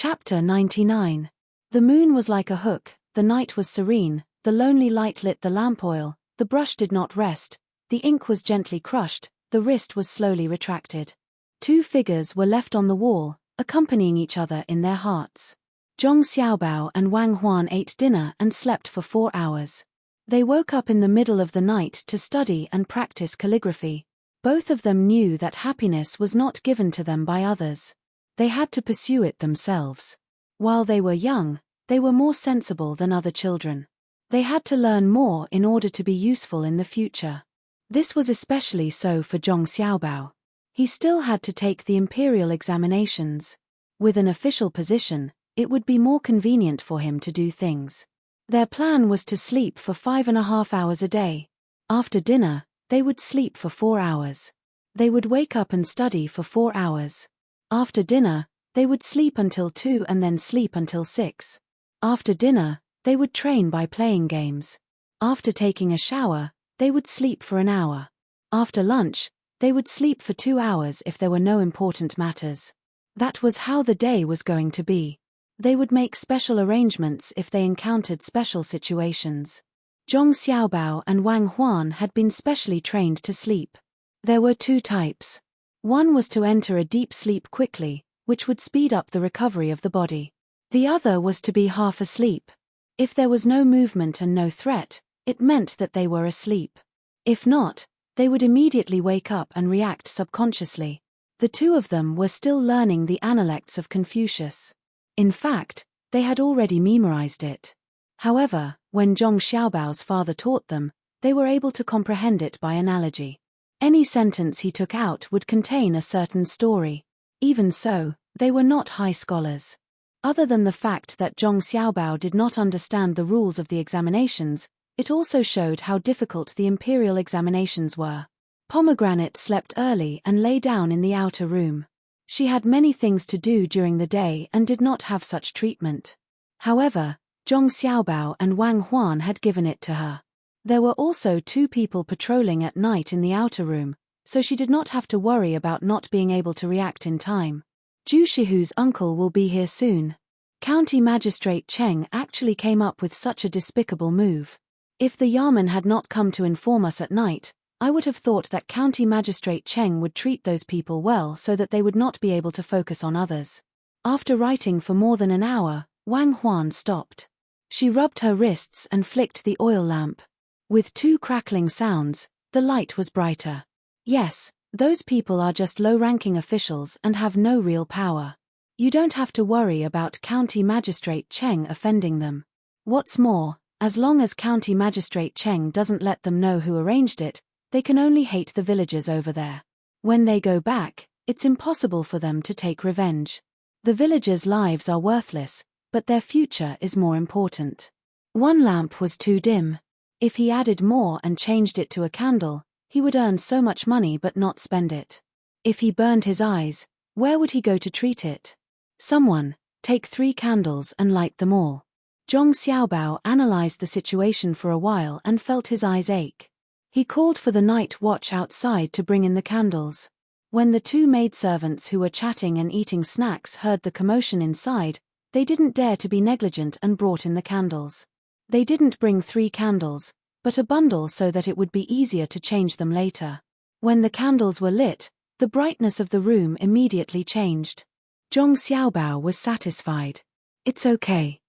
Chapter 99. The moon was like a hook, the night was serene, the lonely light lit the lamp oil, the brush did not rest, the ink was gently crushed, the wrist was slowly retracted. Two figures were left on the wall, accompanying each other in their hearts. Zhong Xiaobao and Wang Huan ate dinner and slept for 4 hours. They woke up in the middle of the night to study and practice calligraphy. Both of them knew that happiness was not given to them by others. They had to pursue it themselves. While they were young, they were more sensible than other children. They had to learn more in order to be useful in the future. This was especially so for Zhong Xiaobao. He still had to take the imperial examinations. With an official position, it would be more convenient for him to do things. Their plan was to sleep for 5.5 hours a day. After dinner, they would sleep for 4 hours. They would wake up and study for 4 hours. After dinner, they would sleep until 2 and then sleep until 6. After dinner, they would train by playing games. After taking a shower, they would sleep for an hour. After lunch, they would sleep for 2 hours if there were no important matters. That was how the day was going to be. They would make special arrangements if they encountered special situations. Zhong Xiaobao and Wang Huan had been specially trained to sleep. There were 2 types. One was to enter a deep sleep quickly, which would speed up the recovery of the body. The other was to be half asleep. If there was no movement and no threat, it meant that they were asleep. If not, they would immediately wake up and react subconsciously. The 2 of them were still learning the analects of Confucius. In fact, they had already memorized it. However, when Zhong Xiaobao's father taught them, they were able to comprehend it by analogy. Any sentence he took out would contain a certain story. Even so, they were not high scholars. Other than the fact that Zhong Xiaobao did not understand the rules of the examinations, it also showed how difficult the imperial examinations were. Pomegranate slept early and lay down in the outer room. She had many things to do during the day and did not have such treatment. However, Zhong Xiaobao and Wang Huan had given it to her. There were also 2 people patrolling at night in the outer room, so she did not have to worry about not being able to react in time. Zhu Shihu's uncle will be here soon. County Magistrate Cheng actually came up with such a despicable move. If the Yamen had not come to inform us at night, I would have thought that County Magistrate Cheng would treat those people well so that they would not be able to focus on others. After writing for more than an hour, Wang Huan stopped. She rubbed her wrists and flicked the oil lamp. With 2 crackling sounds, the light was brighter. Yes, those people are just low-ranking officials and have no real power. You don't have to worry about County Magistrate Cheng offending them. What's more, as long as County Magistrate Cheng doesn't let them know who arranged it, they can only hate the villagers over there. When they go back, it's impossible for them to take revenge. The villagers' lives are worthless, but their future is more important. 1 lamp was too dim. If he added more and changed it to a candle, he would earn so much money but not spend it. If he burned his eyes, where would he go to treat it? Someone, take 3 candles and light them all. Zhong Xiaobao analyzed the situation for a while and felt his eyes ache. He called for the night watch outside to bring in the candles. When the 2 maidservants who were chatting and eating snacks heard the commotion inside, they didn't dare to be negligent and brought in the candles. They didn't bring 3 candles, but a bundle so that it would be easier to change them later. When the candles were lit, the brightness of the room immediately changed. Zhong Xiaobao was satisfied. It's okay.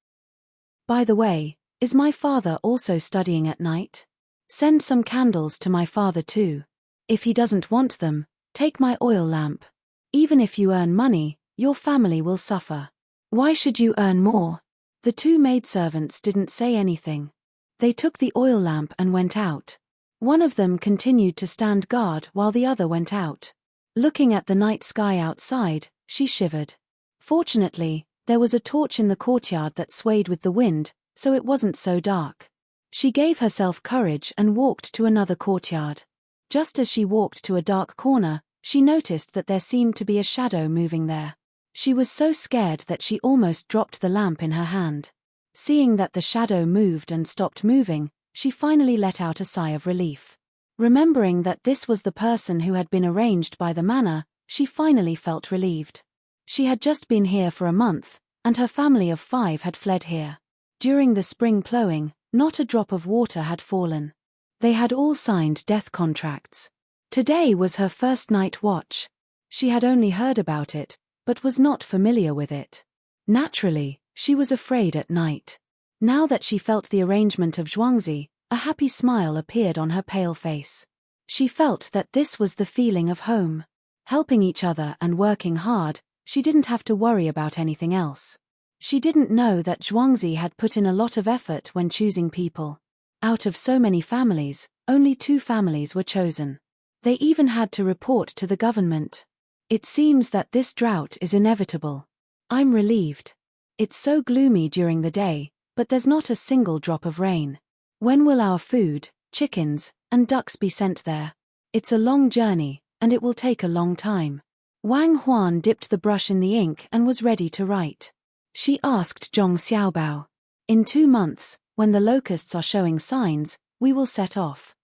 By the way, is my father also studying at night? Send some candles to my father too. If he doesn't want them, take my oil lamp. Even if you earn money, your family will suffer. Why should you earn more? The 2 maidservants didn't say anything. They took the oil lamp and went out. One of them continued to stand guard while the other went out. Looking at the night sky outside, she shivered. Fortunately, there was a torch in the courtyard that swayed with the wind, so it wasn't so dark. She gave herself courage and walked to another courtyard. Just as she walked to a dark corner, she noticed that there seemed to be a shadow moving there. She was so scared that she almost dropped the lamp in her hand. Seeing that the shadow moved and stopped moving, she finally let out a sigh of relief. Remembering that this was the person who had been arranged by the manor, she finally felt relieved. She had just been here for a month, and her family of 5 had fled here. During the spring plowing, not a drop of water had fallen. They had all signed death contracts. Today was her first night watch. She had only heard about it, but was not familiar with it. Naturally, she was afraid at night. Now that she felt the arrangement of Zhuangzi, a happy smile appeared on her pale face. She felt that this was the feeling of home. Helping each other and working hard, she didn't have to worry about anything else. She didn't know that Zhuangzi had put in a lot of effort when choosing people. Out of so many families, only 2 families were chosen. They even had to report to the government. It seems that this drought is inevitable. I'm relieved. It's so gloomy during the day, but there's not a single drop of rain. When will our food, chickens, and ducks be sent there? It's a long journey, and it will take a long time. Wang Huan dipped the brush in the ink and was ready to write. She asked Zhong Xiaobao. In 2 months, when the locusts are showing signs, we will set off.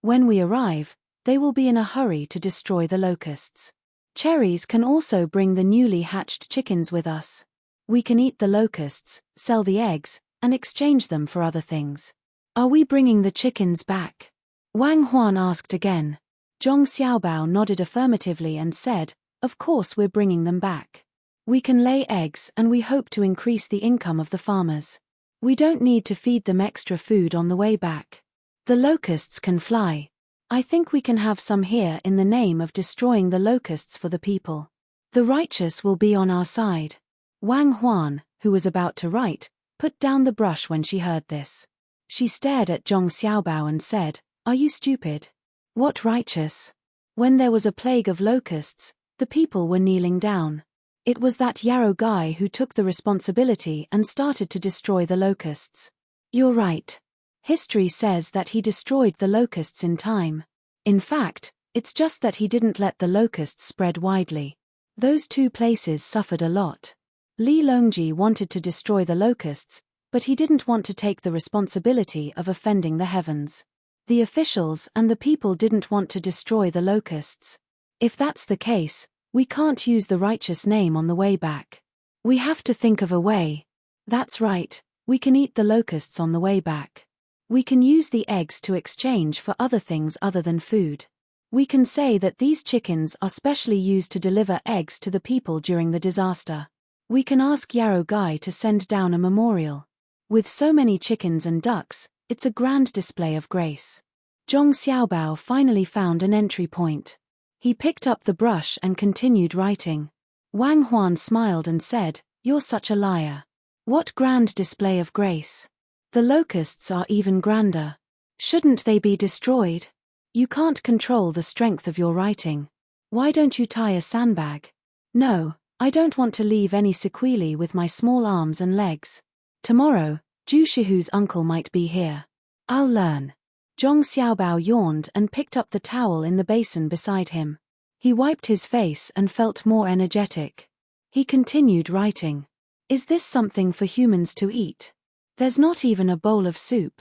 When we arrive, they will be in a hurry to destroy the locusts. Cherries can also bring the newly hatched chickens with us. We can eat the locusts, sell the eggs, and exchange them for other things. Are we bringing the chickens back? Wang Huan asked again. Zhong Xiaobao nodded affirmatively and said, of course we're bringing them back. We can lay eggs and we hope to increase the income of the farmers. We don't need to feed them extra food on the way back. The locusts can fly. I think we can have some here in the name of destroying the locusts for the people. The righteous will be on our side. Wang Huan, who was about to write, put down the brush when she heard this. She stared at Zhong Xiaobao and said, are you stupid? What righteous? When there was a plague of locusts, the people were kneeling down. It was that Yarrow guy who took the responsibility and started to destroy the locusts. You're right. History says that he destroyed the locusts in time. In fact, it's just that he didn't let the locusts spread widely. Those 2 places suffered a lot. Li Longji wanted to destroy the locusts, but he didn't want to take the responsibility of offending the heavens. The officials and the people didn't want to destroy the locusts. If that's the case, we can't use the righteous name on the way back. We have to think of a way. That's right, we can eat the locusts on the way back. We can use the eggs to exchange for other things other than food. We can say that these chickens are specially used to deliver eggs to the people during the disaster. We can ask Yarrow Guy to send down a memorial. With so many chickens and ducks, it's a grand display of grace. Zhong Xiaobao finally found an entry point. He picked up the brush and continued writing. Wang Huan smiled and said, you're such a liar. What grand display of grace. The locusts are even grander. Shouldn't they be destroyed? You can't control the strength of your writing. Why don't you tie a sandbag? No, I don't want to leave any sequelae with my small arms and legs. Tomorrow, Zhu Shihu's uncle might be here. I'll learn. Zhong Xiaobao yawned and picked up the towel in the basin beside him. He wiped his face and felt more energetic. He continued writing. Is this something for humans to eat? There's not even a bowl of soup.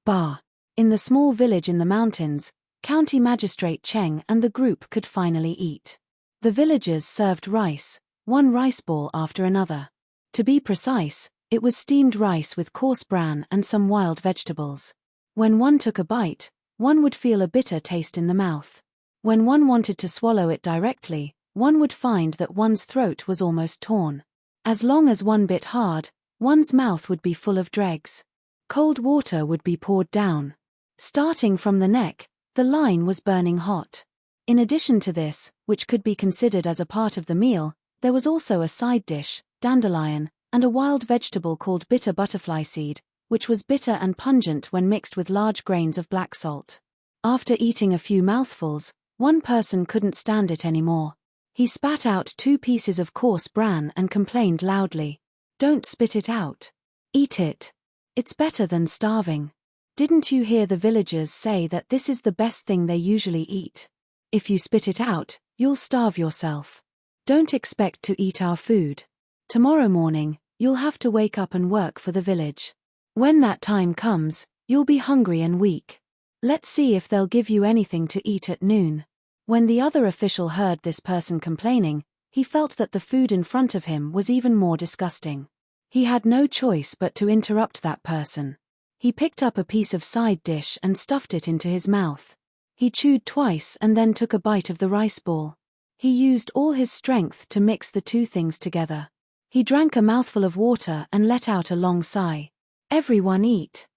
Bah. In the small village in the mountains, County Magistrate Cheng and the group could finally eat. The villagers served rice, 1 rice ball after another. To be precise, it was steamed rice with coarse bran and some wild vegetables. When one took a bite, one would feel a bitter taste in the mouth. When one wanted to swallow it directly, one would find that one's throat was almost torn. As long as one bit hard, one's mouth would be full of dregs. Cold water would be poured down. Starting from the neck, the line was burning hot. In addition to this, which could be considered as a part of the meal, there was also a side dish, dandelion, and a wild vegetable called bitter butterfly seed, which was bitter and pungent when mixed with large grains of black salt. After eating a few mouthfuls, one person couldn't stand it anymore. He spat out 2 pieces of coarse bran and complained loudly. Don't spit it out. Eat it. It's better than starving. Didn't you hear the villagers say that this is the best thing they usually eat? If you spit it out, you'll starve yourself. Don't expect to eat our food. Tomorrow morning, you'll have to wake up and work for the village. When that time comes, you'll be hungry and weak. Let's see if they'll give you anything to eat at noon. When the other official heard this person complaining, He felt that the food in front of him was even more disgusting. He had no choice but to interrupt that person. He picked up a piece of side dish and stuffed it into his mouth. He chewed twice and then took a bite of the rice ball. He used all his strength to mix the two things together. He drank a mouthful of water and let out a long sigh. Everyone eat.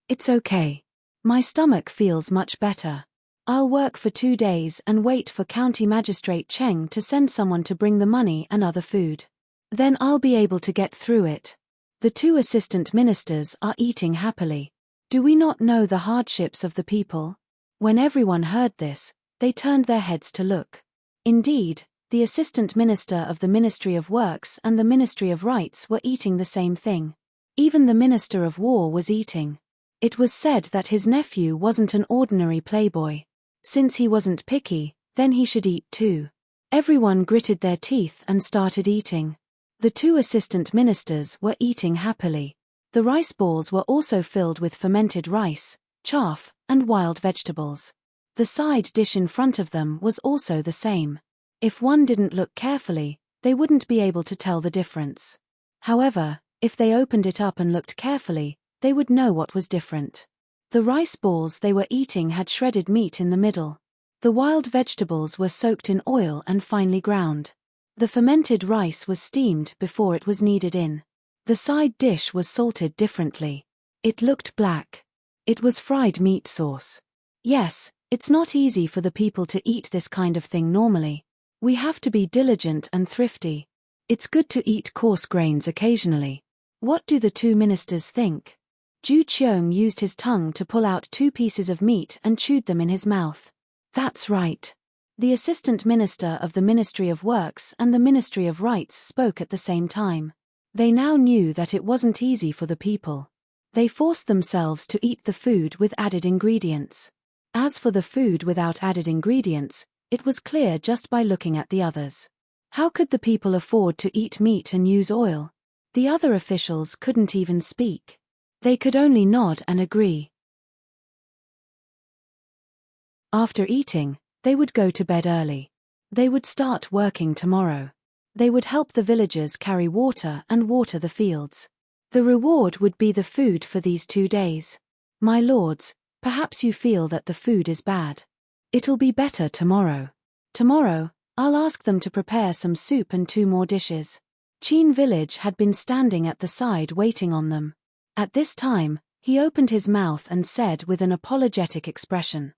It's okay. My stomach feels much better. I'll work for 2 days and wait for County Magistrate Cheng to send someone to bring the money and other food. Then I'll be able to get through it. The 2 assistant ministers are eating happily. Do we not know the hardships of the people? When everyone heard this, they turned their heads to look. Indeed, the assistant minister of the Ministry of Works and the Ministry of Rights were eating the same thing. Even the Minister of War was eating. It was said that his nephew wasn't an ordinary playboy. Since he wasn't picky, then he should eat too. Everyone gritted their teeth and started eating. The 2 assistant ministers were eating happily. The rice balls were also filled with fermented rice, chaff, and wild vegetables. The side dish in front of them was also the same. If one didn't look carefully, they wouldn't be able to tell the difference. However, if they opened it up and looked carefully, they would know what was different. The rice balls they were eating had shredded meat in the middle. The wild vegetables were soaked in oil and finely ground. The fermented rice was steamed before it was kneaded in. The side dish was salted differently. It looked black. It was fried meat sauce. Yes, it's not easy for the people to eat this kind of thing normally. We have to be diligent and thrifty. It's good to eat coarse grains occasionally. What do the 2 ministers think? Zhu Qiong used his tongue to pull out 2 pieces of meat and chewed them in his mouth. That's right. The assistant minister of the Ministry of Works and the Ministry of Rights spoke at the same time. They now knew that it wasn't easy for the people. They forced themselves to eat the food with added ingredients. As for the food without added ingredients, it was clear just by looking at the others. How could the people afford to eat meat and use oil? The other officials couldn't even speak. They could only nod and agree. After eating, they would go to bed early. They would start working tomorrow. They would help the villagers carry water and water the fields. The reward would be the food for these 2 days. My lords, perhaps you feel that the food is bad. It'll be better tomorrow. Tomorrow, I'll ask them to prepare some soup and 2 more dishes. Qin Village had been standing at the side waiting on them. At this time, he opened his mouth and said with an apologetic expression.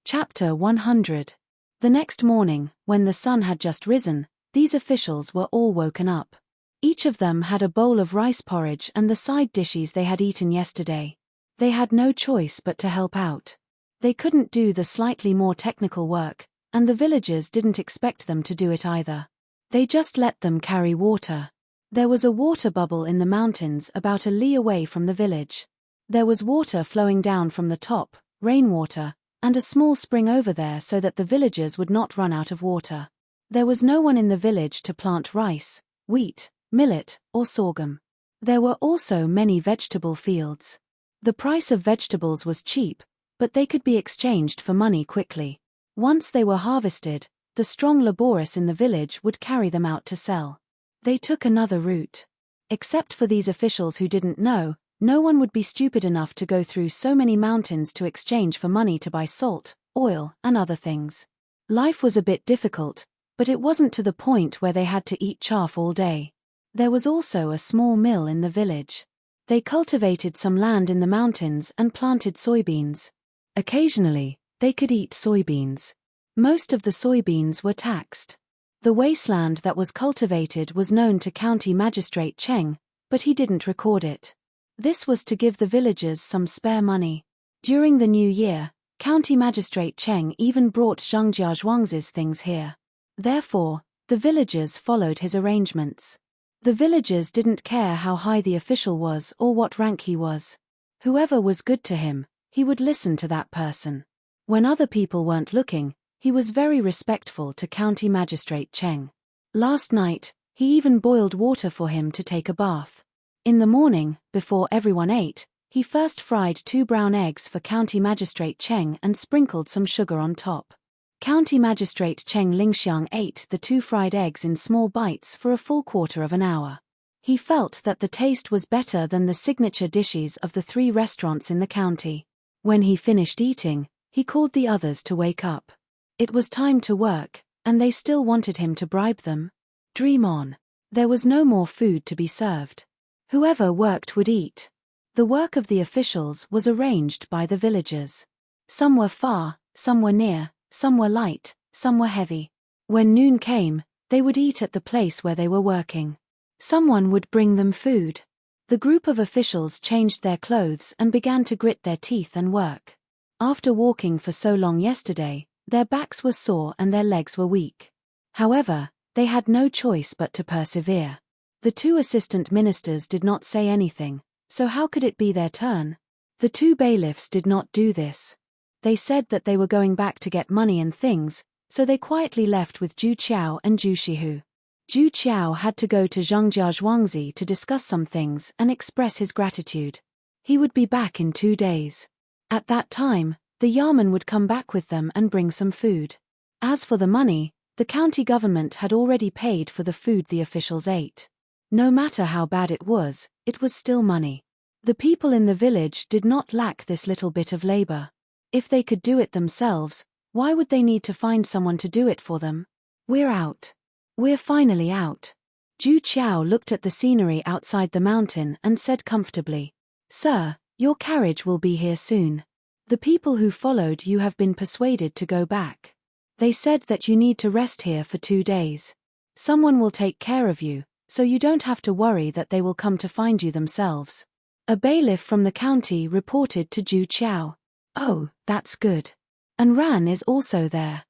Chapter 100. The next morning, when the sun had just risen, these officials were all woken up. Each of them had a bowl of rice porridge and the side dishes they had eaten yesterday. They had no choice but to help out. They couldn't do the slightly more technical work, and the villagers didn't expect them to do it either. They just let them carry water. There was a water bubble in the mountains about a li away from the village. There was water flowing down from the top, rainwater, and a small spring over there so that the villagers would not run out of water. There was no one in the village to plant rice, wheat, millet, or sorghum. There were also many vegetable fields. The price of vegetables was cheap, but they could be exchanged for money quickly. Once they were harvested, the strong laborers in the village would carry them out to sell. They took another route. Except for these officials who didn't know, no one would be stupid enough to go through so many mountains to exchange for money to buy salt, oil, and other things. Life was a bit difficult, but it wasn't to the point where they had to eat chaff all day. There was also a small mill in the village. They cultivated some land in the mountains and planted soybeans. Occasionally, they could eat soybeans. Most of the soybeans were taxed. The wasteland that was cultivated was known to County Magistrate Cheng, but he didn't record it. This was to give the villagers some spare money. During the new year, County Magistrate Cheng even brought Zhang Jiazhuang's things here. Therefore, the villagers followed his arrangements. The villagers didn't care how high the official was or what rank he was. Whoever was good to him, he would listen to that person. When other people weren't looking, he was very respectful to County Magistrate Cheng. Last night, he even boiled water for him to take a bath. In the morning, before everyone ate, he first fried 2 brown eggs for County Magistrate Cheng and sprinkled some sugar on top. County Magistrate Cheng Lingxiang ate the 2 fried eggs in small bites for a full quarter of an hour. He felt that the taste was better than the signature dishes of the 3 restaurants in the county. When he finished eating, he called the others to wake up. It was time to work, and they still wanted him to bribe them. Dream on. There was no more food to be served. Whoever worked would eat. The work of the officials was arranged by the villagers. Some were far, some were near, some were light, some were heavy. When noon came, they would eat at the place where they were working. Someone would bring them food. The group of officials changed their clothes and began to grit their teeth and work. After walking for so long yesterday, their backs were sore and their legs were weak. However, they had no choice but to persevere. The 2 assistant ministers did not say anything, so how could it be their turn? The 2 bailiffs did not do this. They said that they were going back to get money and things, so they quietly left with Zhu Qiao and Zhu Shihu. Zhu Qiao had to go to Zhangjia Zhuangzi to discuss some things and express his gratitude. He would be back in 2 days. At that time, the Yamen would come back with them and bring some food. As for the money, the county government had already paid for the food the officials ate. No matter how bad it was still money. The people in the village did not lack this little bit of labor. If they could do it themselves, why would they need to find someone to do it for them? We're out. We're finally out. Zhu Qiao looked at the scenery outside the mountain and said comfortably, "Sir, your carriage will be here soon. The people who followed you have been persuaded to go back. They said that you need to rest here for 2 days. Someone will take care of you, so you don't have to worry that they will come to find you themselves." A bailiff from the county reported to Zhu Qiao. "Oh, that's good. And Ran is also there."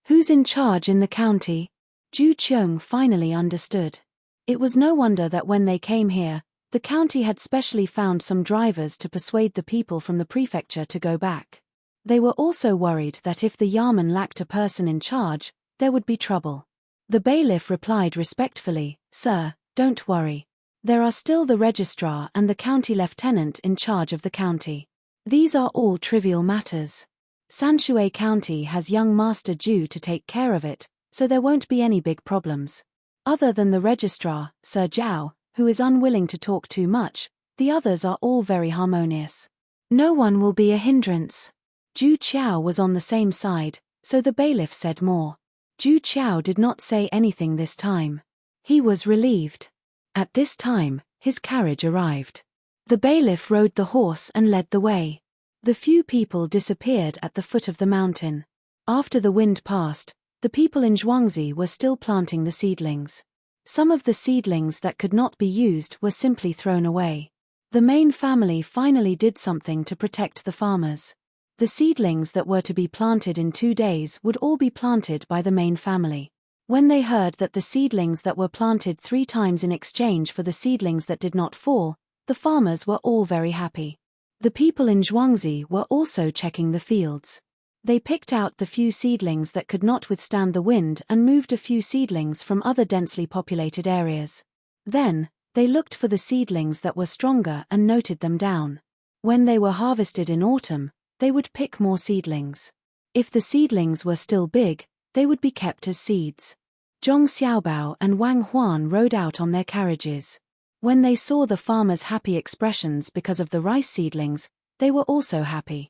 Who's in charge in the county? Zhu Qiong finally understood. It was no wonder that when they came here, the county had specially found some drivers to persuade the people from the prefecture to go back. They were also worried that if the Yamen lacked a person in charge, there would be trouble. The bailiff replied respectfully, "Sir, don't worry. There are still the registrar and the county lieutenant in charge of the county. These are all trivial matters. Sanshui County has young Master Zhu to take care of it, so there won't be any big problems. Other than the registrar, Sir Zhao, who is unwilling to talk too much, the others are all very harmonious. No one will be a hindrance." Zhu Qiao was on the same side, so the bailiff said more. Zhu Qiao did not say anything this time. He was relieved. At this time, his carriage arrived. The bailiff rode the horse and led the way. The few people disappeared at the foot of the mountain. After the wind passed, the people in Zhuangzi were still planting the seedlings. Some of the seedlings that could not be used were simply thrown away. The main family finally did something to protect the farmers. The seedlings that were to be planted in 2 days would all be planted by the main family. When they heard that the seedlings that were planted 3 times in exchange for the seedlings that did not fall, the farmers were all very happy. The people in Zhuangzi were also checking the fields. They picked out the few seedlings that could not withstand the wind and moved a few seedlings from other densely populated areas. Then, they looked for the seedlings that were stronger and noted them down. When they were harvested in autumn, they would pick more seedlings. If the seedlings were still big, they would be kept as seeds. Zhong Xiaobao and Wang Huan rode out on their carriages. When they saw the farmers' happy expressions because of the rice seedlings, they were also happy.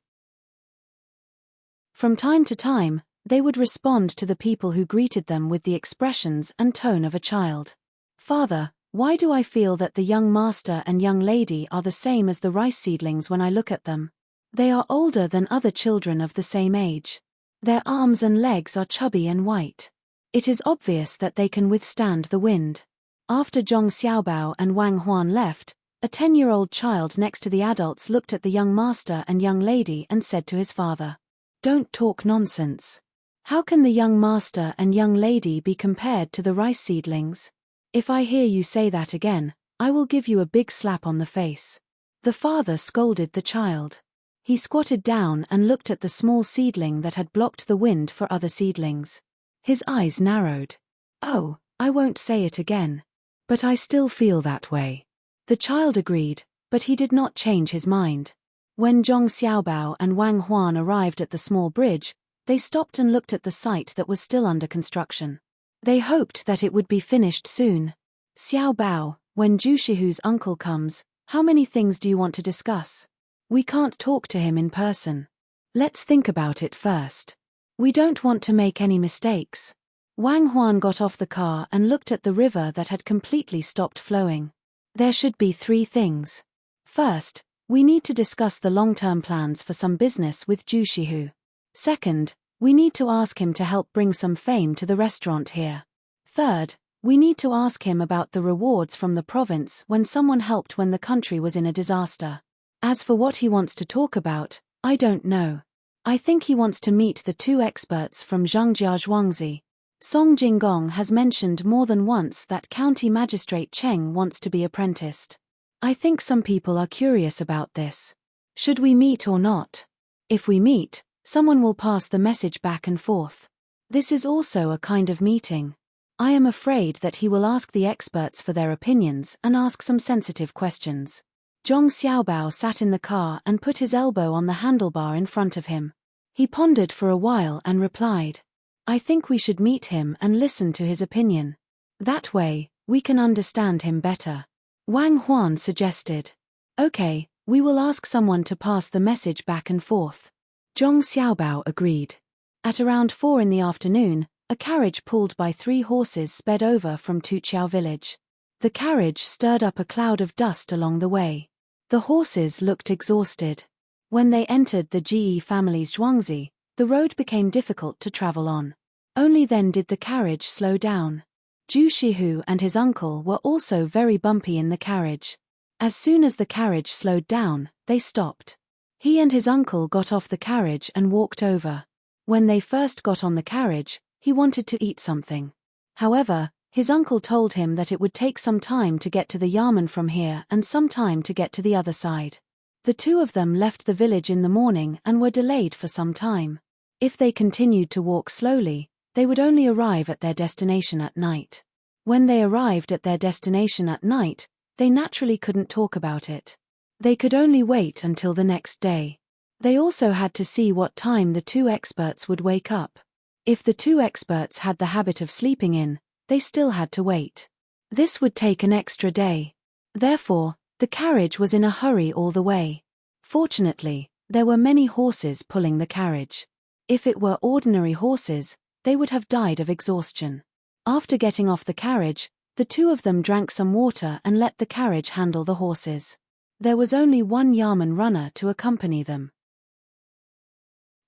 From time to time, they would respond to the people who greeted them with the expressions and tone of a child. "Father, why do I feel that the young master and young lady are the same as the rice seedlings when I look at them? They are older than other children of the same age. Their arms and legs are chubby and white. It is obvious that they can withstand the wind." After Zhong Xiaobao and Wang Huan left, a 10-year-old child next to the adults looked at the young master and young lady and said to his father, "Don't talk nonsense. How can the young master and young lady be compared to the rice seedlings? If I hear you say that again, I will give you a big slap on the face." The father scolded the child. He squatted down and looked at the small seedling that had blocked the wind for other seedlings. His eyes narrowed. "Oh, I won't say it again. But I still feel that way." The child agreed, but he did not change his mind. When Zhong Xiaobao and Wang Huan arrived at the small bridge, They stopped and looked at the site that was still under construction. They hoped that it would be finished soon. Xiao Bao, when Zhu Shihu's uncle comes, how many things do you want to discuss? We can't talk to him in person. Let's think about it first. We don't want to make any mistakes. Wang Huan got off the car and looked at the river that had completely stopped flowing. There should be 3 things. First, we need to discuss the long-term plans for some business with Zhu Shihu. Second, we need to ask him to help bring some fame to the restaurant here. Third, we need to ask him about the rewards from the province when someone helped when the country was in a disaster. As for what he wants to talk about, I don't know. I think he wants to meet the 2 experts from Zhangjia Zhuangzi. Song Jinggong has mentioned more than once that County Magistrate Cheng wants to be apprenticed. I think some people are curious about this. Should we meet or not? If we meet, someone will pass the message back and forth. This is also a kind of meeting. I am afraid that he will ask the experts for their opinions and ask some sensitive questions. Zhong Xiaobao sat in the car and put his elbow on the handlebar in front of him. He pondered for a while and replied, I think we should meet him and listen to his opinion. That way, we can understand him better. Wang Huan suggested. Okay, we will ask someone to pass the message back and forth. Zhong Xiaobao agreed. At around 4 in the afternoon, a carriage pulled by 3 horses sped over from Tuqiao village. The carriage stirred up a cloud of dust along the way. The horses looked exhausted. When they entered the Ge family's Zhuangzi, the road became difficult to travel on. Only then did the carriage slow down. Zhu Shihu and his uncle were also very bumpy in the carriage. As soon as the carriage slowed down, they stopped. He and his uncle got off the carriage and walked over. When they first got on the carriage, he wanted to eat something. However, his uncle told him that it would take some time to get to the Yamen from here and some time to get to the other side. The 2 of them left the village in the morning and were delayed for some time. If they continued to walk slowly, they would only arrive at their destination at night. When they arrived at their destination at night, they naturally couldn't talk about it. They could only wait until the next day. They also had to see what time the 2 experts would wake up. If the 2 experts had the habit of sleeping in, they still had to wait. This would take an extra day. Therefore, the carriage was in a hurry all the way. Fortunately, there were many horses pulling the carriage. If it were ordinary horses, they would have died of exhaustion. After getting off the carriage, the 2 of them drank some water and let the carriage handle the horses. There was only 1 Yamen runner to accompany them.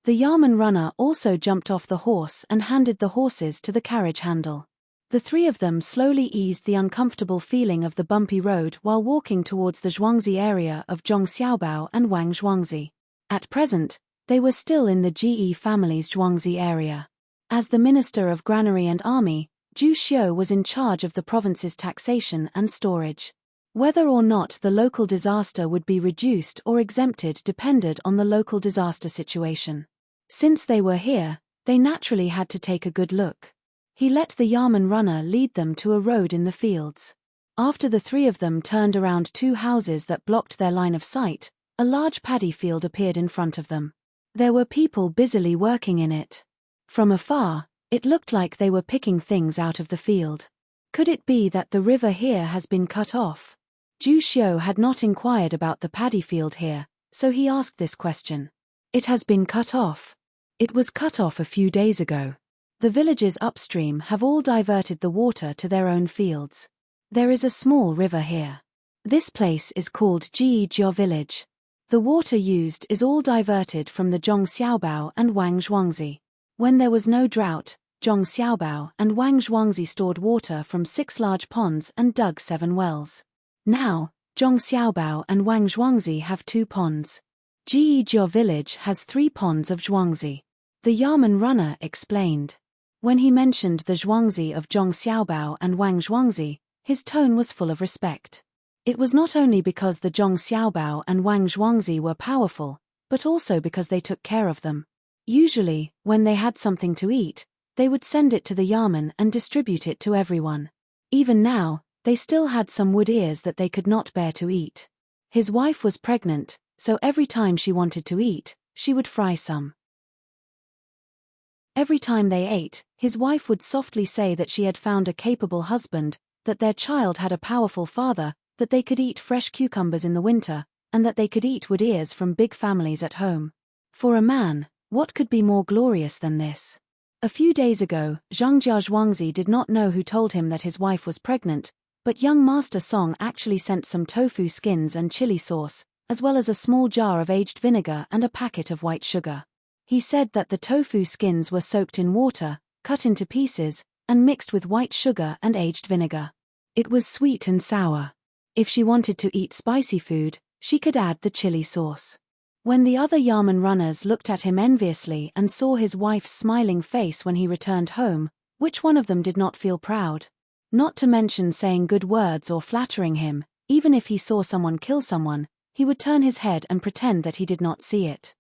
The Yamen runner also jumped off the horse and handed the horses to the carriage handle. The 3 of them slowly eased the uncomfortable feeling of the bumpy road while walking towards the Zhuangzi area of Zhong Xiaobao and Wang Zhuangzi. At present, they were still in the Ge family's Zhuangzi area. As the Minister of Granary and Army, Zhu Xiu was in charge of the province's taxation and storage. Whether or not the local disaster would be reduced or exempted depended on the local disaster situation. Since they were here, they naturally had to take a good look. He let the Yamen runner lead them to a road in the fields. After the 3 of them turned around 2 houses that blocked their line of sight, a large paddy field appeared in front of them. There were people busily working in it. From afar, it looked like they were picking things out of the field. Could it be that the river here has been cut off? Zhu Xiu had not inquired about the paddy field here, so he asked this question. It has been cut off. It was cut off a few days ago. The villages upstream have all diverted the water to their own fields. There is a small river here. This place is called Jie village. The water used is all diverted from the Zhong Xiaobao and Wang Zhuangzi. When there was no drought, Zhong Xiaobao and Wang Zhuangzi stored water from 6 large ponds and dug 7 wells. Now, Zhong Xiaobao and Wang Zhuangzi have 2 ponds. Jie village has 3 ponds of Zhuangzi. The Yamen runner explained. When he mentioned the Zhuangzi of Zhong Xiaobao and Wang Zhuangzi, his tone was full of respect. It was not only because the Zhong Xiaobao and Wang Zhuangzi were powerful, but also because they took care of them. Usually, when they had something to eat, they would send it to the Yamen and distribute it to everyone. Even now, they still had some wood ears that they could not bear to eat. His wife was pregnant, so every time she wanted to eat, she would fry some. Every time they ate, his wife would softly say that she had found a capable husband, that their child had a powerful father, that they could eat fresh cucumbers in the winter, and that they could eat wood ears from big families at home. For a man, what could be more glorious than this? A few days ago, Zhangjia Zhuangzi did not know who told him that his wife was pregnant, but young Master Song actually sent some tofu skins and chili sauce, as well as a small jar of aged vinegar and a packet of white sugar. He said that the tofu skins were soaked in water, cut into pieces, and mixed with white sugar and aged vinegar. It was sweet and sour. If she wanted to eat spicy food, she could add the chili sauce. When the other Yamen runners looked at him enviously and saw his wife's smiling face when he returned home, which one of them did not feel proud? Not to mention saying good words or flattering him, even if he saw someone kill someone, he would turn his head and pretend that he did not see it.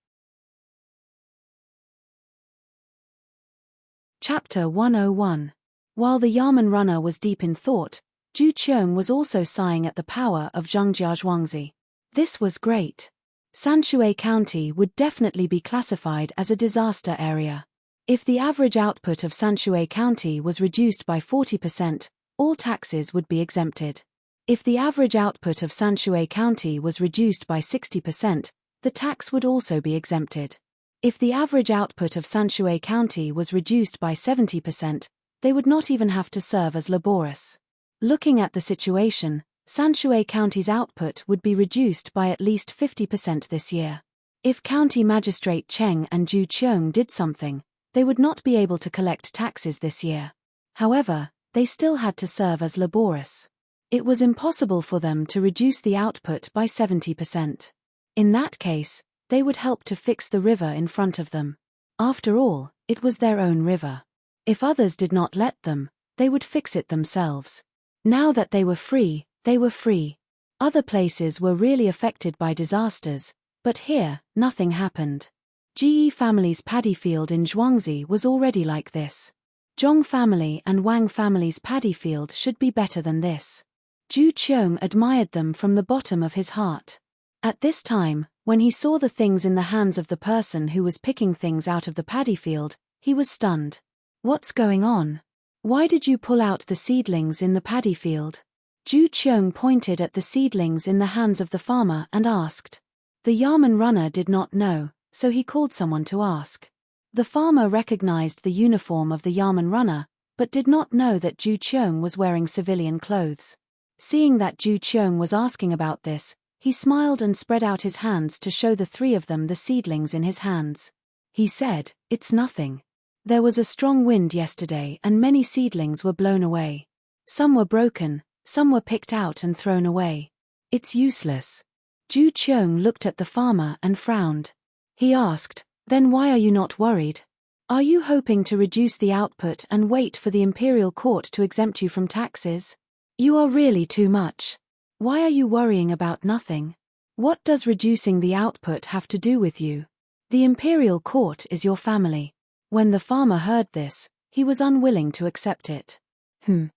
Chapter 101. While the Yamen runner was deep in thought, Zhu Qiong was also sighing at the power of Zhangjia Zhuangzi. This was great. Sanshui County would definitely be classified as a disaster area. If the average output of Sanshui County was reduced by 40%, all taxes would be exempted. If the average output of Sanshui County was reduced by 60%, the tax would also be exempted. If the average output of Sanshui County was reduced by 70%, they would not even have to serve as laborious. Looking at the situation, Sanshui County's output would be reduced by at least 50% this year. If County Magistrate Cheng and Zhu Qiong did something, they would not be able to collect taxes this year. However, they still had to serve as laborious. It was impossible for them to reduce the output by 70%. In that case, they would help to fix the river in front of them. After all, it was their own river. If others did not let them, they would fix it themselves. Now that they were free, they were free. Other places were really affected by disasters, but here, nothing happened. Ge family's paddy field in Zhuangzi was already like this. Zhong family and Wang family's paddy field should be better than this. Zhu Qiong admired them from the bottom of his heart. At this time, when he saw the things in the hands of the person who was picking things out of the paddy field, he was stunned. What's going on? Why did you pull out the seedlings in the paddy field? Zhu Qiong pointed at the seedlings in the hands of the farmer and asked. The Yamen runner did not know, so he called someone to ask. The farmer recognized the uniform of the Yamen runner, but did not know that Zhu Qiong was wearing civilian clothes. Seeing that Zhu Qiong was asking about this, he smiled and spread out his hands to show the three of them the seedlings in his hands. He said, "It's nothing. There was a strong wind yesterday and many seedlings were blown away. Some were broken, some were picked out and thrown away. It's useless." Zhu Qiong looked at the farmer and frowned. He asked, "Then why are you not worried? Are you hoping to reduce the output and wait for the imperial court to exempt you from taxes? You are really too much. Why are you worrying about nothing? What does reducing the output have to do with you? The imperial court is your family." When the farmer heard this, he was unwilling to accept it. The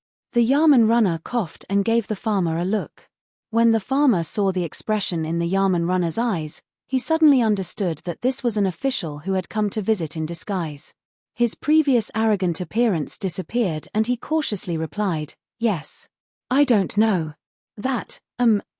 Yamen runner coughed and gave the farmer a look. When the farmer saw the expression in the Yamen runner's eyes, he suddenly understood that this was an official who had come to visit in disguise. His previous arrogant appearance disappeared and he cautiously replied, "Yes. I don't know.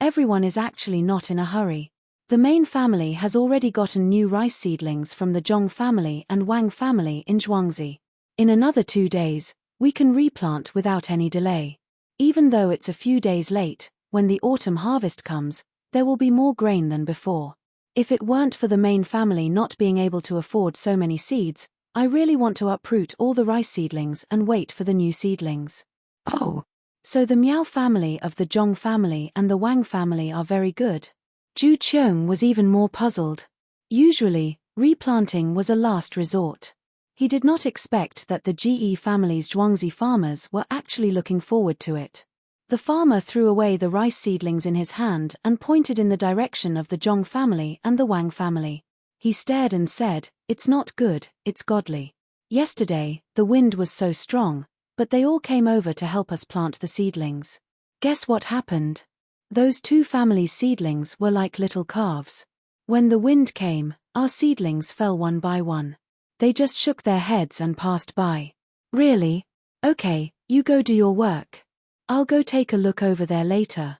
Everyone is actually not in a hurry. The main family has already gotten new rice seedlings from the Zhong family and Wang family in Zhuangzi. In another 2 days, we can replant without any delay. Even though it's a few days late, when the autumn harvest comes, there will be more grain than before. If it weren't for the main family not being able to afford so many seeds, I really want to uproot all the rice seedlings and wait for the new seedlings." "Oh. So the Miao family of the Zhong family and the Wang family are very good." Zhu Qiong was even more puzzled. Usually, replanting was a last resort. He did not expect that the Ge family's Zhuangzi farmers were actually looking forward to it. The farmer threw away the rice seedlings in his hand and pointed in the direction of the Zhong family and the Wang family. He stared and said, "It's not good, it's godly. Yesterday, the wind was so strong, but they all came over to help us plant the seedlings. Guess what happened? Those two families' seedlings were like little calves. When the wind came, our seedlings fell one by one. They just shook their heads and passed by. Really? Okay, you go do your work. I'll go take a look over there later.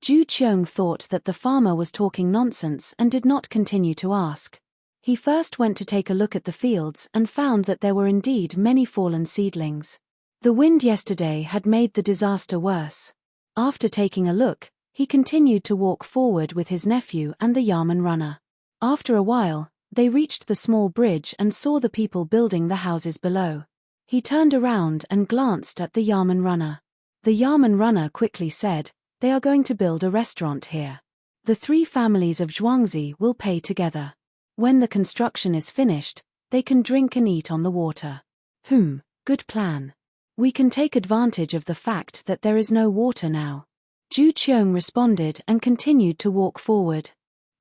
Ju Cheong thought that the farmer was talking nonsense and did not continue to ask. He first went to take a look at the fields and found that there were indeed many fallen seedlings. The wind yesterday had made the disaster worse. After taking a look, he continued to walk forward with his nephew and the Yamen runner. After a while, they reached the small bridge and saw the people building the houses below. He turned around and glanced at the Yamen runner. The Yamen runner quickly said, "They are going to build a restaurant here. The 3 families of Zhuangzi will pay together. When the construction is finished, they can drink and eat on the water." Good plan. We can take advantage of the fact that there is no water now. Ju Cheong responded and continued to walk forward.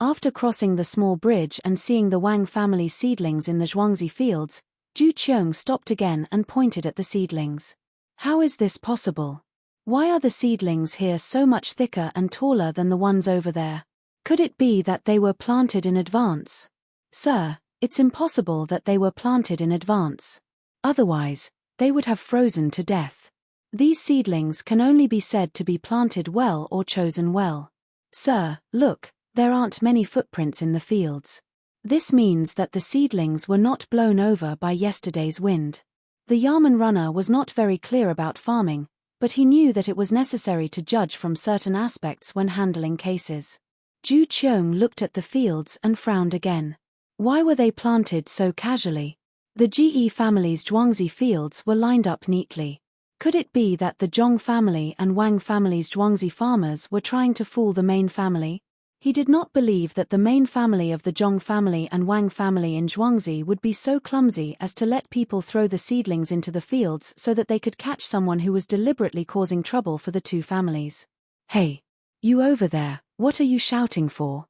After crossing the small bridge and seeing the Wang family's seedlings in the Zhuangzi fields, Ju Cheong stopped again and pointed at the seedlings. How is this possible? Why are the seedlings here so much thicker and taller than the ones over there? Could it be that they were planted in advance? Sir, it's impossible that they were planted in advance. Otherwise, they would have frozen to death. These seedlings can only be said to be planted well or chosen well. Sir, look, there aren't many footprints in the fields. This means that the seedlings were not blown over by yesterday's wind. The Yamen runner was not very clear about farming, but he knew that it was necessary to judge from certain aspects when handling cases. Ju Cheong looked at the fields and frowned again. Why were they planted so casually? The Ge family's Zhuangzi fields were lined up neatly. Could it be that the Zhong family and Wang family's Zhuangzi farmers were trying to fool the main family? He did not believe that the main family of the Zhong family and Wang family in Zhuangzi would be so clumsy as to let people throw the seedlings into the fields so that they could catch someone who was deliberately causing trouble for the 2 families. Hey! You over there, what are you shouting for?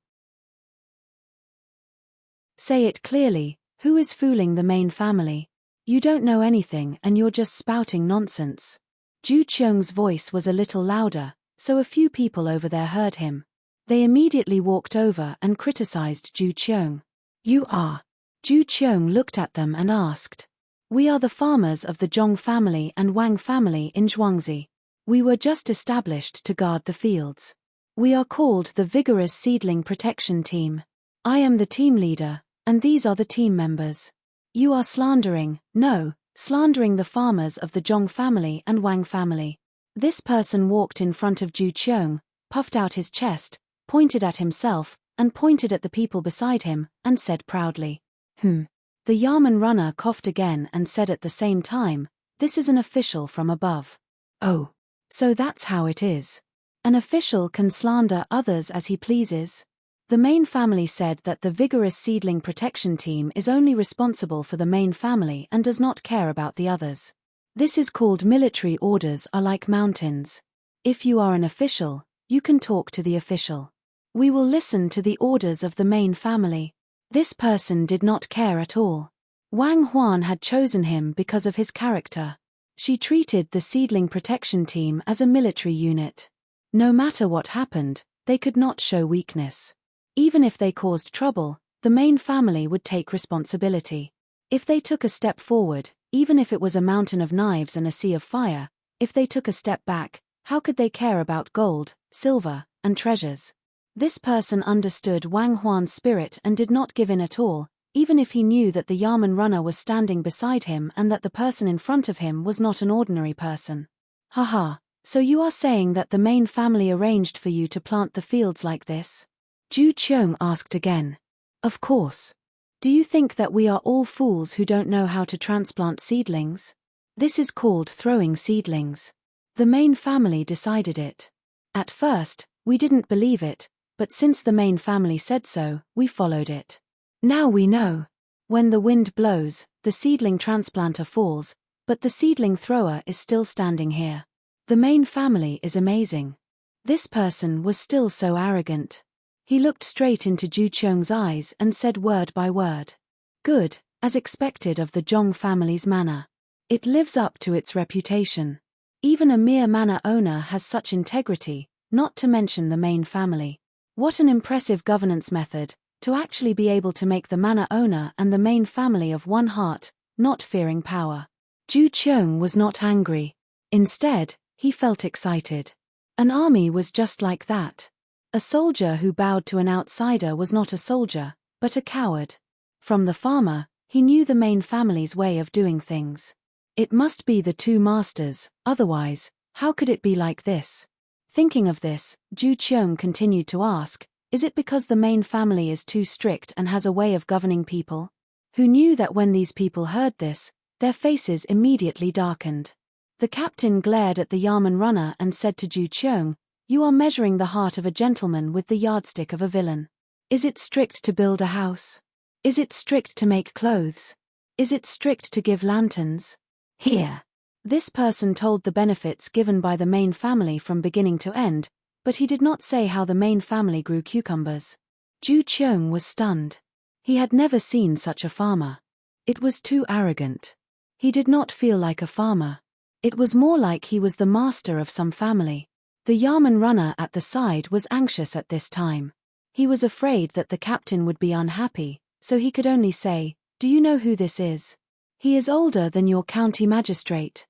Say it clearly, who is fooling the main family? You don't know anything and you're just spouting nonsense. Ju Cheong's voice was a little louder, so a few people over there heard him. They immediately walked over and criticized Ju Cheong. You are? Ju Cheong looked at them and asked. We are the farmers of the Zhong family and Wang family in Zhuangzi. We were just established to guard the fields. We are called the Vigorous Seedling Protection Team. I am the team leader, and these are the team members. You are slandering the farmers of the Zhong family and Wang family. This person walked in front of Ju Cheong, puffed out his chest, pointed at himself, and pointed at the people beside him, and said proudly, The Yamen runner coughed again and said at the same time, "This is an official from above." Oh, so that's how it is. An official can slander others as he pleases. The main family said that the Vigorous Seedling Protection Team is only responsible for the main family and does not care about the others. This is called military orders are like mountains. If you are an official, you can talk to the official. We will listen to the orders of the main family. This person did not care at all. Wang Huan had chosen him because of his character. She treated the Seedling Protection Team as a military unit. No matter what happened, they could not show weakness. Even if they caused trouble, the main family would take responsibility. If they took a step forward, even if it was a mountain of knives and a sea of fire, if they took a step back, how could they care about gold, silver, and treasures? This person understood Wang Huan's spirit and did not give in at all, even if he knew that the Yamen runner was standing beside him and that the person in front of him was not an ordinary person. Haha, so you are saying that the main family arranged for you to plant the fields like this? Ju Cheong asked again. Of course. Do you think that we are all fools who don't know how to transplant seedlings? This is called throwing seedlings. The main family decided it. At first, we didn't believe it, but since the main family said so, we followed it. Now we know. When the wind blows, the seedling transplanter falls, but the seedling thrower is still standing here. The main family is amazing. This person was still so arrogant. He looked straight into Ju Cheong's eyes and said word by word. Good, as expected of the Zhong family's manor. It lives up to its reputation. Even a mere manor owner has such integrity, not to mention the main family. What an impressive governance method, To actually be able to make the manor owner and the main family of one heart, not fearing power. Zhu Qiong was not angry. Instead, he felt excited. An army was just like that. A soldier who bowed to an outsider was not a soldier, but a coward. From the farmer, he knew the main family's way of doing things. It must be the two masters, otherwise, how could it be like this? Thinking of this, Zhu Qiong continued to ask, is it because the main family is too strict and has a way of governing people? Who knew that when these people heard this, their faces immediately darkened. The captain glared at the Yarman runner and said to Zhu Qiong, "You are measuring the heart of a gentleman with the yardstick of a villain. Is it strict to build a house? Is it strict to make clothes? Is it strict to give lanterns? Here." This person told the benefits given by the main family from beginning to end, but he did not say how the main family grew cucumbers. Zhu Qiong was stunned. He had never seen such a farmer. It was too arrogant. He did not feel like a farmer. It was more like he was the master of some family. The Yarman runner at the side was anxious at this time. He was afraid that the captain would be unhappy, so he could only say, "Do you know who this is? He is older than your county magistrate.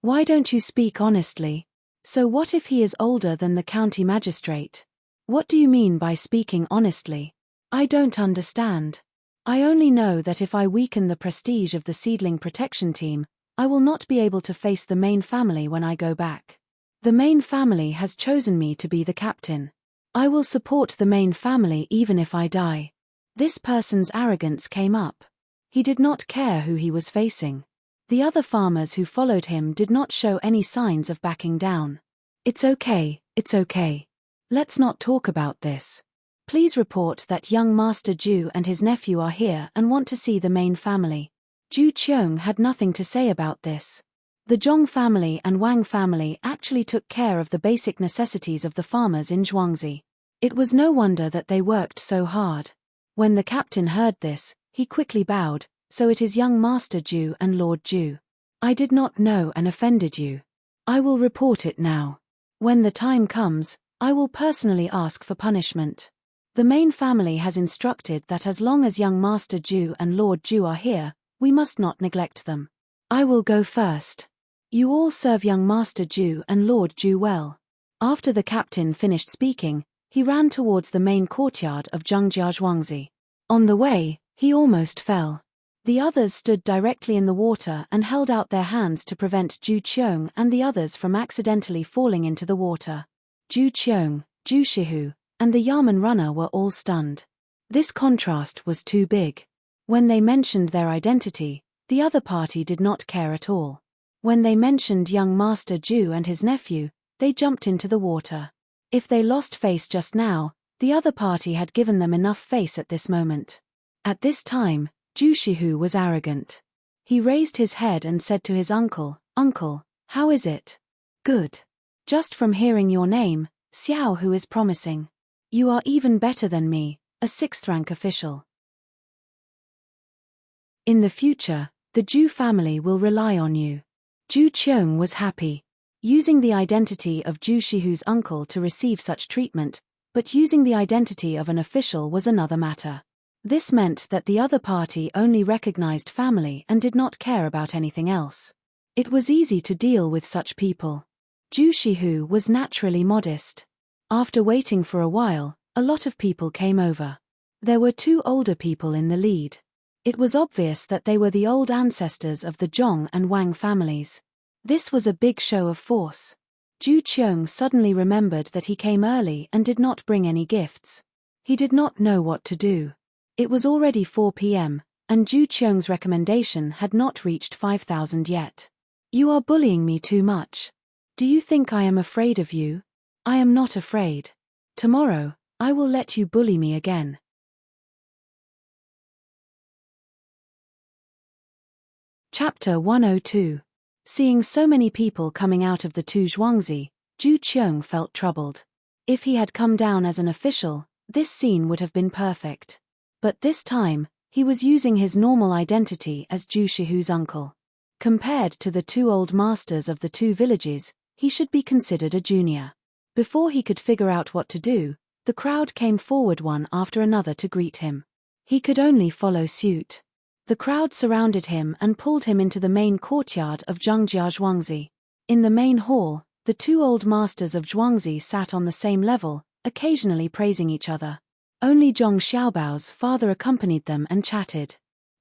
Why don't you speak honestly? So what if he is older than the county magistrate? What do you mean by speaking honestly? I don't understand. I only know that if I weaken the prestige of the seedling protection team, I will not be able to face the main family when I go back. The main family has chosen me to be the captain. I will support the main family even if I die." This person's arrogance came up. He did not care who he was facing. The other farmers who followed him did not show any signs of backing down. It's okay. Let's not talk about this. Please report that young Master Zhu and his nephew are here and want to see the main family." Zhu Qiong had nothing to say about this. The Zhong family and Wang family actually took care of the basic necessities of the farmers in Zhuangzi. It was no wonder that they worked so hard. When the captain heard this, he quickly bowed, "So it is young Master Zhu and Lord Zhu. I did not know and offended you. I will report it now. When the time comes, I will personally ask for punishment. The main family has instructed that as long as young Master Zhu and Lord Zhu are here, we must not neglect them. I will go first. You all serve young Master Zhu and Lord Zhu well." After the captain finished speaking, he ran towards the main courtyard of Zhengjia Zhuangzi. On the way, he almost fell. The others stood directly in the water and held out their hands to prevent Zhu Qiong and the others from accidentally falling into the water. Zhu Qiong, Zhu Shihu, and the Yarman runner were all stunned. This contrast was too big. When they mentioned their identity, the other party did not care at all. When they mentioned young Master Zhu and his nephew, they jumped into the water. If they lost face just now, the other party had given them enough face at this moment. At this time, Zhu Shihu was arrogant. He raised his head and said to his uncle, "Uncle, how is it?" "Good. Just from hearing your name, Xiao Hu is promising. You are even better than me, a 6th rank official. In the future, the Zhu family will rely on you." Zhu Qiong was happy. Using the identity of Zhu Shihu's uncle to receive such treatment, but using the identity of an official was another matter. This meant that the other party only recognized family and did not care about anything else. It was easy to deal with such people. Zhu Shihu was naturally modest. After waiting for a while, a lot of people came over. There were 2 older people in the lead. It was obvious that they were the old ancestors of the Zhong and Wang families. This was a big show of force. Zhu Qiong suddenly remembered that he came early and did not bring any gifts. He did not know what to do. It was already 4 p.m., and Zhu Qiong's recommendation had not reached 5,000 yet. "You are bullying me too much. Do you think I am afraid of you? I am not afraid. Tomorrow, I will let you bully me again." Chapter 102. Seeing so many people coming out of the Tu Zhuangzi, Zhu Qiong felt troubled. If he had come down as an official, this scene would have been perfect. But this time, he was using his normal identity as Zhu Shihu's uncle. Compared to the 2 old masters of the 2 villages, he should be considered a junior. Before he could figure out what to do, The crowd came forward one after another to greet him. He could only follow suit. The crowd surrounded him and pulled him into the main courtyard of Zhengjia Zhuangzi. In the main hall, the two old masters of Zhuangzi sat on the same level, occasionally praising each other. Only Zhong Xiaobao's father accompanied them and chatted.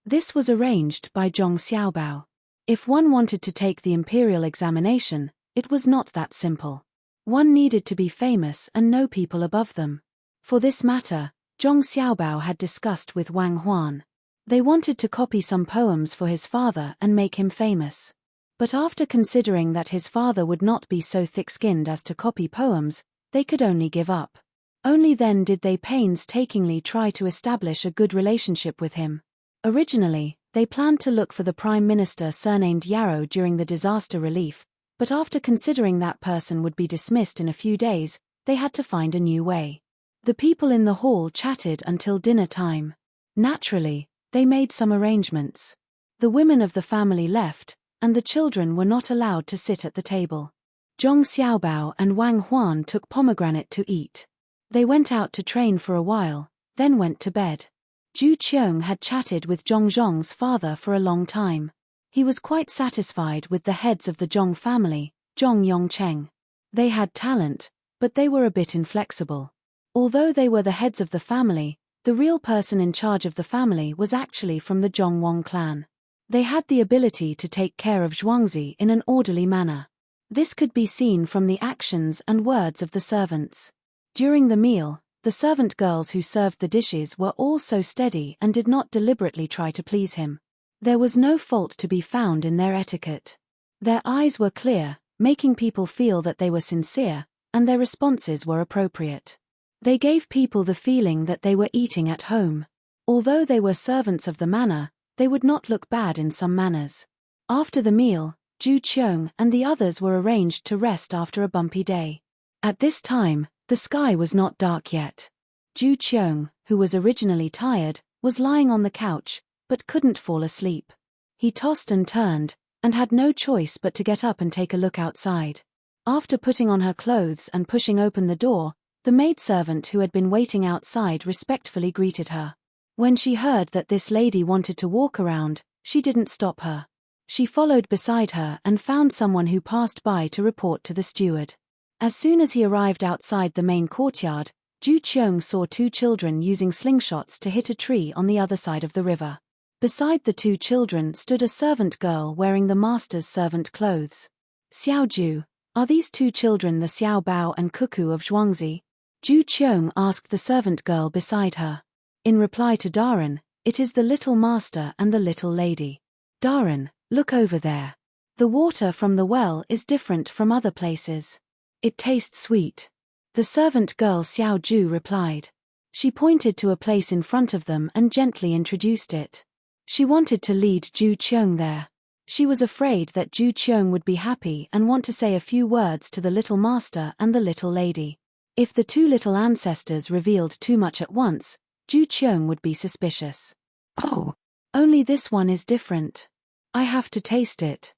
This was arranged by Zhong Xiaobao. If one wanted to take the imperial examination, it was not that simple. One needed to be famous and know people above them. For this matter, Zhong Xiaobao had discussed with Wang Huan. They wanted to copy some poems for his father and make him famous. But after considering that his father would not be so thick-skinned as to copy poems, they could only give up. Only then did they painstakingly try to establish a good relationship with him. Originally, they planned to look for the Prime Minister surnamed Yarrow during the disaster relief, but after considering that person would be dismissed in a few days, they had to find a new way. The people in the hall chatted until dinner time. Naturally, they made some arrangements. The women of the family left, and the children were not allowed to sit at the table. Zhong Xiaobao and Wang Huan took pomegranate to eat. They went out to train for a while, then went to bed. Zhu Qiong had chatted with Zhong Zhong's father for a long time. He was quite satisfied with the heads of the Zhong family, Zhong Yongcheng. They had talent, but they were a bit inflexible. Although they were the heads of the family, the real person in charge of the family was actually from the Zhongwang clan. They had the ability to take care of Zhuangzi in an orderly manner. This could be seen from the actions and words of the servants. During the meal, the servant girls who served the dishes were all so steady and did not deliberately try to please him. There was no fault to be found in their etiquette. Their eyes were clear, making people feel that they were sincere, and their responses were appropriate. They gave people the feeling that they were eating at home. Although they were servants of the manor, they would not look bad in some manners. After the meal, Zhu Qiong and the others were arranged to rest after a bumpy day. At this time, the sky was not dark yet. Zhu Qiong, who was originally tired, was lying on the couch, but couldn't fall asleep. He tossed and turned, and had no choice but to get up and take a look outside. After putting on her clothes and pushing open the door, the maidservant who had been waiting outside respectfully greeted her. When she heard that this lady wanted to walk around, she didn't stop her. She followed beside her and found someone who passed by to report to the steward. As soon as he arrived outside the main courtyard, Zhu Qiong saw two children using slingshots to hit a tree on the other side of the river. Beside the two children stood a servant girl wearing the master's servant clothes. Xiao Ju, are these two children the Xiao Bao and Cuckoo of Zhuangzi? Zhu Qiong asked the servant girl beside her. In reply to Daren, it is the little master and the little lady. Daren, look over there. The water from the well is different from other places. It tastes sweet. The servant girl Xiao Ju replied. She pointed to a place in front of them and gently introduced it. She wanted to lead Zhu Qiong there. She was afraid that Zhu Qiong would be happy and want to say a few words to the little master and the little lady. If the two little ancestors revealed too much at once, Zhu Qiong would be suspicious. Oh, only this one is different. I have to taste it.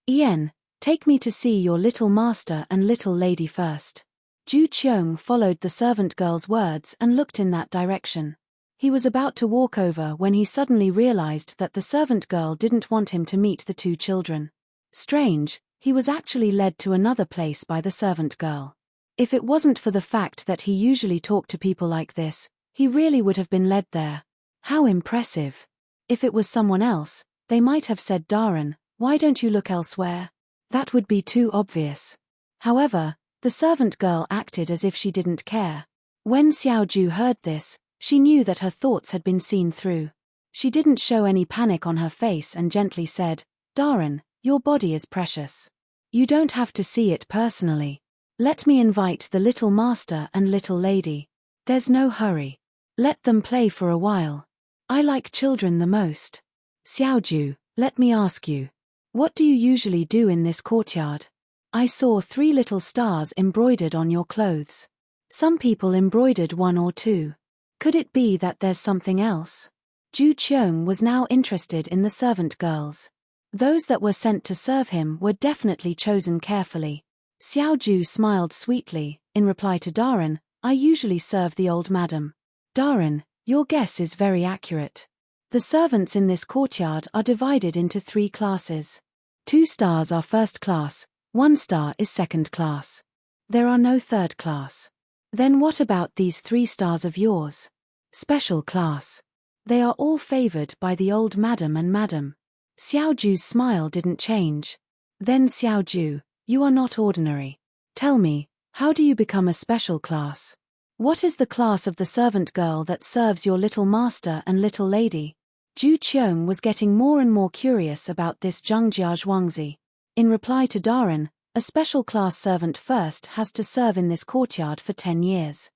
Ian, take me to see your little master and little lady first. Zhu Qiong followed the servant girl's words and looked in that direction. He was about to walk over when he suddenly realized that the servant girl didn't want him to meet the two children. Strange, he was actually led to another place by the servant girl. If it wasn't for the fact that he usually talked to people like this, he really would have been led there. How impressive. If it was someone else, they might have said, Daren, why don't you look elsewhere? That would be too obvious. However, the servant girl acted as if she didn't care. When Xiao Ju heard this, she knew that her thoughts had been seen through. She didn't show any panic on her face and gently said, Daren, your body is precious. You don't have to see it personally. Let me invite the little master and little lady. There's no hurry. Let them play for a while. I like children the most. Xiao Ju, let me ask you. What do you usually do in this courtyard? I saw 3 little stars embroidered on your clothes. Some people embroidered 1 or 2. Could it be that there's something else? Zhu Qiong was now interested in the servant girls. Those that were sent to serve him were definitely chosen carefully. Xiao Ju smiled sweetly. In reply to Daren, I usually serve the old madam. Daren, your guess is very accurate. The servants in this courtyard are divided into 3 classes. 2 stars are first class, 1 star is second class. There are no third class. Then what about these 3 stars of yours? Special class. They are all favored by the old madam and madam. Xiao Ju's smile didn't change. Then Xiao Ju, you are not ordinary. Tell me, how do you become a special class? What is the class of the servant girl that serves your little master and little lady? Zhu Qiong was getting more and more curious about this Zhengjia Zhuangzi. In reply to Daren, a special class servant first has to serve in this courtyard for 10 years.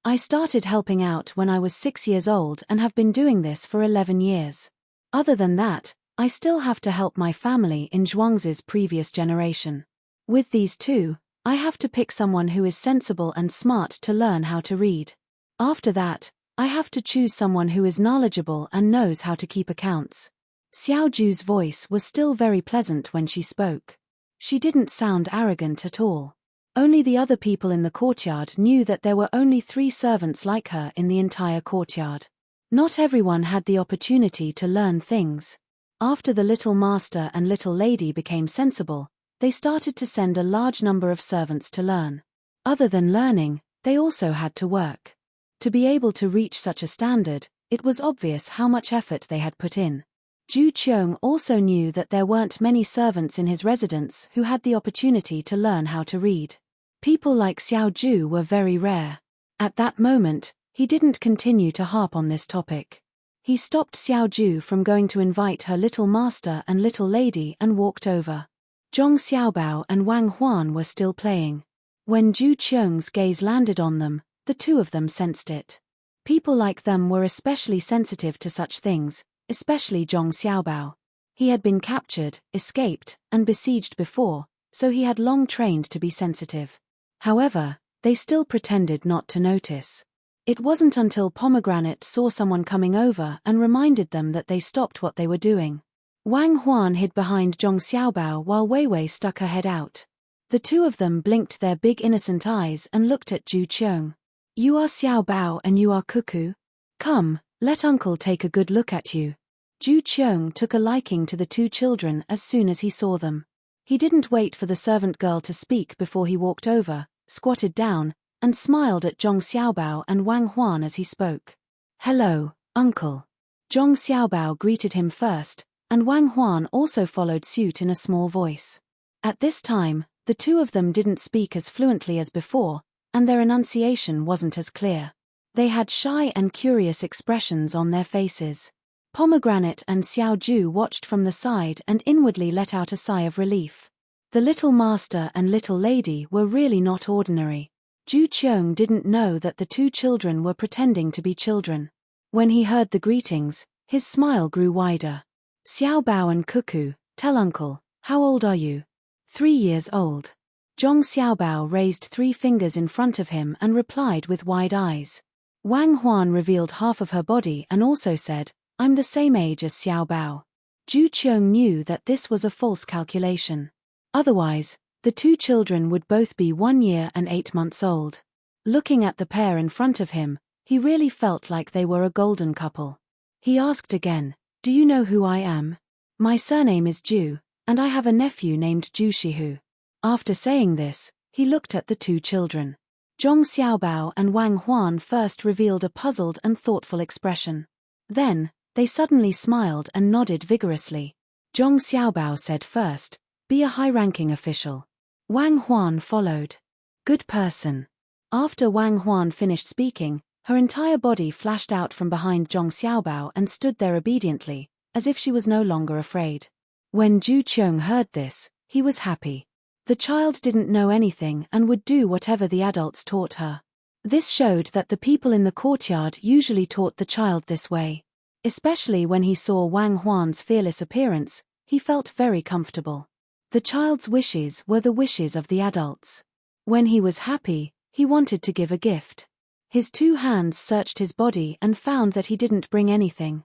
I started helping out when I was 6 years old and have been doing this for 11 years. Other than that, I still have to help my family in Zhuangzi's previous generation. With these 2, I have to pick someone who is sensible and smart to learn how to read. After that, I have to choose someone who is knowledgeable and knows how to keep accounts. Xiao Ju's voice was still very pleasant when she spoke. She didn't sound arrogant at all. Only the other people in the courtyard knew that there were only 3 servants like her in the entire courtyard. Not everyone had the opportunity to learn things. After the little master and little lady became sensible, they started to send a large number of servants to learn. Other than learning, they also had to work. To be able to reach such a standard, it was obvious how much effort they had put in. Zhu Qiong also knew that there weren't many servants in his residence who had the opportunity to learn how to read. People like Xiao Ju were very rare. At that moment, he didn't continue to harp on this topic. He stopped Xiao Ju from going to invite her little master and little lady and walked over. Zhong Xiaobao and Wang Huan were still playing. When Zhu Qiong's gaze landed on them, the 2 of them sensed it. People like them were especially sensitive to such things, especially Zhong Xiaobao. He had been captured, escaped, and besieged before, so he had long trained to be sensitive. However, they still pretended not to notice. It wasn't until Pomegranate saw someone coming over and reminded them that they stopped what they were doing. Wang Huan hid behind Zhong Xiaobao while Wei Wei stuck her head out. The 2 of them blinked their big innocent eyes and looked at Zhu Qiong. You are Xiaobao and you are Cuckoo? Come, let uncle take a good look at you. Zhu Qiong took a liking to the 2 children as soon as he saw them. He didn't wait for the servant girl to speak before he walked over, squatted down, and smiled at Zhong Xiaobao and Wang Huan as he spoke. Hello, uncle. Zhong Xiaobao greeted him first, and Wang Huan also followed suit in a small voice. At this time, the 2 of them didn't speak as fluently as before, and their enunciation wasn't as clear. They had shy and curious expressions on their faces. Pomegranate and Xiao Ju watched from the side and inwardly let out a sigh of relief. The little master and little lady were really not ordinary. Zhu Qiong didn't know that the 2 children were pretending to be children. When he heard the greetings, his smile grew wider. Xiao Bao and Cuckoo, tell uncle, how old are you? 3 years old. Zhong Xiaobao raised 3 fingers in front of him and replied with wide eyes. Wang Huan revealed half of her body and also said, I'm the same age as Xiao Bao. Zhu Qiong knew that this was a false calculation. Otherwise, the 2 children would both be 1 year and 8 months old. Looking at the pair in front of him, he really felt like they were a golden couple. He asked again, do you know who I am? My surname is Zhu, and I have a nephew named Zhu Shihu. After saying this, he looked at the 2 children. Zhong Xiaobao and Wang Huan first revealed a puzzled and thoughtful expression. Then, they suddenly smiled and nodded vigorously. Zhong Xiaobao said first, be a high-ranking official. Wang Huan followed. Good person. After Wang Huan finished speaking, her entire body flashed out from behind Zhong Xiaobao and stood there obediently, as if she was no longer afraid. When Zhu Qiong heard this, he was happy. The child didn't know anything and would do whatever the adults taught her. This showed that the people in the courtyard usually taught the child this way. Especially when he saw Wang Huan's fearless appearance, he felt very comfortable. The child's wishes were the wishes of the adults. When he was happy, he wanted to give a gift. His 2 hands searched his body and found that he didn't bring anything.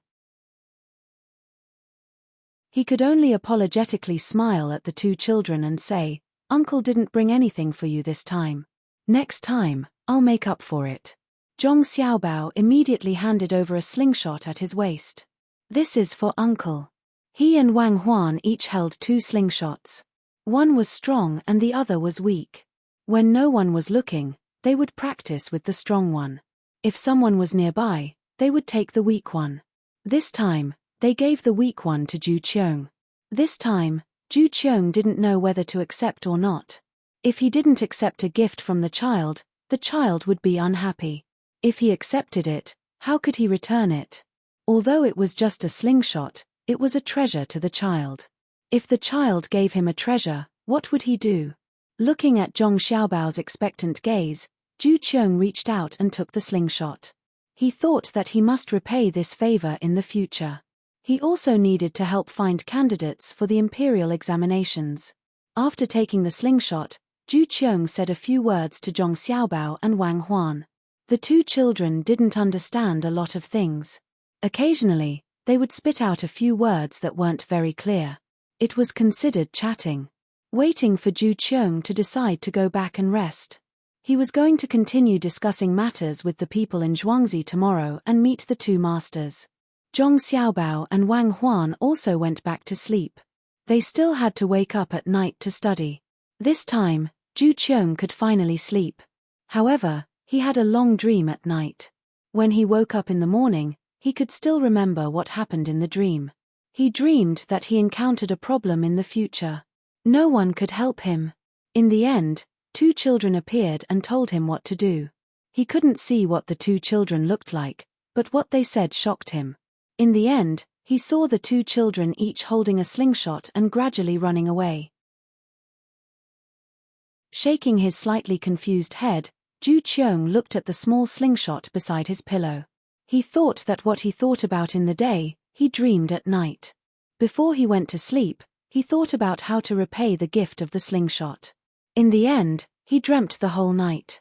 He could only apologetically smile at the two children and say, "Uncle didn't bring anything for you this time. Next time, I'll make up for it." Zhong Xiaobao immediately handed over a slingshot at his waist. "This is for Uncle." He and Wang Huan each held 2 slingshots. One was strong and the other was weak. When no one was looking, they would practice with the strong one. If someone was nearby, they would take the weak one. This time, they gave the weak one to Zhu Qiong. This time, Zhu Qiong didn't know whether to accept or not. If he didn't accept a gift from the child would be unhappy. If he accepted it, how could he return it? Although it was just a slingshot, it was a treasure to the child. If the child gave him a treasure, what would he do? Looking at Zhong Xiaobao's expectant gaze, Zhu Qiong reached out and took the slingshot. He thought that he must repay this favor in the future. He also needed to help find candidates for the imperial examinations. After taking the slingshot, Zhu Qiong said a few words to Zhong Xiaobao and Wang Huan. The two children didn't understand a lot of things. Occasionally, they would spit out a few words that weren't very clear. It was considered chatting. Waiting for Zhu Qiong to decide to go back and rest. He was going to continue discussing matters with the people in Zhuangzi tomorrow and meet the two masters. Zhong Xiaobao and Wang Huan also went back to sleep. They still had to wake up at night to study. This time, Zhu Qiong could finally sleep. However, he had a long dream at night. When he woke up in the morning, he could still remember what happened in the dream. He dreamed that he encountered a problem in the future. No one could help him. In the end, 2 children appeared and told him what to do. He couldn't see what the 2 children looked like, but what they said shocked him. In the end, he saw the 2 children each holding a slingshot and gradually running away. Shaking his slightly confused head, Zhu Qiong looked at the small slingshot beside his pillow. He thought that what he thought about in the day, he dreamed at night. Before he went to sleep, he thought about how to repay the gift of the slingshot. In the end, he dreamt the whole night.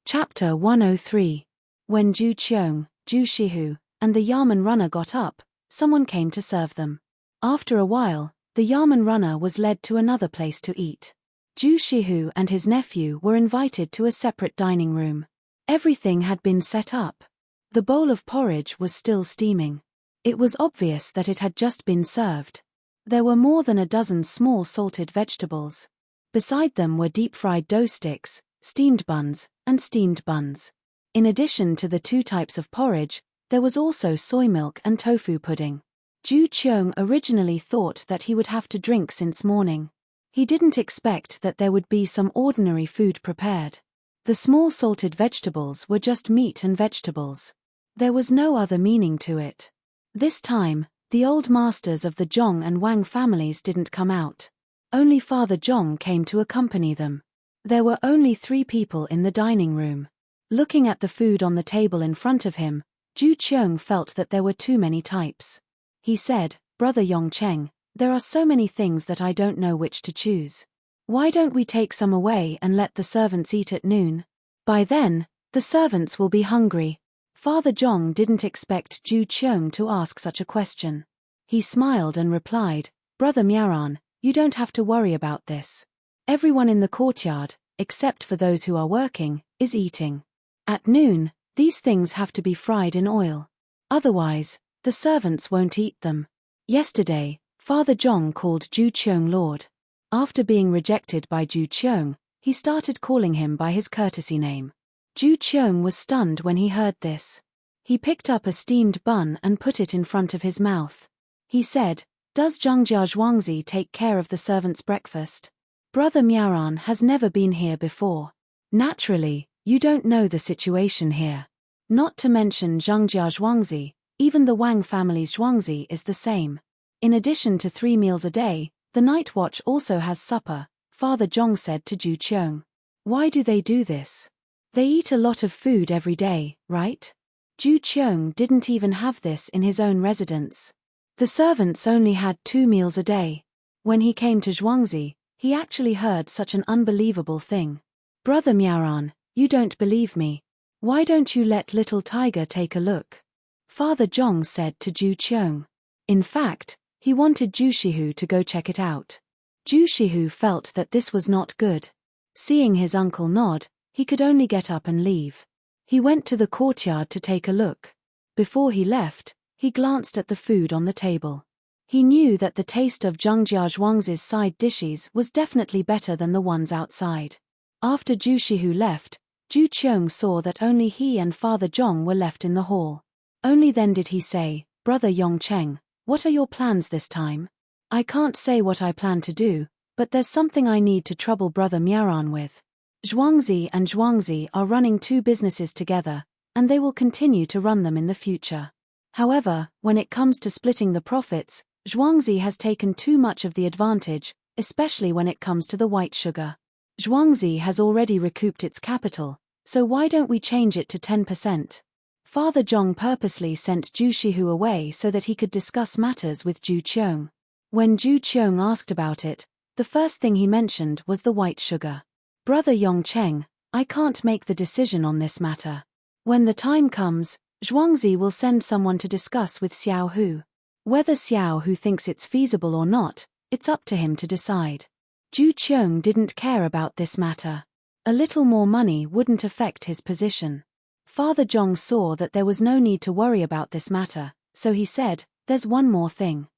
Chapter 103. When Zhu Qiong, Zhu Shihu, and the Yamen runner got up, someone came to serve them. After a while, the Yamen runner was led to another place to eat. Zhu Shihu and his nephew were invited to a separate dining room. Everything had been set up. The bowl of porridge was still steaming. It was obvious that it had just been served. There were more than a dozen small salted vegetables. Beside them were deep-fried dough sticks, steamed buns, and steamed buns. In addition to the 2 types of porridge, there was also soy milk and tofu pudding. Zhu Qiong originally thought that he would have to drink since morning. He didn't expect that there would be some ordinary food prepared. The small salted vegetables were just meat and vegetables. There was no other meaning to it. This time, the old masters of the Zhong and Wang families didn't come out. Only Father Zhong came to accompany them. There were only 3 people in the dining room. Looking at the food on the table in front of him, Zhu Qiong felt that there were too many types. He said, "Brother Yongcheng, there are so many things that I don't know which to choose. Why don't we take some away and let the servants eat at noon? By then, the servants will be hungry." Father Zhong didn't expect Zhu Qiong to ask such a question. He smiled and replied, "Brother Miaran, you don't have to worry about this. Everyone in the courtyard, except for those who are working, is eating. At noon, these things have to be fried in oil. Otherwise, the servants won't eat them." Yesterday, Father Zhong called Zhu Qiong Lord. After being rejected by Zhu Qiong, he started calling him by his courtesy name. Zhu Qiong was stunned when he heard this. He picked up a steamed bun and put it in front of his mouth. He said, "Does Zhangjia Zhuangzi take care of the servants' breakfast? Brother Miaran has never been here before. Naturally, you don't know the situation here. Not to mention Zhangjia Zhuangzi, even the Wang family's Zhuangzi is the same. In addition to 3 meals a day, the night watch also has supper," Father Zhong said to Zhu Qiong. "Why do they do this? They eat a lot of food every day, right?" Zhu Qiong didn't even have this in his own residence. The servants only had 2 meals a day. When he came to Zhuangzi, he actually heard such an unbelievable thing. "Brother Miaran, you don't believe me. Why don't you let little tiger take a look? Father Zhong said to Zhu Qiong. In fact, he wanted Zhu Shihu to go check it out. Zhu Shihu felt that this was not good. Seeing his uncle nod, he could only get up and leave. He went to the courtyard to take a look. Before he left, he glanced at the food on the table. He knew that the taste of Zhongjia Zhuangzi's side dishes was definitely better than the ones outside. After Zhu Shihu left, Zhu Qiong saw that only he and Father Zhong were left in the hall. Only then did he say, "Brother Yongcheng, what are your plans this time?" "I can't say what I plan to do, but there's something I need to trouble Brother Miaran with. Zhuangzi and Zhuangzi are running two businesses together, and they will continue to run them in the future. However, when it comes to splitting the profits, Zhuangzi has taken too much of the advantage, especially when it comes to the white sugar. Zhuangzi has already recouped its capital, so why don't we change it to 10%? Father Zhong purposely sent Zhu Shihu away so that he could discuss matters with Zhu Qiong. When Zhu Qiong asked about it, the first thing he mentioned was the white sugar. "Brother Yongcheng, I can't make the decision on this matter. When the time comes, Zhuangzi will send someone to discuss with Xiao Hu. Whether Xiao Hu thinks it's feasible or not, it's up to him to decide." Zhu Qiong didn't care about this matter. A little more money wouldn't affect his position. Father Zhong saw that there was no need to worry about this matter, so he said, "There's one more thing.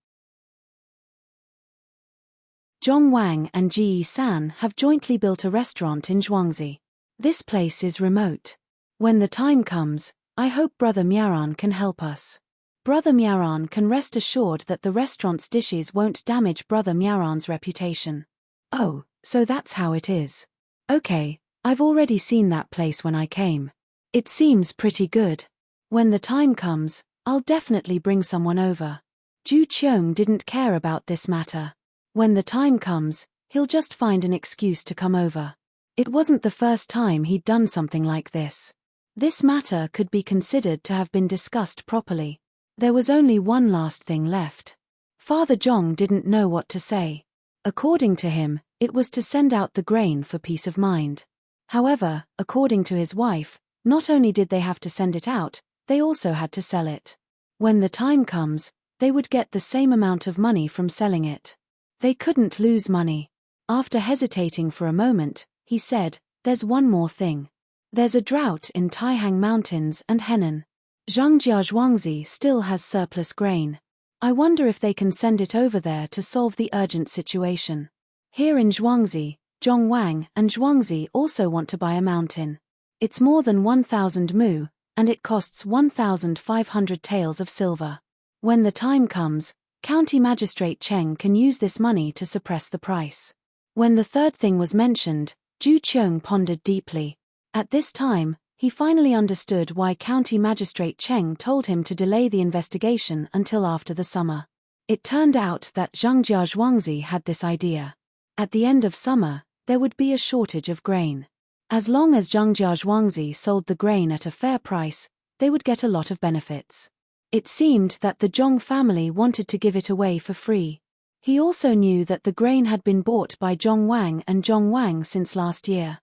Zhong Wang and Ji San have jointly built a restaurant in Zhuangzi. This place is remote. When the time comes, I hope Brother Miaran can help us. Brother Miaran can rest assured that the restaurant's dishes won't damage Brother Miaran's reputation." "Oh, so that's how it is. Okay, I've already seen that place when I came. It seems pretty good. When the time comes, I'll definitely bring someone over." Zhu Qiong didn't care about this matter. When the time comes, he'll just find an excuse to come over. It wasn't the first time he'd done something like this. This matter could be considered to have been discussed properly. There was only one last thing left. Father Zhong didn't know what to say. According to him, it was to send out the grain for peace of mind. However, according to his wife, not only did they have to send it out, they also had to sell it. When the time comes, they would get the same amount of money from selling it. They couldn't lose money. After hesitating for a moment, he said, "There's one more thing. There's a drought in Taihang Mountains and Henan. Zhongjia Zhuangzi still has surplus grain. I wonder if they can send it over there to solve the urgent situation. Here in Zhuangzi, Zhong Wang and Zhuangzi also want to buy a mountain. It's more than 1,000 mu, and it costs 1,500 taels of silver. When the time comes, County Magistrate Cheng can use this money to suppress the price." When the third thing was mentioned, Zhu Qiong pondered deeply. At this time, he finally understood why County Magistrate Cheng told him to delay the investigation until after the summer. It turned out that Zhongjia Zhuangzi had this idea. At the end of summer, there would be a shortage of grain. As long as Zhongjia Zhuangzi sold the grain at a fair price, they would get a lot of benefits. It seemed that the Zhong family wanted to give it away for free. He also knew that the grain had been bought by Zhong Wang and Zhong Wang since last year.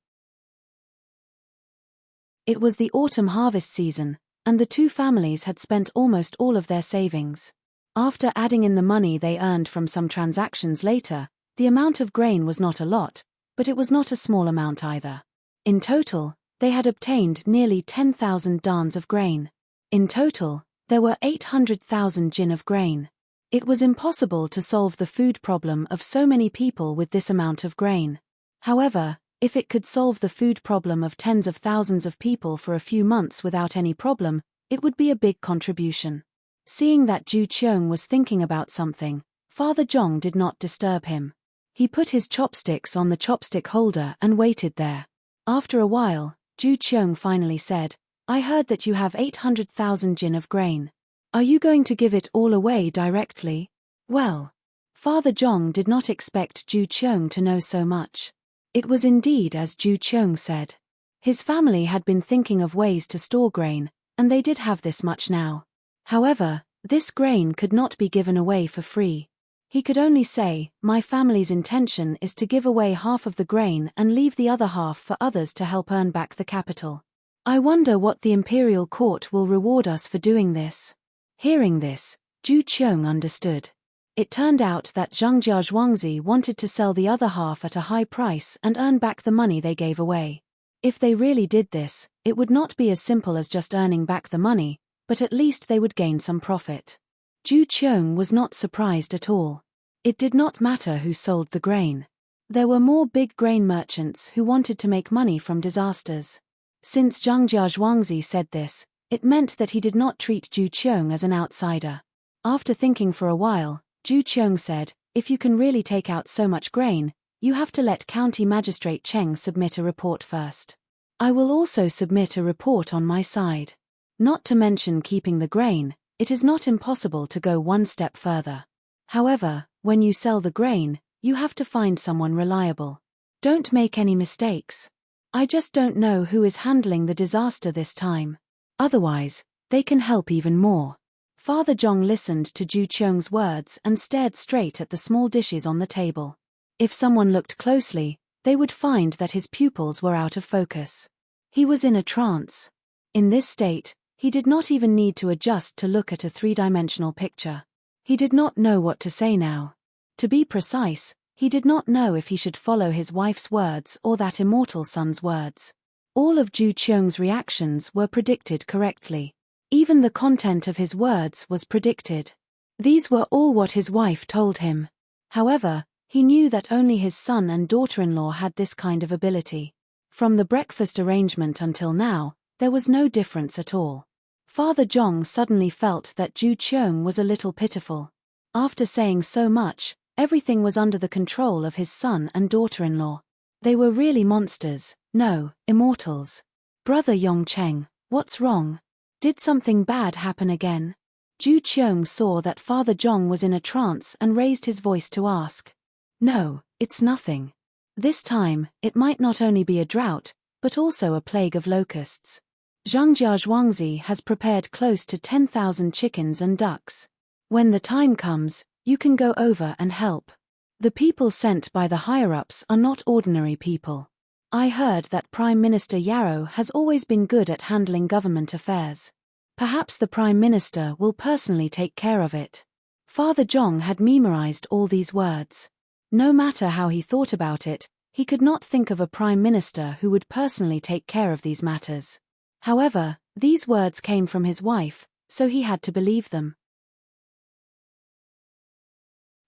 It was the autumn harvest season, and the two families had spent almost all of their savings. After adding in the money they earned from some transactions later, the amount of grain was not a lot, but it was not a small amount either. In total, they had obtained nearly 10,000 dans of grain. In total, there were 800,000 jin of grain. It was impossible to solve the food problem of so many people with this amount of grain. However, if it could solve the food problem of tens of thousands of people for a few months without any problem, it would be a big contribution. Seeing that Zhu Qiong was thinking about something, Father Zhong did not disturb him. He put his chopsticks on the chopstick holder and waited there. After a while, Zhu Qiong finally said, "I heard that you have 800,000 jin of grain. Are you going to give it all away directly?" Well, Father Zhong did not expect Zhu Qiong to know so much. It was indeed as Zhu Qiong said. His family had been thinking of ways to store grain, and they did have this much now. However, this grain could not be given away for free. He could only say, "My family's intention is to give away half of the grain and leave the other half for others to help earn back the capital." I wonder what the imperial court will reward us for doing this. Hearing this, Zhu Qiong understood. It turned out that Zhangjia Zhuangzi wanted to sell the other half at a high price and earn back the money they gave away. If they really did this, it would not be as simple as just earning back the money, but at least they would gain some profit. Zhu Qiong was not surprised at all. It did not matter who sold the grain. There were more big grain merchants who wanted to make money from disasters. Since Zhangjia Zhuangzi said this, it meant that he did not treat Zhu Qiong as an outsider. After thinking for a while, Zhu Qiong said, "If you can really take out so much grain, you have to let County Magistrate Cheng submit a report first. I will also submit a report on my side. Not to mention keeping the grain, it is not impossible to go one step further. However, when you sell the grain, you have to find someone reliable. Don't make any mistakes. I just don't know who is handling the disaster this time. Otherwise, they can help even more." Father Zhong listened to Zhu Qiong's words and stared straight at the small dishes on the table. If someone looked closely, they would find that his pupils were out of focus. He was in a trance. In this state, he did not even need to adjust to look at a three-dimensional picture. He did not know what to say now. To be precise, he did not know if he should follow his wife's words or that immortal son's words. All of Zhu Qiong's reactions were predicted correctly. Even the content of his words was predicted. These were all what his wife told him. However, he knew that only his son and daughter-in-law had this kind of ability. From the breakfast arrangement until now, there was no difference at all. Father Zhong suddenly felt that Zhu Qiong was a little pitiful. After saying so much, everything was under the control of his son and daughter-in-law. They were really monsters, no, immortals. "Brother Yongcheng, what's wrong? Did something bad happen again?" Zhu Qiong saw that Father Zhong was in a trance and raised his voice to ask. "No, it's nothing. This time, it might not only be a drought, but also a plague of locusts. Zhangjia Zhuangzi has prepared close to 10,000 chickens and ducks. When the time comes, you can go over and help. The people sent by the higher-ups are not ordinary people. I heard that Prime Minister Yarrow has always been good at handling government affairs. Perhaps the Prime Minister will personally take care of it." Father Zhong had memorized all these words. No matter how he thought about it, he could not think of a Prime Minister who would personally take care of these matters. However, these words came from his wife, so he had to believe them.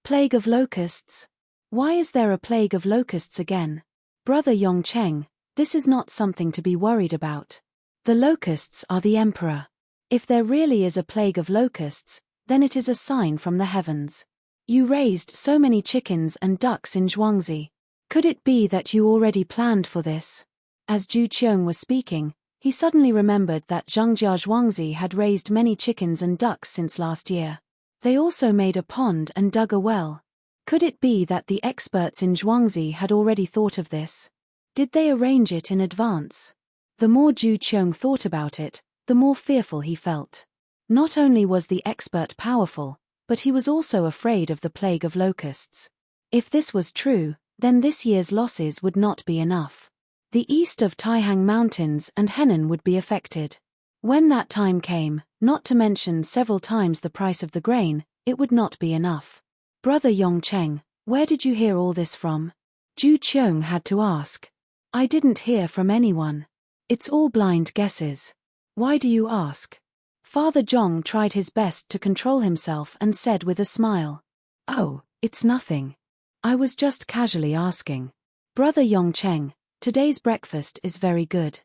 Plague of locusts? Why is there a plague of locusts again? Brother Yongcheng, this is not something to be worried about. The locusts are the emperor. If there really is a plague of locusts, then it is a sign from the heavens. You raised so many chickens and ducks in Zhuangzi. Could it be that you already planned for this? As Zhu Qiong was speaking, he suddenly remembered that Zhangjia Zhuangzi had raised many chickens and ducks since last year. They also made a pond and dug a well. Could it be that the experts in Zhuangzi had already thought of this? Did they arrange it in advance? The more Zhu Qiong thought about it, the more fearful he felt. Not only was the expert powerful, but he was also afraid of the plague of locusts. If this was true, then this year's losses would not be enough. The east of Taihang Mountains and Henan would be affected. When that time came, not to mention several times the price of the grain, it would not be enough. Brother Yongcheng, where did you hear all this from? Zhu Qiong had to ask. I didn't hear from anyone. It's all blind guesses. Why do you ask? Father Zhong tried his best to control himself and said with a smile. Oh, it's nothing. I was just casually asking. Brother Yongcheng, today's breakfast is very good.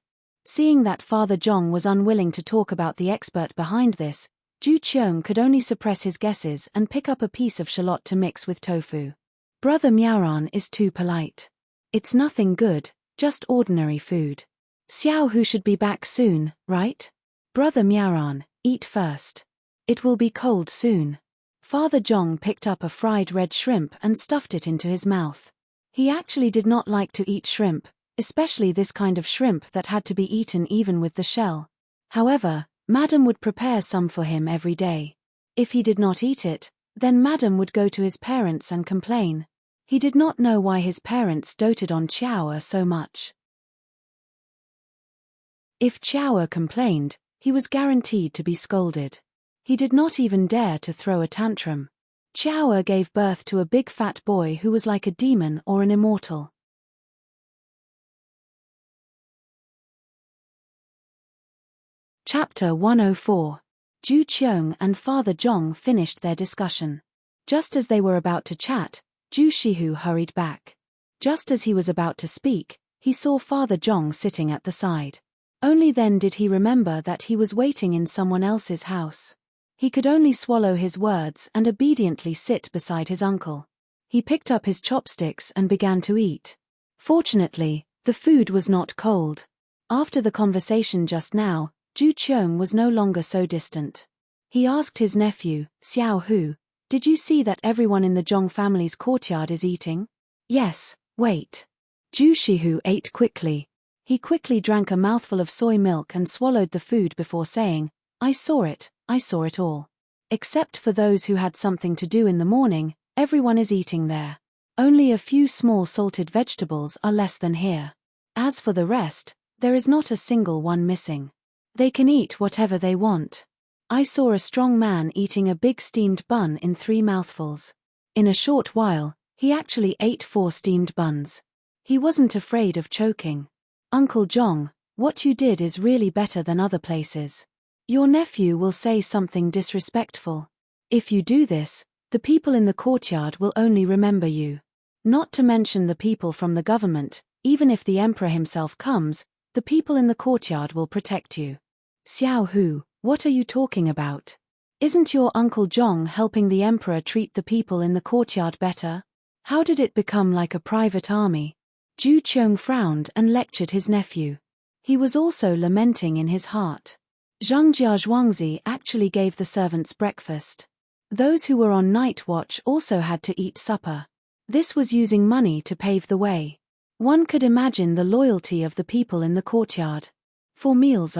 Seeing that Father Zhong was unwilling to talk about the expert behind this, Zhu Qiong could only suppress his guesses and pick up a piece of shallot to mix with tofu. Brother Miaoran is too polite. It's nothing good, just ordinary food. Xiao Hu should be back soon, right? Brother Miaoran, eat first. It will be cold soon. Father Zhong picked up a fried red shrimp and stuffed it into his mouth. He actually did not like to eat shrimp, especially this kind of shrimp that had to be eaten even with the shell. However, Madam would prepare some for him every day. If he did not eat it, then Madam would go to his parents and complain. He did not know why his parents doted on Xiao so much. If Xiao complained, he was guaranteed to be scolded. He did not even dare to throw a tantrum. Xiao gave birth to a big fat boy who was like a demon or an immortal. Chapter 104. Zhu Qiong and Father Zhong finished their discussion. Just as they were about to chat, Zhu Shihu hurried back. Just as he was about to speak, he saw Father Zhong sitting at the side. Only then did he remember that he was waiting in someone else's house. He could only swallow his words and obediently sit beside his uncle. He picked up his chopsticks and began to eat. Fortunately, the food was not cold. After the conversation just now, Zhu Qiong was no longer so distant. He asked his nephew, Xiao Hu, "Did you see that everyone in the Zhong family's courtyard is eating?" "Yes, wait." Zhu Shihu ate quickly. He quickly drank a mouthful of soy milk and swallowed the food before saying, I saw it all. Except for those who had something to do in the morning, everyone is eating there. Only a few small salted vegetables are less than here. As for the rest, there is not a single one missing. They can eat whatever they want. I saw a strong man eating a big steamed bun in 3 mouthfuls. In a short while, he actually ate 4 steamed buns. He wasn't afraid of choking. Uncle Zhong, what you did is really better than other places. Your nephew will say something disrespectful. If you do this, the people in the courtyard will only remember you. Not to mention the people from the government, even if the emperor himself comes, the people in the courtyard will protect you. Xiao Hu, what are you talking about? Isn't your Uncle Zhong helping the emperor treat the people in the courtyard better? How did it become like a private army? Zhu Qiong frowned and lectured his nephew. He was also lamenting in his heart. Zhangjia Zhuangzi actually gave the servants breakfast. Those who were on night watch also had to eat supper. This was using money to pave the way. One could imagine the loyalty of the people in the courtyard. For meals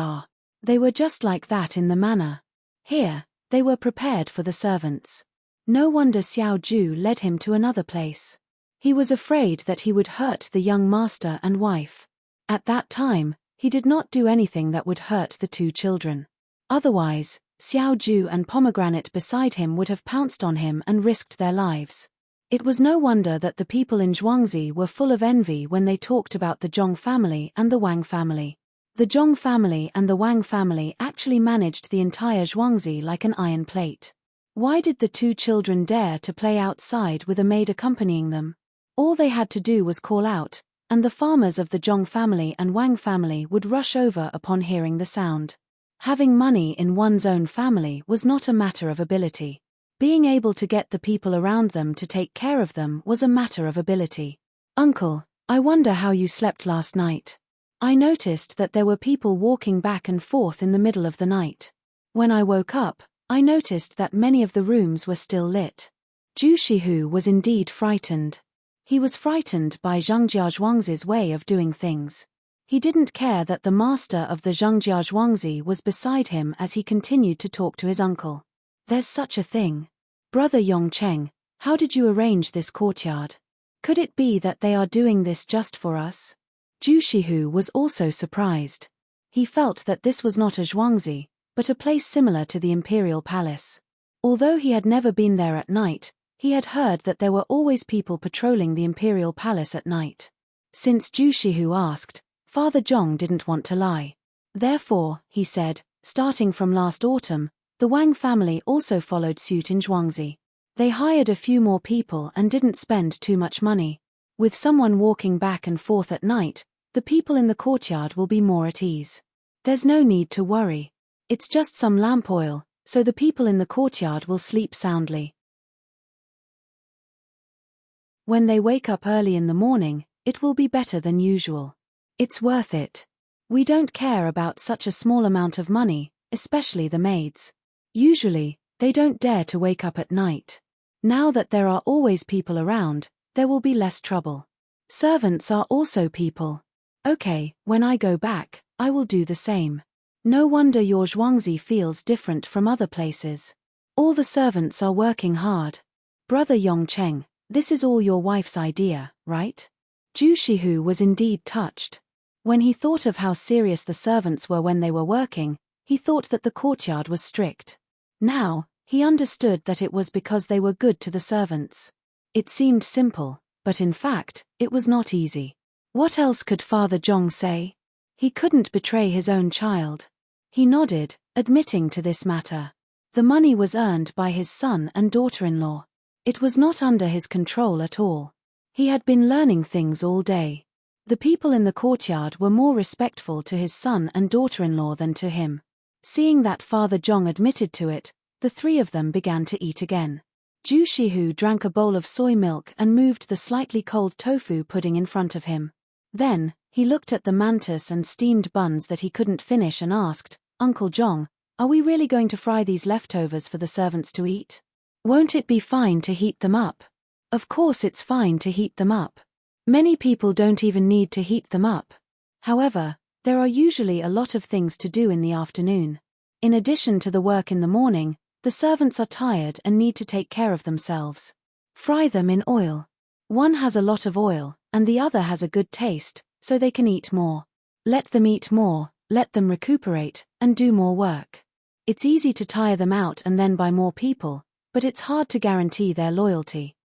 they were just like that in the manor. Here, they were prepared for the servants. No wonder Xiao Ju led him to another place. He was afraid that he would hurt the young master and wife. At that time, he did not do anything that would hurt the 2 children. Otherwise, Xiao Ju and Pomegranate beside him would have pounced on him and risked their lives. It was no wonder that the people in Zhuangzi were full of envy when they talked about the Zhong family and the Wang family. The Zhong family and the Wang family actually managed the entire Zhuangzi like an iron plate. Why did the 2 children dare to play outside with a maid accompanying them? All they had to do was call out, and the farmers of the Zhong family and Wang family would rush over upon hearing the sound. Having money in one's own family was not a matter of ability. Being able to get the people around them to take care of them was a matter of ability. Uncle, I wonder how you slept last night. I noticed that there were people walking back and forth in the middle of the night. When I woke up, I noticed that many of the rooms were still lit. Zhu Shihu was indeed frightened. He was frightened by Zhangjia Zhuangzi's way of doing things. He didn't care that the master of the Zhangjia Zhuangzi was beside him as he continued to talk to his uncle. There's such a thing. Brother Yongcheng, how did you arrange this courtyard? Could it be that they are doing this just for us? Zhu Shihu was also surprised. He felt that this was not a Zhuangzi, but a place similar to the imperial palace. Although he had never been there at night, he had heard that there were always people patrolling the imperial palace at night. Since Zhu Shihu asked, Father Zhong didn't want to lie. Therefore, he said, starting from last autumn, the Wang family also followed suit in Zhuangzi. They hired a few more people and didn't spend too much money. With someone walking back and forth at night, the people in the courtyard will be more at ease. There's no need to worry. It's just some lamp oil, so the people in the courtyard will sleep soundly. When they wake up early in the morning, it will be better than usual. It's worth it. We don't care about such a small amount of money, especially the maids. Usually, they don't dare to wake up at night. Now that there are always people around, there will be less trouble. Servants are also people. Okay, when I go back, I will do the same. No wonder your Zhuangzi feels different from other places. All the servants are working hard. Brother Yongcheng, this is all your wife's idea, right? Zhu Shihu was indeed touched. When he thought of how serious the servants were when they were working, he thought that the courtyard was strict. Now, he understood that it was because they were good to the servants. It seemed simple, but in fact, it was not easy. What else could Father Zhong say? He couldn't betray his own child. He nodded, admitting to this matter. The money was earned by his son and daughter-in-law. It was not under his control at all. He had been learning things all day. The people in the courtyard were more respectful to his son and daughter-in-law than to him. Seeing that Father Zhong admitted to it, the three of them began to eat again. Zhu Shihu drank a bowl of soy milk and moved the slightly cold tofu pudding in front of him. Then, he looked at the mantis and steamed buns that he couldn't finish and asked, "Uncle Zhong, are we really going to fry these leftovers for the servants to eat? Won't it be fine to heat them up?" Of course it's fine to heat them up. Many people don't even need to heat them up. However, there are usually a lot of things to do in the afternoon. In addition to the work in the morning, the servants are tired and need to take care of themselves. Fry them in oil. One has a lot of oil, and the other has a good taste, so they can eat more. Let them eat more, let them recuperate, and do more work. It's easy to tire them out and then buy more people, but it's hard to guarantee their loyalty.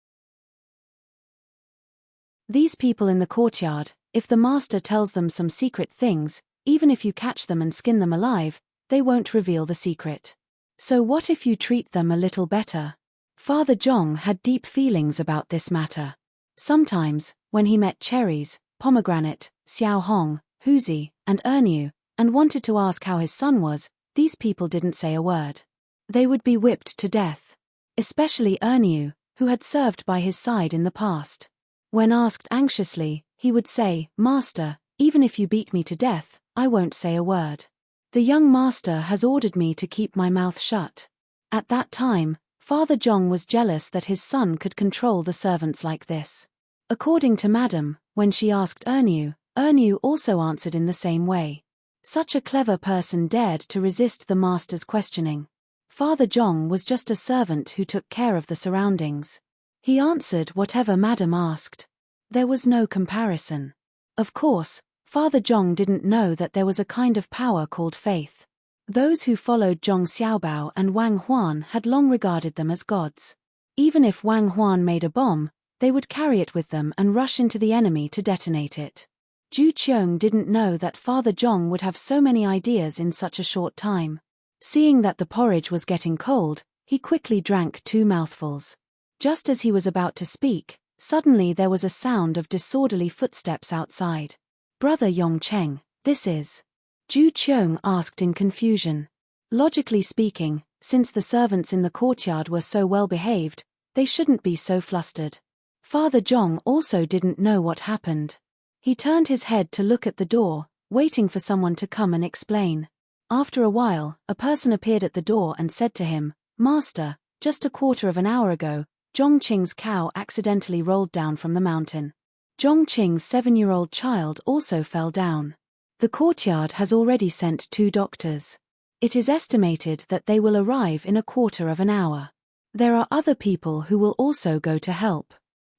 These people in the courtyard, if the master tells them some secret things, even if you catch them and skin them alive, they won't reveal the secret. So what if you treat them a little better? Father Zhong had deep feelings about this matter. Sometimes, when he met Cherries, Pomegranate, Xiao Hong, Huzi, and Ernu, and wanted to ask how his son was, these people didn't say a word. They would be whipped to death. Especially Ernu, who had served by his side in the past. When asked anxiously, he would say, "Master, even if you beat me to death, I won't say a word. The young master has ordered me to keep my mouth shut." At that time, Father Zhong was jealous that his son could control the servants like this. According to Madam, when she asked Ernu, Ernu also answered in the same way. Such a clever person dared to resist the master's questioning. Father Zhong was just a servant who took care of the surroundings. He answered whatever Madam asked. There was no comparison. Of course, Father Zhong didn't know that there was a kind of power called faith. Those who followed Zhong Xiaobao and Wang Huan had long regarded them as gods. Even if Wang Huan made a bomb, they would carry it with them and rush into the enemy to detonate it. Zhu Qiong didn't know that Father Zhong would have so many ideas in such a short time. Seeing that the porridge was getting cold, he quickly drank 2 mouthfuls. Just as he was about to speak, suddenly there was a sound of disorderly footsteps outside. "Brother Yongcheng, this is..." Zhu Qiong asked in confusion. Logically speaking, since the servants in the courtyard were so well behaved, they shouldn't be so flustered. Father Zhong also didn't know what happened. He turned his head to look at the door, waiting for someone to come and explain. After a while, a person appeared at the door and said to him, "Master, just a quarter of an hour ago, Zhongqing's cow accidentally rolled down from the mountain. Zhongqing's 7-year-old child also fell down. The courtyard has already sent 2 doctors. It is estimated that they will arrive in a quarter of an hour. There are other people who will also go to help."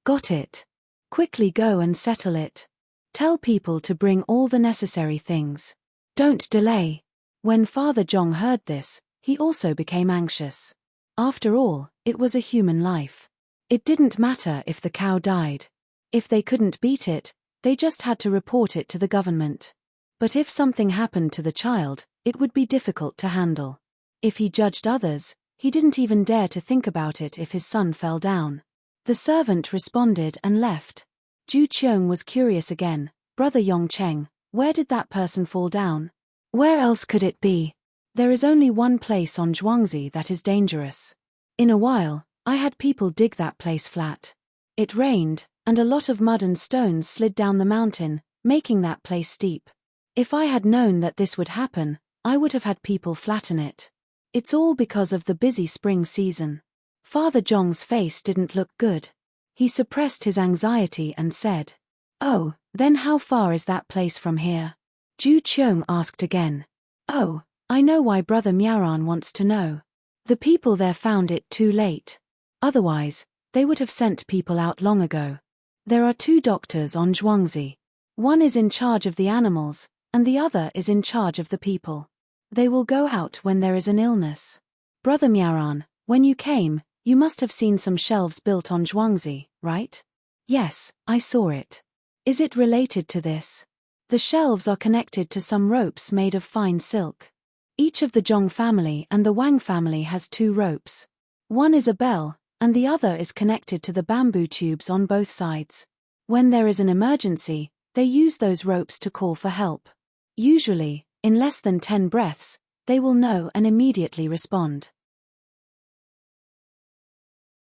"Got it. Quickly go and settle it. Tell people to bring all the necessary things. Don't delay." When Father Zhong heard this, he also became anxious. After all, it was a human life. It didn't matter if the cow died. If they couldn't beat it, they just had to report it to the government. But if something happened to the child, it would be difficult to handle. If he judged others, he didn't even dare to think about it if his son fell down. The servant responded and left. Zhu Qiong was curious again. "Brother Yongcheng, where did that person fall down?" "Where else could it be? There is only one place on Zhuangzi that is dangerous. In a while, I had people dig that place flat. It rained, and a lot of mud and stones slid down the mountain, making that place steep. If I had known that this would happen, I would have had people flatten it. It's all because of the busy spring season." Father Zhong's face didn't look good. He suppressed his anxiety and said, "Oh, then how far is that place from here?" Zhu Qiong asked again. "Oh, I know why Brother Miaoran wants to know. The people there found it too late. Otherwise, they would have sent people out long ago. There are 2 doctors on Zhuangzi. One is in charge of the animals, and the other is in charge of the people. They will go out when there is an illness. Brother Miaran, when you came, you must have seen some shelves built on Zhuangzi, right? Yes, I saw it. Is it related to this? The shelves are connected to some ropes made of fine silk. Each of the Zhong family and the Wang family has 2 ropes. One is a bell, and the other is connected to the bamboo tubes on both sides. When there is an emergency, they use those ropes to call for help. Usually, in less than 10 breaths, they will know and immediately respond.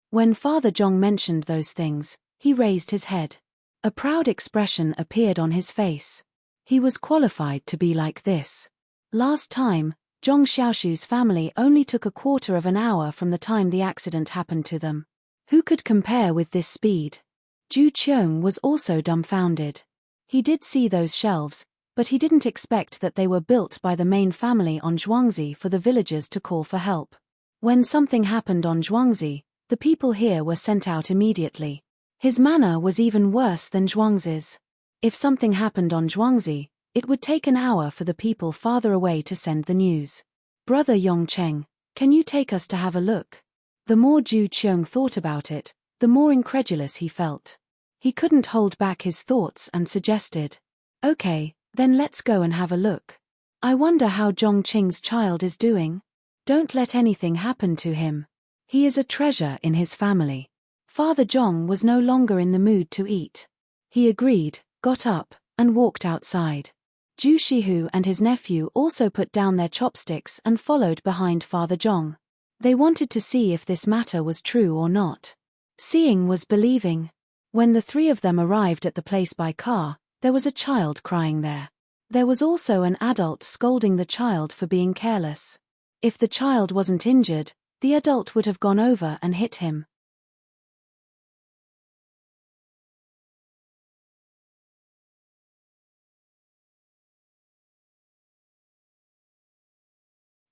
When Father Zhong mentioned those things, he raised his head. A proud expression appeared on his face. He was qualified to be like this. Last time, Zhong Xiaoshu's family only took a quarter of an hour from the time the accident happened to them. Who could compare with this speed? Zhu Qiong was also dumbfounded. He did see those shelves, but he didn't expect that they were built by the main family on Zhuangzi for the villagers to call for help. When something happened on Zhuangzi, the people here were sent out immediately. His manner was even worse than Zhuangzi's. If something happened on Zhuangzi, it would take an hour for the people farther away to send the news. Brother Yongcheng, can you take us to have a look? The more Zhu Qiong thought about it, the more incredulous he felt. He couldn't hold back his thoughts and suggested, "Okay, then let's go and have a look. I wonder how Zhongqing's child is doing. Don't let anything happen to him. He is a treasure in his family." Father Zhong was no longer in the mood to eat. He agreed, got up, and walked outside. Zhu Shihu and his nephew also put down their chopsticks and followed behind Father Zhong. They wanted to see if this matter was true or not. Seeing was believing. When the 3 of them arrived at the place by car, there was a child crying there. There was also an adult scolding the child for being careless. If the child wasn't injured, the adult would have gone over and hit him.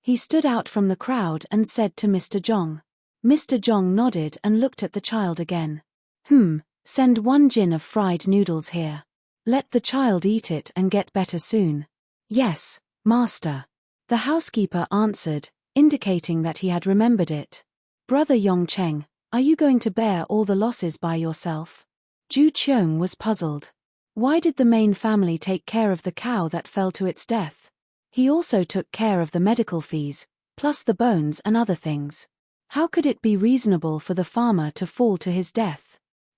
He stood out from the crowd and said to Mr. Zhong. Mr. Zhong nodded and looked at the child again. Send 1 jin of fried noodles here. Let the child eat it and get better soon. Yes, master. The housekeeper answered, indicating that he had remembered it. Brother Yongcheng, are you going to bear all the losses by yourself? Zhu Qiong was puzzled. Why did the main family take care of the cow that fell to its death? He also took care of the medical fees, plus the bones and other things. How could it be reasonable for the farmer to fall to his death?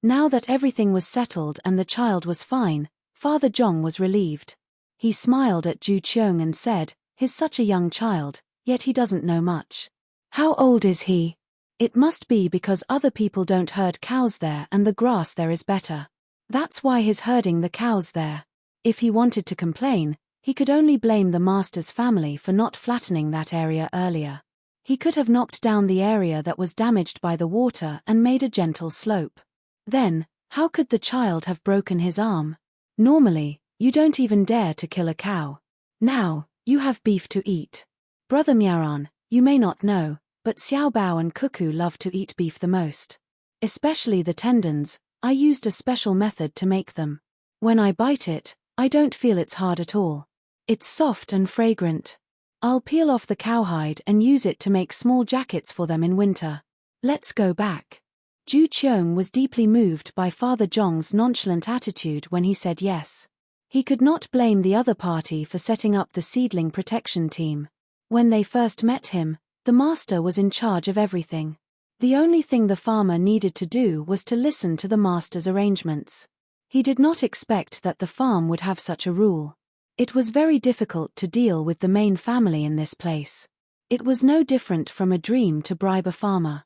Now that everything was settled and the child was fine, Father Zhong was relieved. He smiled at Zhu Qiong and said, "He's such a young child, yet he doesn't know much. How old is he? It must be because other people don't herd cows there and the grass there is better. That's why he's herding the cows there." If he wanted to complain, he could only blame the master's family for not flattening that area earlier. He could have knocked down the area that was damaged by the water and made a gentle slope. Then, how could the child have broken his arm? Normally, you don't even dare to kill a cow. Now, you have beef to eat. Brother Miaran, you may not know, but Xiaobao and Cuckoo love to eat beef the most. Especially the tendons. I used a special method to make them. When I bite it, I don't feel it's hard at all. It's soft and fragrant. I'll peel off the cowhide and use it to make small jackets for them in winter. Let's go back. Zhu Qiong was deeply moved by Father Zhong's nonchalant attitude when he said yes. He could not blame the other party for setting up the seedling protection team. When they first met him, the master was in charge of everything. The only thing the farmer needed to do was to listen to the master's arrangements. He did not expect that the farm would have such a rule. It was very difficult to deal with the main family in this place. It was no different from a dream to bribe a farmer.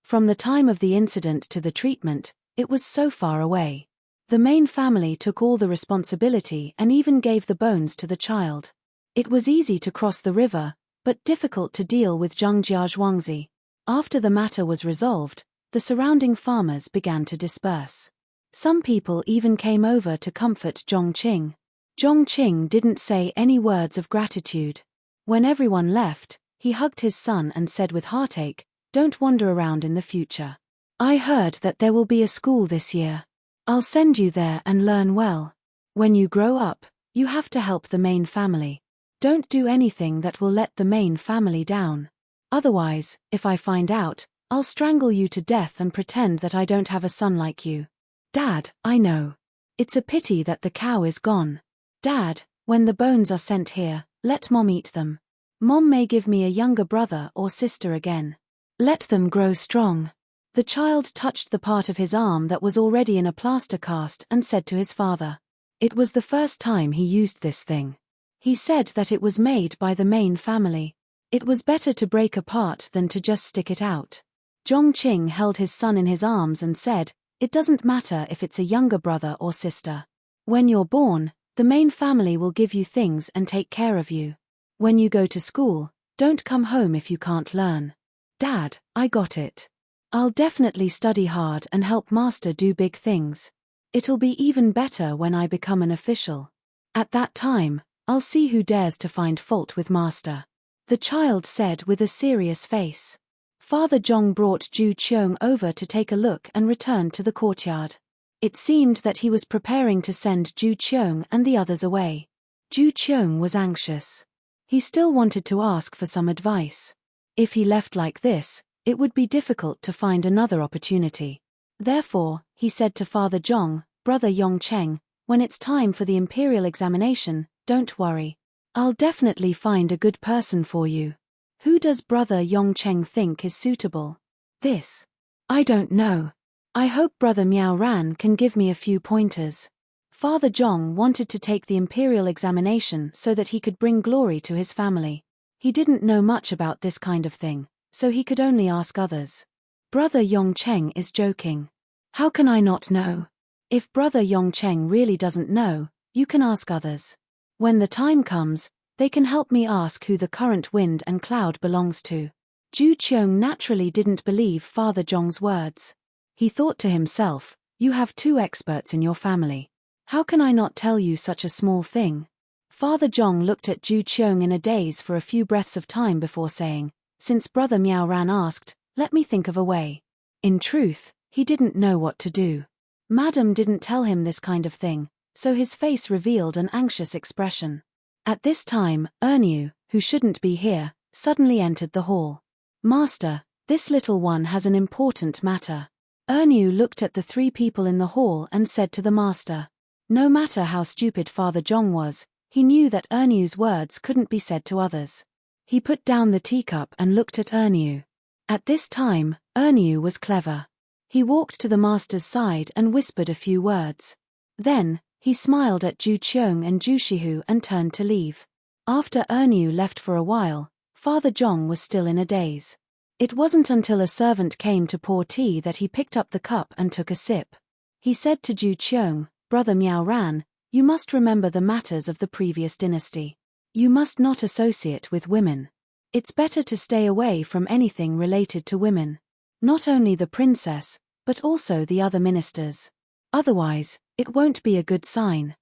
From the time of the incident to the treatment, it was so far away. The main family took all the responsibility and even gave the bones to the child. It was easy to cross the river, but difficult to deal with Zhongjia Zhuangzi. After the matter was resolved, the surrounding farmers began to disperse. Some people even came over to comfort Zhongqing. Zhongqing didn't say any words of gratitude. When everyone left, he hugged his son and said with heartache, "Don't wander around in the future. I heard that there will be a school this year. I'll send you there and learn well. When you grow up, you have to help the main family. Don't do anything that will let the main family down. Otherwise, if I find out, I'll strangle you to death and pretend that I don't have a son like you. Dad, I know. It's a pity that the cow is gone. Dad, when the bones are sent here, let Mom eat them. Mom may give me a younger brother or sister again. Let them grow strong. The child touched the part of his arm that was already in a plaster cast and said to his father. It was the first time he used this thing. He said that it was made by the main family. It was better to break apart than to just stick it out. Zhongqing held his son in his arms and said, "It doesn't matter if it's a younger brother or sister. When you're born, the main family will give you things and take care of you. When you go to school, don't come home if you can't learn." Dad, I got it. I'll definitely study hard and help Master do big things. It'll be even better when I become an official. At that time, I'll see who dares to find fault with Master. The child said with a serious face. Father Zhong brought Zhu Qiong over to take a look and returned to the courtyard. It seemed that he was preparing to send Zhu Qiong and the others away. Zhu Qiong was anxious. He still wanted to ask for some advice. If he left like this, it would be difficult to find another opportunity. Therefore, he said to Father Zhong, "Brother Yongcheng, when it's time for the imperial examination, don't worry. I'll definitely find a good person for you. Who does Brother Yongcheng think is suitable?" "This? I don't know. I hope Brother Miao Ran can give me a few pointers." Father Zhong wanted to take the imperial examination so that he could bring glory to his family. He didn't know much about this kind of thing, so he could only ask others. Brother Yongcheng is joking. How can I not know? If Brother Yongcheng really doesn't know, you can ask others. When the time comes, they can help me ask who the current wind and cloud belongs to. Zhu Qiong naturally didn't believe Father Zhong's words. He thought to himself, "You have two experts in your family. How can I not tell you such a small thing?" Father Zhong looked at Zhu Qiong in a daze for a few breaths of time before saying, "Since Brother Miao Ran asked, let me think of a way." In truth, he didn't know what to do. Madam didn't tell him this kind of thing, so his face revealed an anxious expression. At this time, Ernu, who shouldn't be here, suddenly entered the hall. "Master, this little one has an important matter." Ernu looked at the three people in the hall and said to the master. No matter how stupid Father Zhong was, he knew that Ernu's words couldn't be said to others. He put down the teacup and looked at Ernu. At this time, Ernu was clever. He walked to the master's side and whispered a few words. Then, he smiled at Zhu Qiong and Zhu Shihu and turned to leave. After Ernu left for a while, Father Zhong was still in a daze. It wasn't until a servant came to pour tea that he picked up the cup and took a sip. He said to Zhu Qiong, "Brother Miao Ran, you must remember the matters of the previous dynasty. You must not associate with women. It's better to stay away from anything related to women. Not only the princess, but also the other ministers. Otherwise, it won't be a good sign."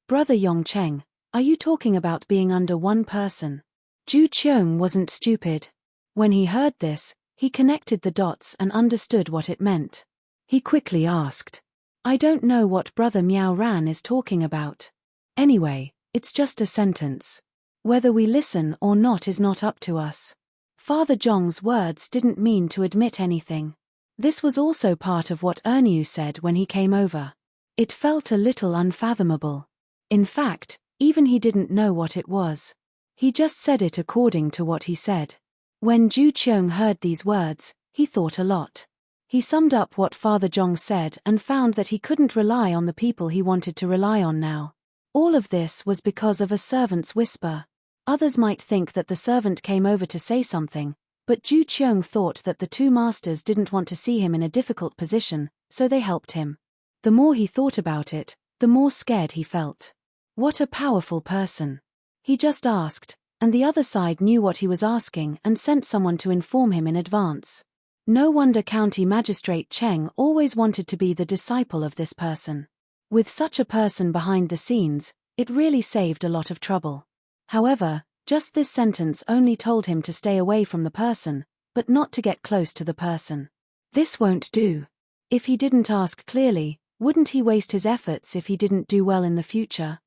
"Brother Yongcheng, are you talking about being under one person?" Zhu Qiong wasn't stupid. When he heard this, he connected the dots and understood what it meant. He quickly asked, "I don't know what Brother Miao Ran is talking about. Anyway, it's just a sentence. Whether we listen or not is not up to us." Father Zhong's words didn't mean to admit anything. This was also part of what Ernu said when he came over. It felt a little unfathomable. In fact, even he didn't know what it was. He just said it according to what he said. When Zhu Qiong heard these words, he thought a lot. He summed up what Father Zhong said and found that he couldn't rely on the people he wanted to rely on now. All of this was because of a servant's whisper. Others might think that the servant came over to say something, but Zhu Qiong thought that the two masters didn't want to see him in a difficult position, so they helped him. The more he thought about it, the more scared he felt. What a powerful person. He just asked, and the other side knew what he was asking and sent someone to inform him in advance. No wonder County Magistrate Cheng always wanted to be the disciple of this person. With such a person behind the scenes, it really saved a lot of trouble. However, just this sentence only told him to stay away from the person, but not to get close to the person. This won't do. If he didn't ask clearly, wouldn't he waste his efforts if he didn't do well in the future?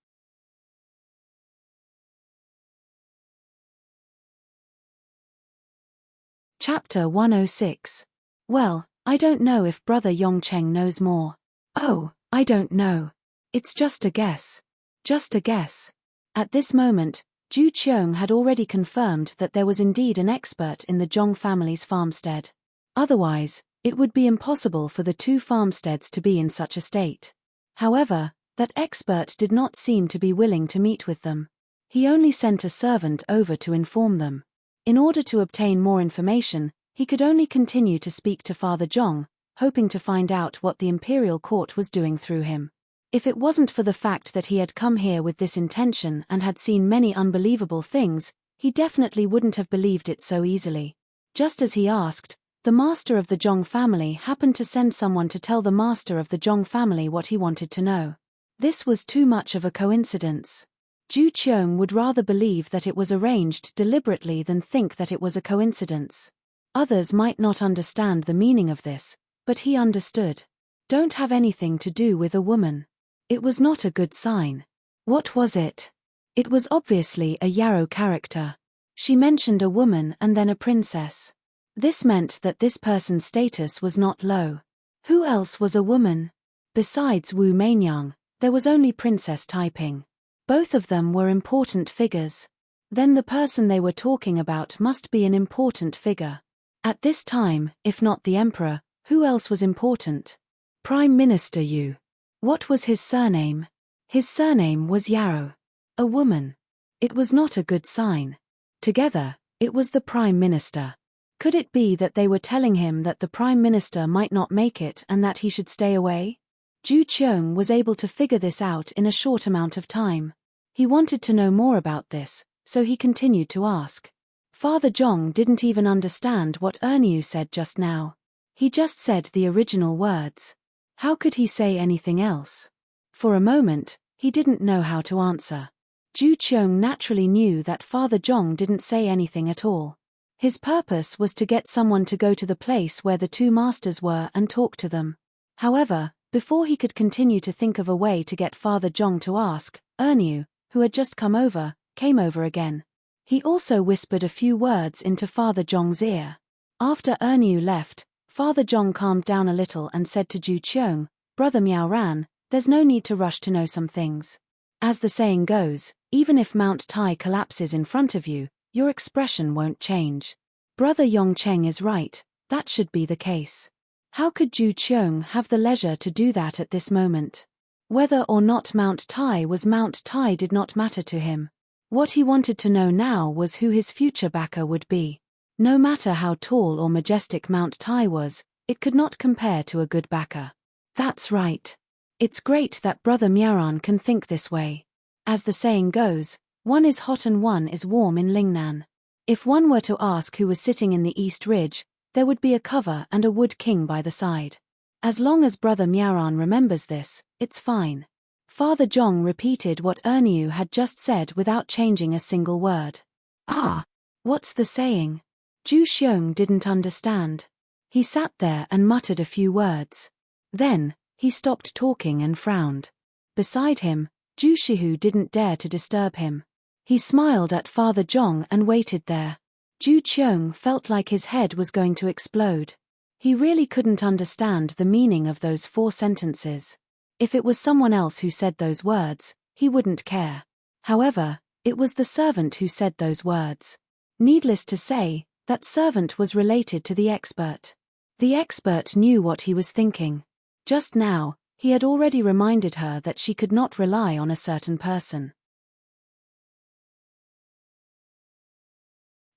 Chapter 106. Well, I don't know if Brother Yongcheng knows more. Oh, I don't know. It's just a guess. Just a guess. At this moment, Ju Qiong had already confirmed that there was indeed an expert in the Zhong family's farmstead. Otherwise, it would be impossible for the two farmsteads to be in such a state. However, that expert did not seem to be willing to meet with them. He only sent a servant over to inform them. In order to obtain more information, he could only continue to speak to Father Zhong, hoping to find out what the imperial court was doing through him. If it wasn't for the fact that he had come here with this intention and had seen many unbelievable things, he definitely wouldn't have believed it so easily. Just as he asked, the master of the Zhong family happened to send someone to tell the master of the Zhong family what he wanted to know. This was too much of a coincidence. Ju Qiong would rather believe that it was arranged deliberately than think that it was a coincidence. Others might not understand the meaning of this, but he understood. Don't have anything to do with a woman. It was not a good sign. What was it? It was obviously a Yarrow character. She mentioned a woman and then a princess. This meant that this person's status was not low. Who else was a woman? Besides Wu Mainyang, there was only Princess Taiping. Both of them were important figures. Then the person they were talking about must be an important figure. At this time, if not the emperor, who else was important? Prime Minister Yu. What was his surname? His surname was Yarrow. A woman. It was not a good sign. Together, it was the Prime Minister. Could it be that they were telling him that the Prime Minister might not make it and that he should stay away? Ju Qiong was able to figure this out in a short amount of time. He wanted to know more about this, so he continued to ask. Father Zhong didn't even understand what Ernyu said just now. He just said the original words. How could he say anything else? For a moment, he didn't know how to answer. Ju Qiong naturally knew that Father Zhong didn't say anything at all. His purpose was to get someone to go to the place where the two masters were and talk to them. However, before he could continue to think of a way to get Father Zhong to ask, Ernyu, who had just come over, came over again. He also whispered a few words into Father Zhong's ear. After Ernyu left, Father Zhong calmed down a little and said to Ju Qiong, Brother Miao Ran, there's no need to rush to know some things. As the saying goes, even if Mount Tai collapses in front of you, your expression won't change. Brother Yongcheng is right, that should be the case. How could Ju Qiong have the leisure to do that at this moment? Whether or not Mount Tai was Mount Tai did not matter to him. What he wanted to know now was who his future backer would be. No matter how tall or majestic Mount Tai was, it could not compare to a good backer. That's right. It's great that Brother Miaoran can think this way. As the saying goes, one is hot and one is warm in Lingnan. If one were to ask who was sitting in the East Ridge, there would be a cover and a wood king by the side. As long as Brother Miaoran remembers this, it's fine. Father Zhong repeated what Ernyu had just said without changing a single word. Ah! What's the saying? Ju Qiong didn't understand. He sat there and muttered a few words. Then, he stopped talking and frowned. Beside him, Ju Shihu didn't dare to disturb him. He smiled at Father Zhong and waited there. Ju Qiong felt like his head was going to explode. He really couldn't understand the meaning of those 4 sentences. If it was someone else who said those words, he wouldn't care. However, it was the servant who said those words. Needless to say, that servant was related to the expert. The expert knew what he was thinking. Just now, he had already reminded her that she could not rely on a certain person.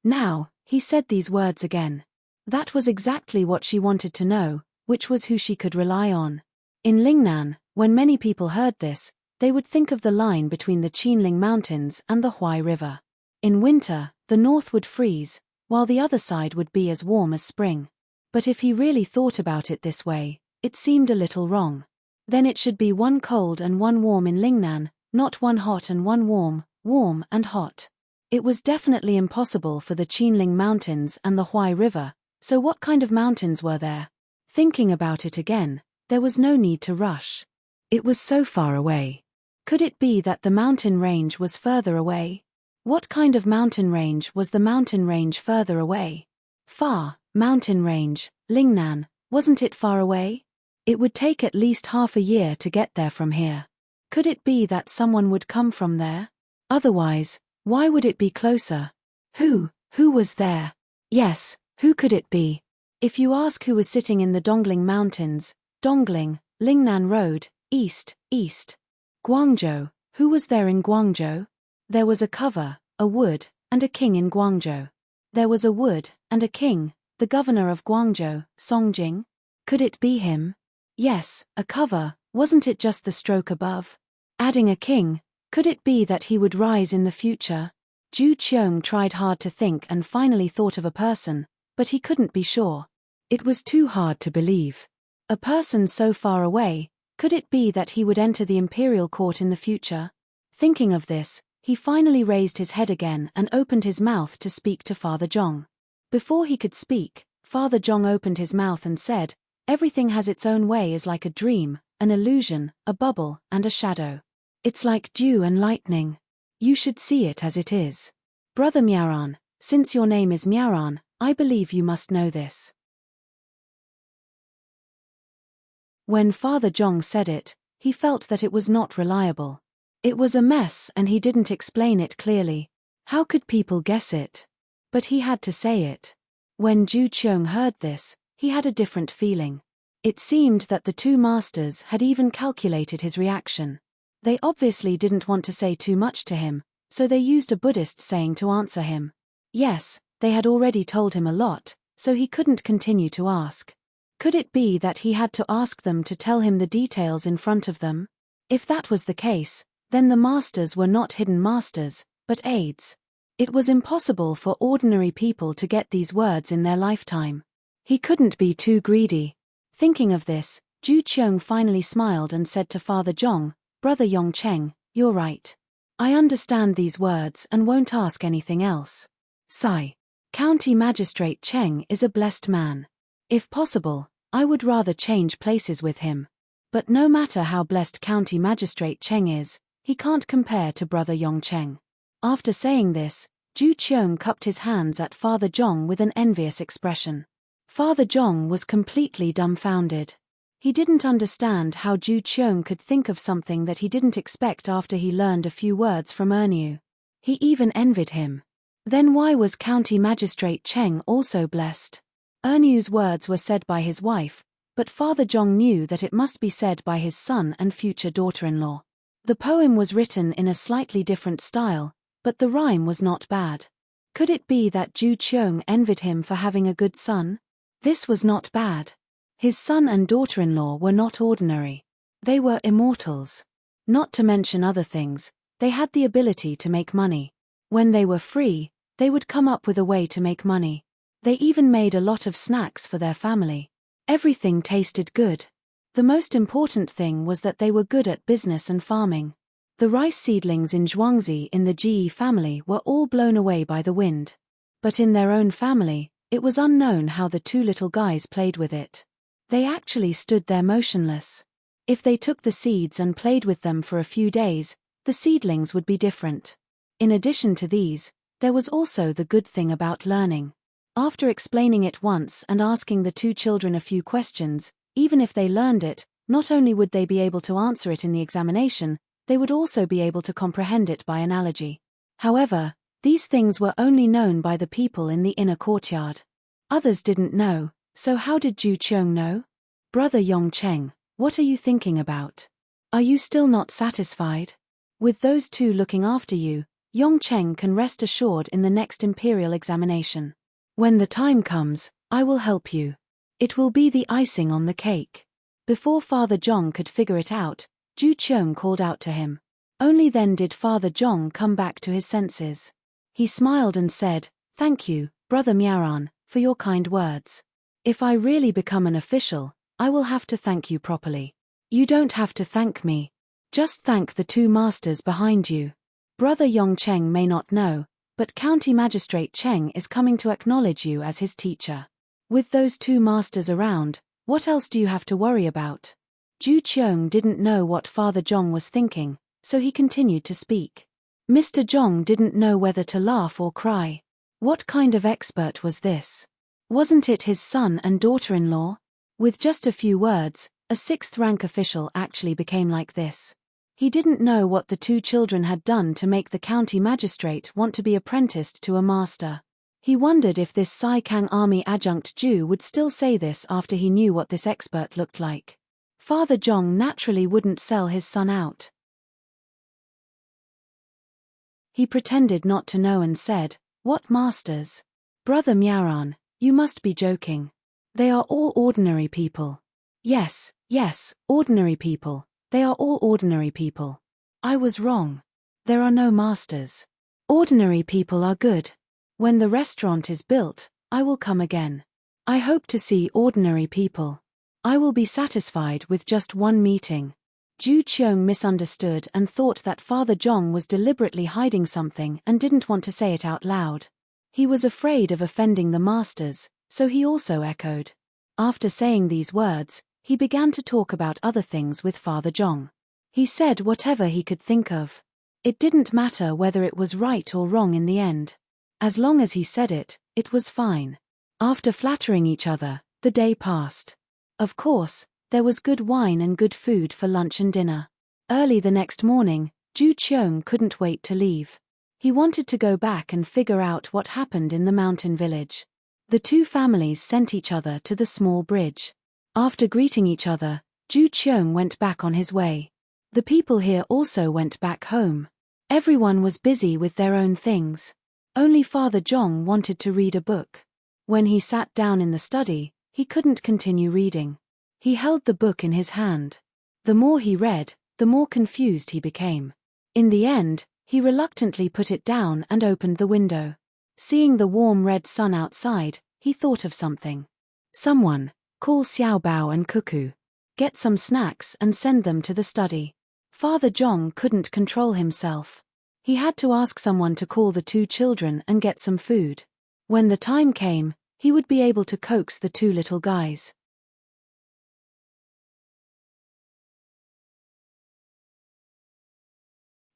Now, he said these words again. That was exactly what she wanted to know, which was who she could rely on. In Lingnan, when many people heard this, they would think of the line between the Qinling Mountains and the Huai River. In winter, the north would freeze, while the other side would be as warm as spring. But if he really thought about it this way, it seemed a little wrong. Then it should be one cold and one warm in Lingnan, not one hot and one warm, warm and hot. It was definitely impossible for the Qinling Mountains and the Huai River, so what kind of mountains were there? Thinking about it again, there was no need to rush. It was so far away. Could it be that the mountain range was further away? What kind of mountain range was the mountain range further away? Far, mountain range, Lingnan, wasn't it far away? It would take at least half a year to get there from here. Could it be that someone would come from there? Otherwise, why would it be closer? Who was there? Yes, who could it be? If you ask who was sitting in the Dongling Mountains, Dongling, Lingnan Road, east. Guangzhou, who was there in Guangzhou? There was a cover, a wood, and a king in Guangzhou. There was a wood, and a king, the governor of Guangzhou, Songjing. Could it be him? Yes, a cover, wasn't it just the stroke above? Adding a king, could it be that he would rise in the future? Zhu Qiong tried hard to think and finally thought of a person, but he couldn't be sure. It was too hard to believe. A person so far away, could it be that he would enter the imperial court in the future? Thinking of this, he finally raised his head again and opened his mouth to speak to Father Zhong. Before he could speak, Father Zhong opened his mouth and said, "Everything has its own way is like a dream, an illusion, a bubble, and a shadow. It's like dew and lightning. You should see it as it is. Brother Miaoran, since your name is Miaoran, I believe you must know this." When Father Zhong said it, he felt that it was not reliable. It was a mess and he didn't explain it clearly. How could people guess it? But he had to say it. When Zhu Qiong heard this, he had a different feeling. It seemed that the two masters had even calculated his reaction. They obviously didn't want to say too much to him, so they used a Buddhist saying to answer him. Yes, they had already told him a lot, so he couldn't continue to ask. Could it be that he had to ask them to tell him the details in front of them? If that was the case, then the masters were not hidden masters, but aides. It was impossible for ordinary people to get these words in their lifetime. He couldn't be too greedy. Thinking of this, Zhu Qiong finally smiled and said to Father Zhong, "Brother Yongcheng, you're right. I understand these words and won't ask anything else. Sigh. County Magistrate Cheng is a blessed man. If possible, I would rather change places with him. But no matter how blessed County Magistrate Cheng is, he can't compare to Brother Yongcheng." After saying this, Zhu Qiong cupped his hands at Father Zhong with an envious expression. Father Zhong was completely dumbfounded. He didn't understand how Zhu Qiong could think of something that he didn't expect after he learned a few words from Erniu. He even envied him. Then why was County Magistrate Cheng also blessed? Erniu's words were said by his wife, but Father Zhong knew that it must be said by his son and future daughter-in-law. The poem was written in a slightly different style, but the rhyme was not bad. Could it be that Zhu Qiong envied him for having a good son? This was not bad. His son and daughter-in-law were not ordinary. They were immortals. Not to mention other things, they had the ability to make money. When they were free, they would come up with a way to make money. They even made a lot of snacks for their family. Everything tasted good. The most important thing was that they were good at business and farming. The rice seedlings in Zhuangzi in the Ji family were all blown away by the wind. But in their own family, it was unknown how the two little guys played with it. They actually stood there motionless. If they took the seeds and played with them for a few days, the seedlings would be different. In addition to these, there was also the good thing about learning. After explaining it once and asking the two children a few questions, even if they learned it, not only would they be able to answer it in the examination, they would also be able to comprehend it by analogy. However, these things were only known by the people in the inner courtyard. Others didn't know, so how did Zhu Qiong know? Brother Yongcheng, what are you thinking about? Are you still not satisfied? With those two looking after you, Yongcheng can rest assured in the next imperial examination. When the time comes, I will help you. It will be the icing on the cake. Before Father Zhong could figure it out, Zhu Qiong called out to him. Only then did Father Zhong come back to his senses. He smiled and said, "Thank you, Brother Miaoran, for your kind words. If I really become an official, I will have to thank you properly. You don't have to thank me. Just thank the two masters behind you. Brother Yongcheng may not know, but County Magistrate Cheng is coming to acknowledge you as his teacher." With those two masters around, What else do you have to worry about? Ju Cheong didn't know what Father Zhong was thinking, so he continued to speak. Mr. Zhong didn't know whether to laugh or cry. What kind of expert was this? Wasn't it his son and daughter-in-law? With just a few words, a sixth-rank official actually became like this. He didn't know what the two children had done to make the county magistrate want to be apprenticed to a master. He wondered if this Sai Kang army adjunct Jew would still say this after he knew what this expert looked like. Father Zhong naturally wouldn't sell his son out. He pretended not to know and said, "What masters? Brother Miaoran, you must be joking. They are all ordinary people." Yes, ordinary people. They are all ordinary people. I was wrong. There are no masters. Ordinary people are good. When the restaurant is built, I will come again. I hope to see ordinary people. I will be satisfied with just one meeting. Ju Cheong misunderstood and thought that Father Zhong was deliberately hiding something and didn't want to say it out loud. He was afraid of offending the masters, so he also echoed. After saying these words, he began to talk about other things with Father Zhong. He said whatever he could think of. It didn't matter whether it was right or wrong in the end. As long as he said it, it was fine. After flattering each other, the day passed. Of course, there was good wine and good food for lunch and dinner. Early the next morning, Ju Cheong couldn't wait to leave. He wanted to go back and figure out what happened in the mountain village. The two families sent each other to the small bridge. After greeting each other, Ju Cheong went back on his way. The people here also went back home. Everyone was busy with their own things. Only Father Zhong wanted to read a book. When he sat down in the study, he couldn't continue reading. He held the book in his hand. The more he read, the more confused he became. In the end, he reluctantly put it down and opened the window. Seeing the warm red sun outside, he thought of something. Someone, call Xiao Bao and Cuckoo. Get some snacks and send them to the study. Father Zhong couldn't control himself. He had to ask someone to call the two children and get some food. When the time came, he would be able to coax the two little guys.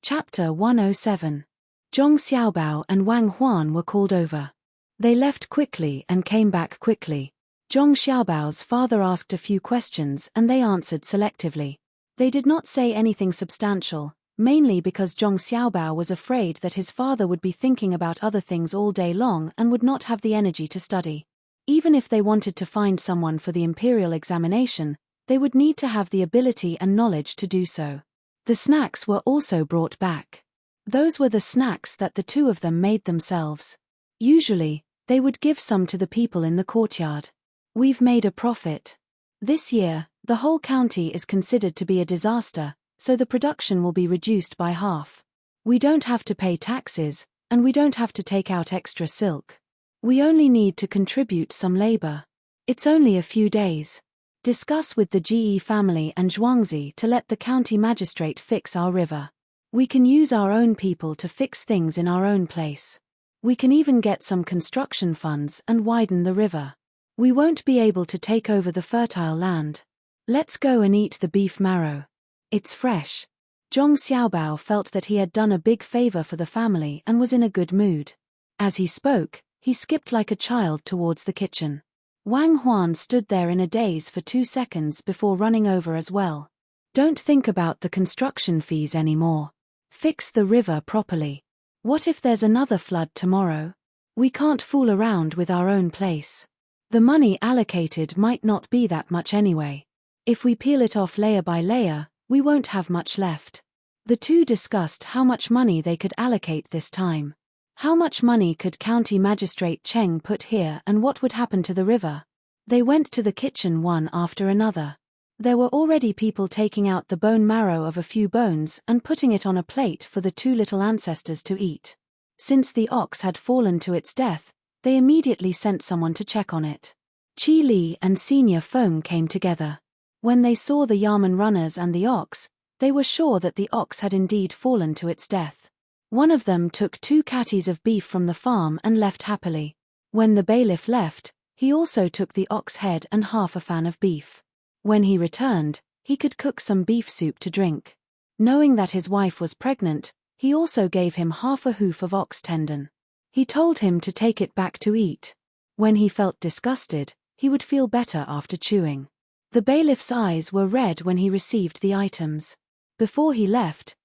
Chapter 107. Zhong Xiaobao and Wang Huan were called over. They left quickly and came back quickly. Zhong Xiaobao's father asked a few questions and they answered selectively. They did not say anything substantial, mainly because Zhong Xiaobao was afraid that his father would be thinking about other things all day long and would not have the energy to study. Even if they wanted to find someone for the imperial examination, they would need to have the ability and knowledge to do so. The snacks were also brought back. Those were the snacks that the two of them made themselves. Usually, they would give some to the people in the courtyard. We've made a profit. This year, the whole county is considered to be a disaster, so the production will be reduced by half. We don't have to pay taxes, and we don't have to take out extra silk. We only need to contribute some labor. It's only a few days. Discuss with the GE family and Zhuangzi to let the county magistrate fix our river. We can use our own people to fix things in our own place. We can even get some construction funds and widen the river. We won't be able to take over the fertile land. Let's go and eat the beef marrow. It's fresh. Zhong Xiaobao felt that he had done a big favor for the family and was in a good mood. As he spoke, he skipped like a child towards the kitchen. Wang Huan stood there in a daze for 2 seconds before running over as well. Don't think about the construction fees anymore. Fix the river properly. What if there's another flood tomorrow? We can't fool around with our own place. The money allocated might not be that much anyway. If we peel it off layer by layer, we won't have much left. The two discussed how much money they could allocate this time. How much money could County Magistrate Cheng put here and what would happen to the river? They went to the kitchen one after another. There were already people taking out the bone marrow of a few bones and putting it on a plate for the two little ancestors to eat. Since the ox had fallen to its death, they immediately sent someone to check on it. Chi Li and Senior Feng came together. When they saw the Yamen runners and the ox, they were sure that the ox had indeed fallen to its death. One of them took 2 catties of beef from the farm and left happily. When the bailiff left, He also took the ox head and half a fan of beef. When he returned, he could cook some beef soup to drink. Knowing that his wife was pregnant, he also gave him half a hoof of ox tendon. He told him to take it back to eat. When he felt disgusted, he would feel better after chewing. The bailiff's eyes were red when he received the items. Before he left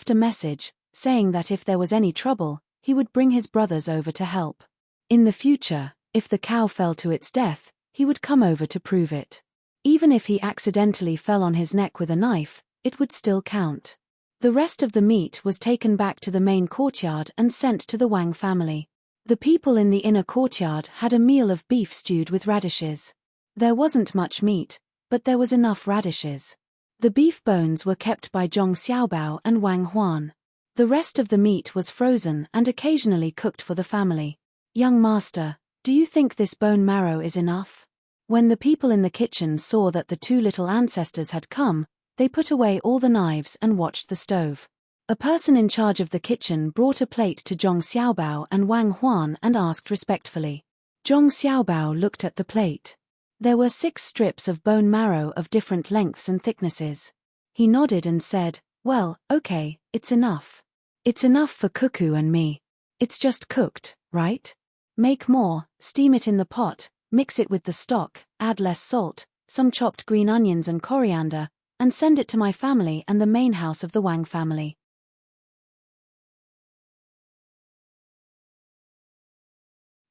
a message, saying that if there was any trouble, he would bring his brothers over to help. In the future, if the cow fell to its death, he would come over to prove it. Even if he accidentally fell on his neck with a knife, it would still count. The rest of the meat was taken back to the main courtyard and sent to the Wang family. The people in the inner courtyard had a meal of beef stewed with radishes. There wasn't much meat, but there was enough radishes. The beef bones were kept by Zhong Xiaobao and Wang Huan. The rest of the meat was frozen and occasionally cooked for the family. Young master, do you think this bone marrow is enough? When the people in the kitchen saw that the two little ancestors had come, they put away all the knives and watched the stove. A person in charge of the kitchen brought a plate to Zhong Xiaobao and Wang Huan and asked respectfully. Zhong Xiaobao looked at the plate. There were 6 strips of bone marrow of different lengths and thicknesses. He nodded and said, "Well, okay, it's enough. It's enough for Cuckoo and me. It's just cooked, right? Make more, steam it in the pot, mix it with the stock, add less salt, some chopped green onions and coriander, and send it to my family and the main house of the Wang family."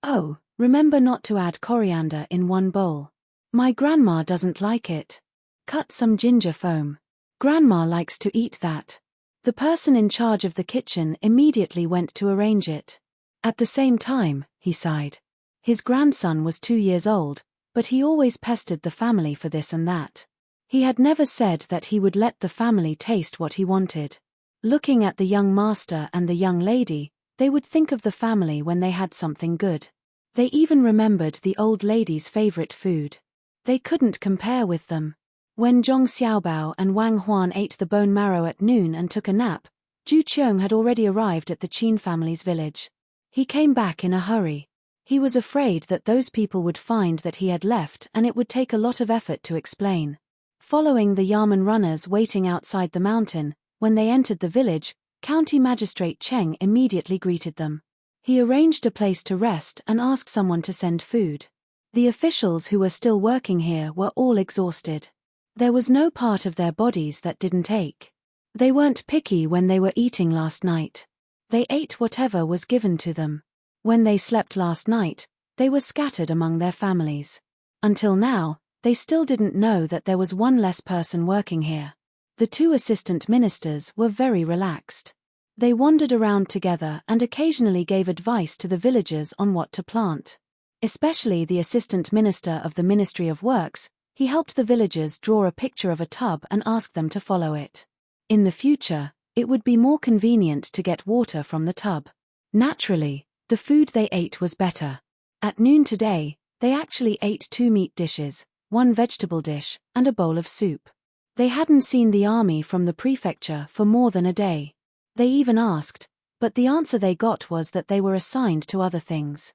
Oh, remember not to add coriander in one bowl. My grandma doesn't like it. Cut some ginger foam. Grandma likes to eat that. The person in charge of the kitchen immediately went to arrange it. At the same time, he sighed. His grandson was 2 years old, but he always pestered the family for this and that. He had never said that he would let the family taste what he wanted. Looking at the young master and the young lady, they would think of the family when they had something good. They even remembered the old lady's favorite food. They couldn't compare with them. When Zhong Xiaobao and Wang Huan ate the bone marrow at noon and took a nap, Zhu Qiong had already arrived at the Qin family's village. He came back in a hurry. He was afraid that those people would find that he had left and it would take a lot of effort to explain. Following the Yamen runners waiting outside the mountain, when they entered the village, County Magistrate Cheng immediately greeted them. He arranged a place to rest and asked someone to send food. The officials who were still working here were all exhausted. There was no part of their bodies that didn't ache. They weren't picky when they were eating last night. They ate whatever was given to them. When they slept last night, they were scattered among their families. Until now, they still didn't know that there was one less person working here. The 2 assistant ministers were very relaxed. They wandered around together and occasionally gave advice to the villagers on what to plant. Especially the assistant minister of the Ministry of Works, he helped the villagers draw a picture of a tub and asked them to follow it. In the future, it would be more convenient to get water from the tub. Naturally, the food they ate was better. At noon today, they actually ate 2 meat dishes, 1 vegetable dish, and a bowl of soup. They hadn't seen the army from the prefecture for more than a day. They even asked, but the answer they got was that they were assigned to other things.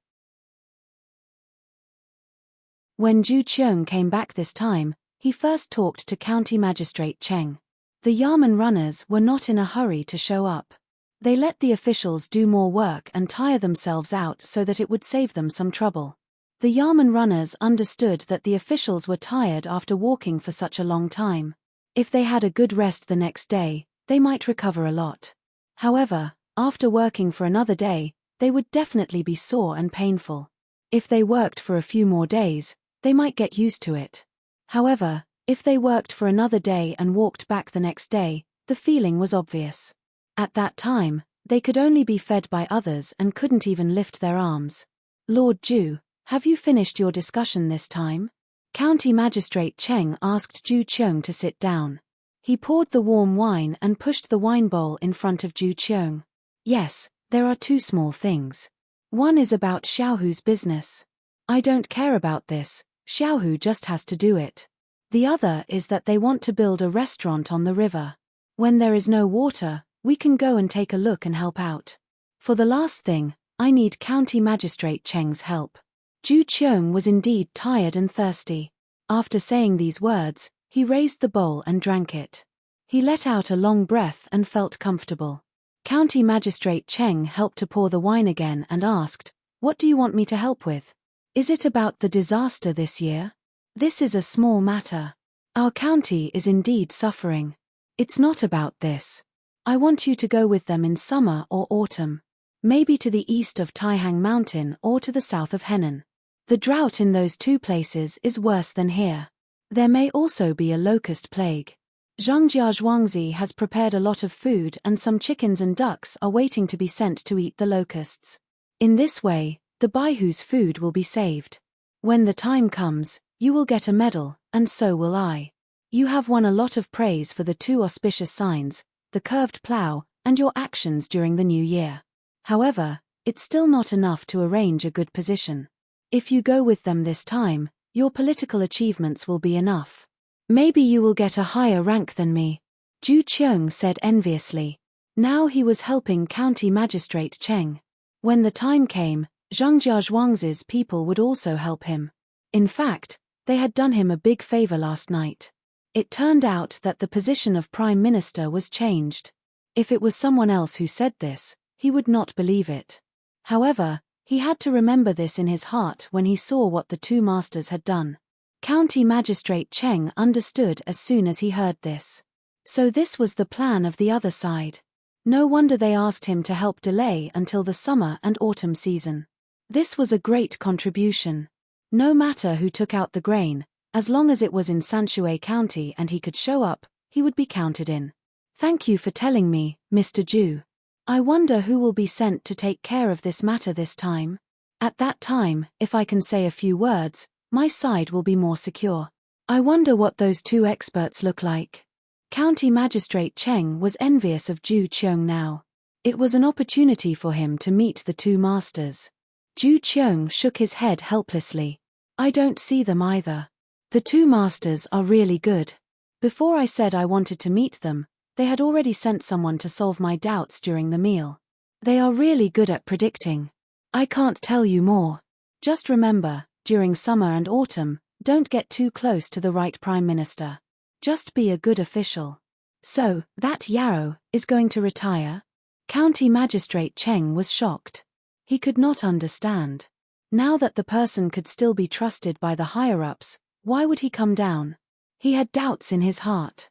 When Zhu Qiong came back this time, he first talked to County Magistrate Cheng. The Yamen runners were not in a hurry to show up. They let the officials do more work and tire themselves out so that it would save them some trouble. The Yamen runners understood that the officials were tired after walking for such a long time. If they had a good rest the next day, they might recover a lot. However, after working for another day, they would definitely be sore and painful. If they worked for a few more days, they might get used to it. However, if they worked for another day and walked back the next day, the feeling was obvious. At that time, they could only be fed by others and couldn't even lift their arms. Lord Zhu, have you finished your discussion this time? County Magistrate Cheng asked Zhu Qiong to sit down. He poured the warm wine and pushed the wine bowl in front of Zhu Qiong. Yes, there are 2 small things. One is about Xiaohu's business. I don't care about this, Xiaohu just has to do it. The other is that they want to build a restaurant on the river. When there is no water, we can go and take a look and help out. For the last thing, I need County Magistrate Cheng's help. Ju Cheong was indeed tired and thirsty. After saying these words, he raised the bowl and drank it. He let out a long breath and felt comfortable. County Magistrate Cheng helped to pour the wine again and asked, "What do you want me to help with? Is it about the disaster this year? This is a small matter. Our county is indeed suffering. It's not about this. I want you to go with them in summer or autumn. Maybe to the east of Taihang Mountain or to the south of Henan. The drought in those two places is worse than here. There may also be a locust plague. Zhongjia Zhuangzi has prepared a lot of food and some chickens and ducks are waiting to be sent to eat the locusts. In this way, the Baihu's food will be saved. When the time comes, you will get a medal, and so will I. You have won a lot of praise for the two auspicious signs, the curved plough, and your actions during the new year. However, it's still not enough to arrange a good position. If you go with them this time, your political achievements will be enough. Maybe you will get a higher rank than me," Ju Cheong said enviously. Now he was helping County Magistrate Cheng. When the time came, Zhongjia Zhuangzi's people would also help him. In fact, they had done him a big favor last night. It turned out that the position of Prime Minister was changed. If it was someone else who said this, he would not believe it. However, he had to remember this in his heart when he saw what the two masters had done. County Magistrate Cheng understood as soon as he heard this. So this was the plan of the other side. No wonder they asked him to help delay until the summer and autumn season. This was a great contribution. No matter who took out the grain, as long as it was in Sanshui County and he could show up, he would be counted in. Thank you for telling me, Mr. Ju. I wonder who will be sent to take care of this matter this time. At that time, if I can say a few words, my side will be more secure. I wonder what those two experts look like. County Magistrate Cheng was envious of Ju Cheong now. It was an opportunity for him to meet the two masters. Ju Cheong shook his head helplessly. I don't see them either. The two masters are really good. Before I said I wanted to meet them, they had already sent someone to solve my doubts during the meal. They are really good at predicting. I can't tell you more. Just remember, during summer and autumn, don't get too close to the right Prime Minister. Just be a good official. So, that Yarrow is going to retire? County Magistrate Cheng was shocked. He could not understand. Now that the person could still be trusted by the higher-ups, why would he come down? He had doubts in his heart.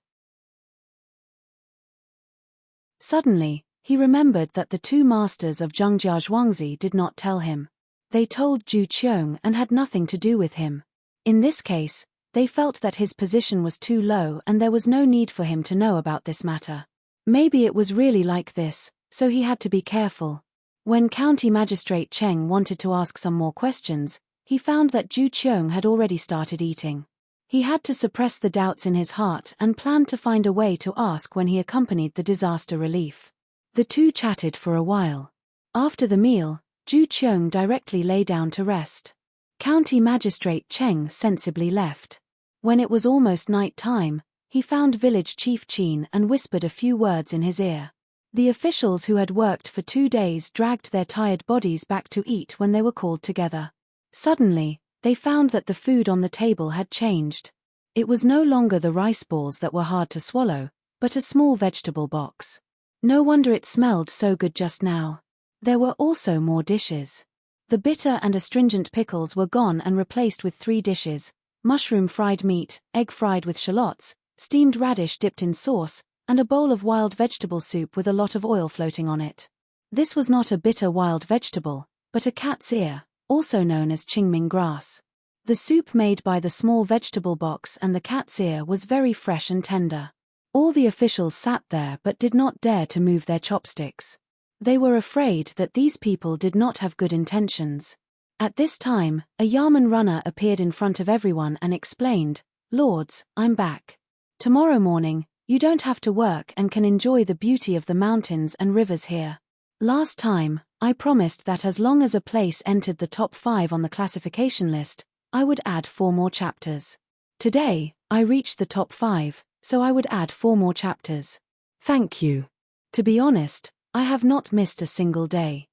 Suddenly, he remembered that the two masters of Zhongjia Zhuangzi did not tell him. They told Ju Cheong and had nothing to do with him. In this case, they felt that his position was too low and there was no need for him to know about this matter. Maybe it was really like this, so he had to be careful. When County Magistrate Cheng wanted to ask some more questions, he found that Ju Cheong had already started eating. He had to suppress the doubts in his heart and planned to find a way to ask when he accompanied the disaster relief. The two chatted for a while. After the meal, Ju Cheong directly lay down to rest. County Magistrate Cheng sensibly left. When it was almost night time, he found Village Chief Chin and whispered a few words in his ear. The officials who had worked for 2 days dragged their tired bodies back to eat when they were called together. Suddenly, they found that the food on the table had changed. It was no longer the rice balls that were hard to swallow, but a small vegetable box. No wonder it smelled so good just now. There were also more dishes. The bitter and astringent pickles were gone and replaced with 3 dishes: mushroom fried meat, egg fried with shallots, steamed radish dipped in sauce, and a bowl of wild vegetable soup with a lot of oil floating on it. This was not a bitter wild vegetable, but a cat's ear, also known as qingming grass. The soup made by the small vegetable box and the cat's ear was very fresh and tender. All the officials sat there but did not dare to move their chopsticks. They were afraid that these people did not have good intentions. At this time, a Yarman runner appeared in front of everyone and explained, "Lords, I'm back. Tomorrow morning, you don't have to work and can enjoy the beauty of the mountains and rivers here. Last time, I promised that as long as a place entered the top 5 on the classification list, I would add 4 more chapters. Today, I reached the top 5, so I would add 4 more chapters. Thank you. To be honest, I have not missed a single day."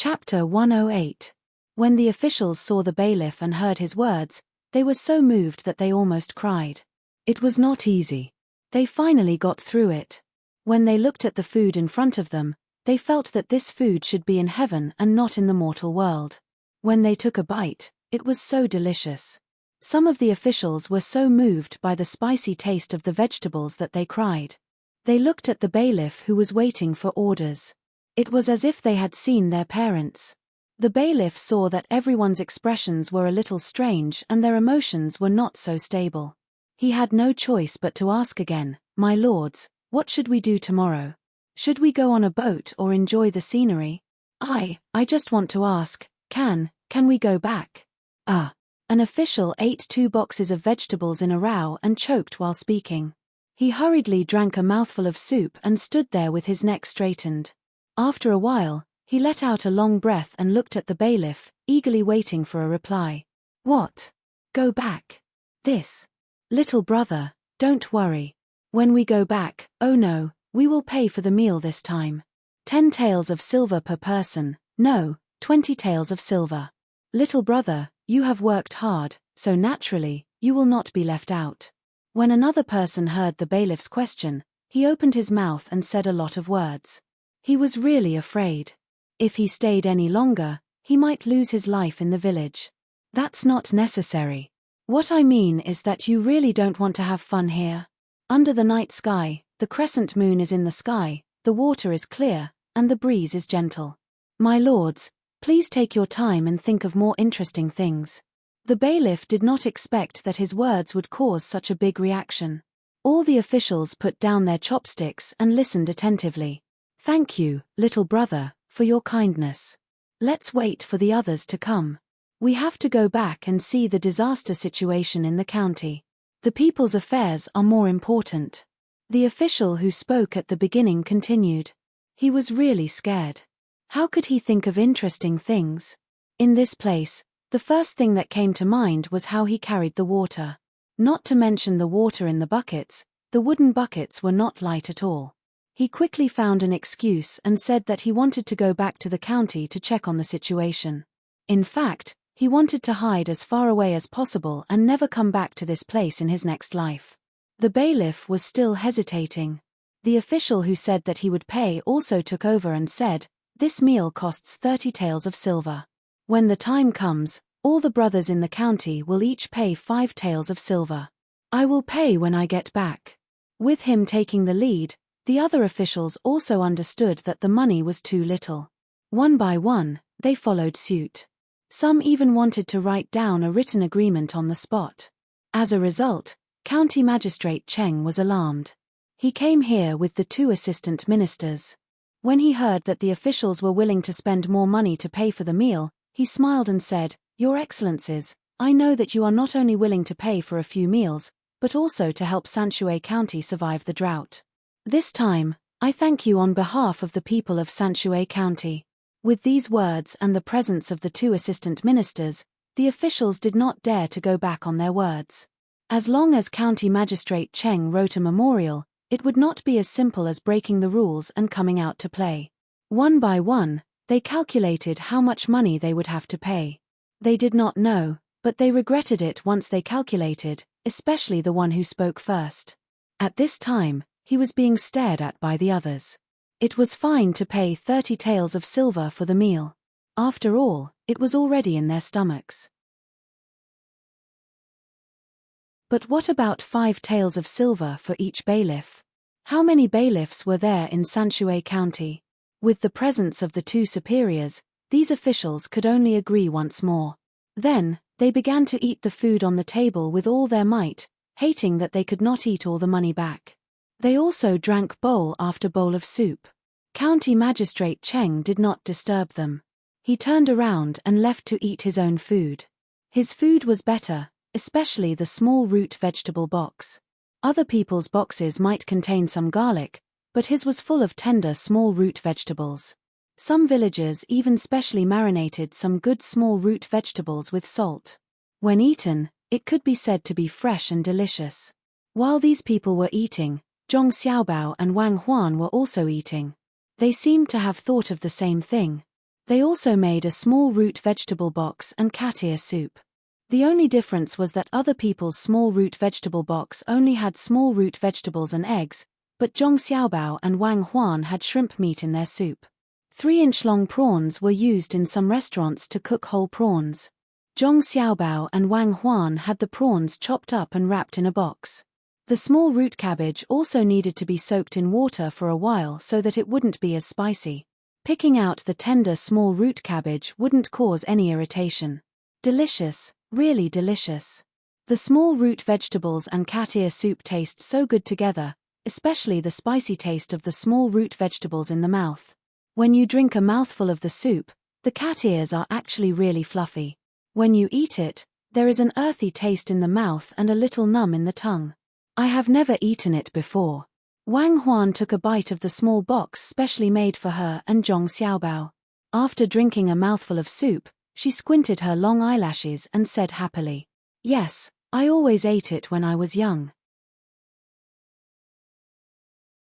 Chapter 108. When the officials saw the bailiff and heard his words, they were so moved that they almost cried. It was not easy. They finally got through it. When they looked at the food in front of them, they felt that this food should be in heaven and not in the mortal world. When they took a bite, it was so delicious. Some of the officials were so moved by the spicy taste of the vegetables that they cried. They looked at the bailiff who was waiting for orders. It was as if they had seen their parents. The bailiff saw that everyone's expressions were a little strange and their emotions were not so stable. He had no choice but to ask again, "My lords, what should we do tomorrow? Should we go on a boat or enjoy the scenery? I just want to ask, can we go back?" An official ate 2 boxes of vegetables in a row and choked while speaking. He hurriedly drank a mouthful of soup and stood there with his neck straightened. After a while, he let out a long breath and looked at the bailiff, eagerly waiting for a reply. "What? Go back? This? Little brother, don't worry. When we go back, oh no, we will pay for the meal this time. 10 taels of silver per person, no, 20 taels of silver. Little brother, you have worked hard, so naturally, you will not be left out." When another person heard the bailiff's question, he opened his mouth and said a lot of words. He was really afraid. If he stayed any longer, he might lose his life in the village. That's not necessary. What I mean is that you really don't want to have fun here. Under the night sky, the crescent moon is in the sky, the water is clear, and the breeze is gentle. My lords, please take your time and think of more interesting things. The bailiff did not expect that his words would cause such a big reaction. All the officials put down their chopsticks and listened attentively. "Thank you, little brother, for your kindness. Let's wait for the others to come. We have to go back and see the disaster situation in the county. The people's affairs are more important." The official who spoke at the beginning continued. He was really scared. How could he think of interesting things? In this place, the first thing that came to mind was how he carried the water. Not to mention the water in the buckets, the wooden buckets were not light at all. He quickly found an excuse and said that he wanted to go back to the county to check on the situation. In fact, he wanted to hide as far away as possible and never come back to this place in his next life. The bailiff was still hesitating. The official who said that he would pay also took over and said, "This meal costs 30 taels of silver. When the time comes, all the brothers in the county will each pay 5 taels of silver. I will pay when I get back." With him taking the lead, the other officials also understood that the money was too little. One by one, they followed suit. Some even wanted to write down a written agreement on the spot. As a result, County Magistrate Cheng was alarmed. He came here with the 2 assistant ministers. When he heard that the officials were willing to spend more money to pay for the meal, he smiled and said, "Your Excellencies, I know that you are not only willing to pay for a few meals, but also to help Sanshui County survive the drought. This time, I thank you on behalf of the people of Sanshui County." With these words and the presence of the 2 assistant ministers, the officials did not dare to go back on their words. As long as County Magistrate Cheng wrote a memorial, it would not be as simple as breaking the rules and coming out to play. One by one, they calculated how much money they would have to pay. They did not know, but they regretted it once they calculated, especially the one who spoke first. At this time, he was being stared at by the others. It was fine to pay 30 taels of silver for the meal. After all, it was already in their stomachs. But what about 5 taels of silver for each bailiff? How many bailiffs were there in Sanshui County? With the presence of the 2 superiors, these officials could only agree once more. Then, they began to eat the food on the table with all their might, hating that they could not eat all the money back. They also drank bowl after bowl of soup. County Magistrate Cheng did not disturb them. He turned around and left to eat his own food. His food was better, especially the small root vegetable box. Other people's boxes might contain some garlic, but his was full of tender small root vegetables. Some villagers even specially marinated some good small root vegetables with salt. When eaten, it could be said to be fresh and delicious. While these people were eating, Zhong Xiaobao and Wang Huan were also eating. They seemed to have thought of the same thing. They also made a small root vegetable box and cat ear soup. The only difference was that other people's small root vegetable box only had small root vegetables and eggs, but Zhong Xiaobao and Wang Huan had shrimp meat in their soup. 3-inch long prawns were used in some restaurants to cook whole prawns. Zhong Xiaobao and Wang Huan had the prawns chopped up and wrapped in a box. The small root cabbage also needed to be soaked in water for a while so that it wouldn't be as spicy. Picking out the tender small root cabbage wouldn't cause any irritation. Delicious, really delicious. The small root vegetables and cat ear soup taste so good together, especially the spicy taste of the small root vegetables in the mouth. When you drink a mouthful of the soup, the cat ears are actually really fluffy. When you eat it, there is an earthy taste in the mouth and a little numb in the tongue. I have never eaten it before. Wang Huan took a bite of the small box specially made for her and Zhong Xiaobao. After drinking a mouthful of soup, she squinted her long eyelashes and said happily, "Yes, I always ate it when I was young."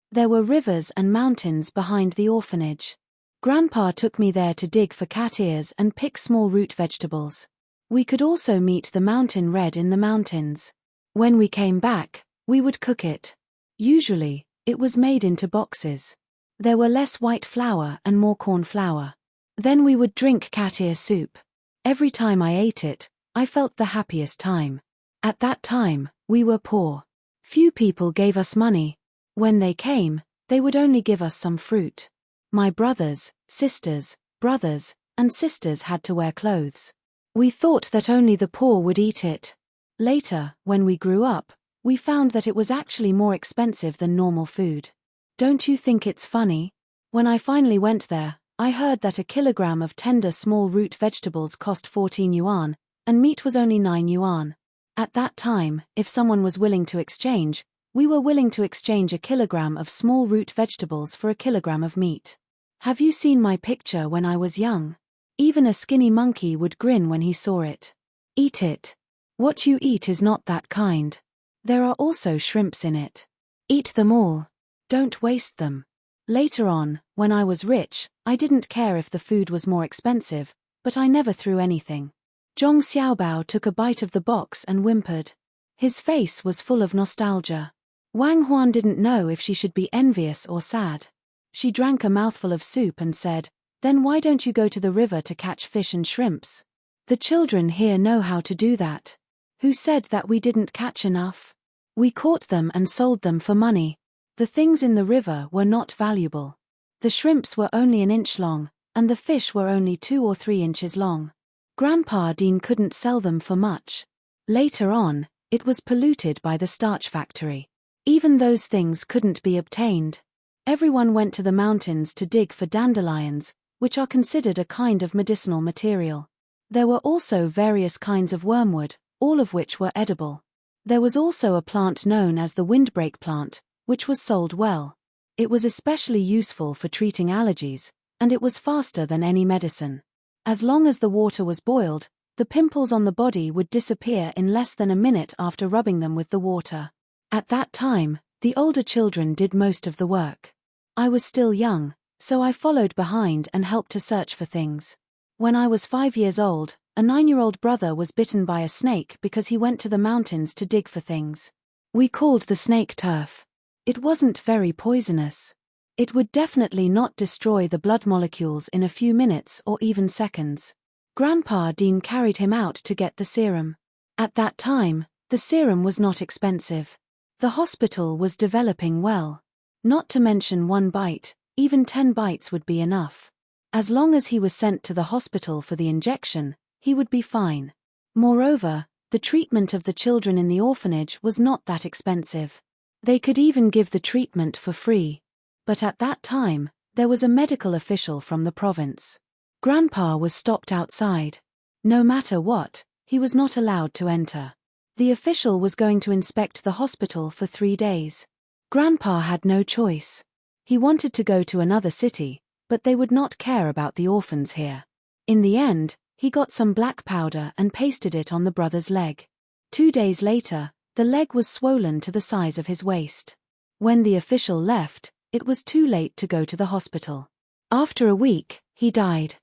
There were rivers and mountains behind the orphanage. Grandpa took me there to dig for cat ears and pick small root vegetables. We could also meet the mountain red in the mountains. When we came back, we would cook it. Usually, it was made into boxes. There were less white flour and more corn flour. Then we would drink cat ear soup. Every time I ate it, I felt the happiest time. At that time, we were poor. Few people gave us money. When they came, they would only give us some fruit. My brothers, sisters, brothers, and sisters had to wear clothes. We thought that only the poor would eat it. Later, when we grew up, we found that it was actually more expensive than normal food. Don't you think it's funny? When I finally went there, I heard that a kilogram of tender small root vegetables cost 14 yuan, and meat was only 9 yuan. At that time, if someone was willing to exchange, we were willing to exchange a kilogram of small root vegetables for a kilogram of meat. Have you seen my picture when I was young? Even a skinny monkey would grin when he saw it. Eat it. What you eat is not that kind. There are also shrimps in it. Eat them all. Don't waste them. Later on, when I was rich, I didn't care if the food was more expensive, but I never threw anything. Zhong Xiaobao took a bite of the box and whimpered. His face was full of nostalgia. Wang Huan didn't know if she should be envious or sad. She drank a mouthful of soup and said, "Then why don't you go to the river to catch fish and shrimps? The children here know how to do that." Who said that we didn't catch enough? We caught them and sold them for money. The things in the river were not valuable. The shrimps were only an inch long, and the fish were only 2 or 3 inches long. Grandpa Dean couldn't sell them for much. Later on, it was polluted by the starch factory. Even those things couldn't be obtained. Everyone went to the mountains to dig for dandelions, which are considered a kind of medicinal material. There were also various kinds of wormwood, all of which were edible. There was also a plant known as the windbreak plant, which was sold well. It was especially useful for treating allergies, and it was faster than any medicine. As long as the water was boiled, the pimples on the body would disappear in less than a minute after rubbing them with the water. At that time, the older children did most of the work. I was still young, so I followed behind and helped to search for things. When I was 5 years old, a 9-year-old brother was bitten by a snake because he went to the mountains to dig for things. We called the snake turf. It wasn't very poisonous. It would definitely not destroy the blood molecules in a few minutes or even seconds. Grandpa Dean carried him out to get the serum. At that time, the serum was not expensive. The hospital was developing well. Not to mention 1 bite, even 10 bites would be enough. As long as he was sent to the hospital for the injection, he would be fine. Moreover, the treatment of the children in the orphanage was not that expensive. They could even give the treatment for free. But at that time, there was a medical official from the province. Grandpa was stopped outside. No matter what, he was not allowed to enter. The official was going to inspect the hospital for 3 days. Grandpa had no choice. He wanted to go to another city, but they would not care about the orphans here. In the end, he got some black powder and pasted it on the brother's leg. 2 days later, the leg was swollen to the size of his waist. When the official left, it was too late to go to the hospital. After a week, he died.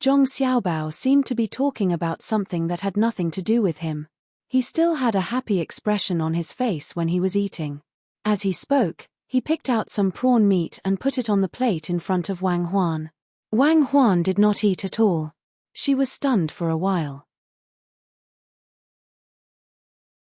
Zhong Xiaobao seemed to be talking about something that had nothing to do with him. He still had a happy expression on his face when he was eating. As he spoke, he picked out some prawn meat and put it on the plate in front of Wang Huan. Wang Huan did not eat at all. She was stunned for a while.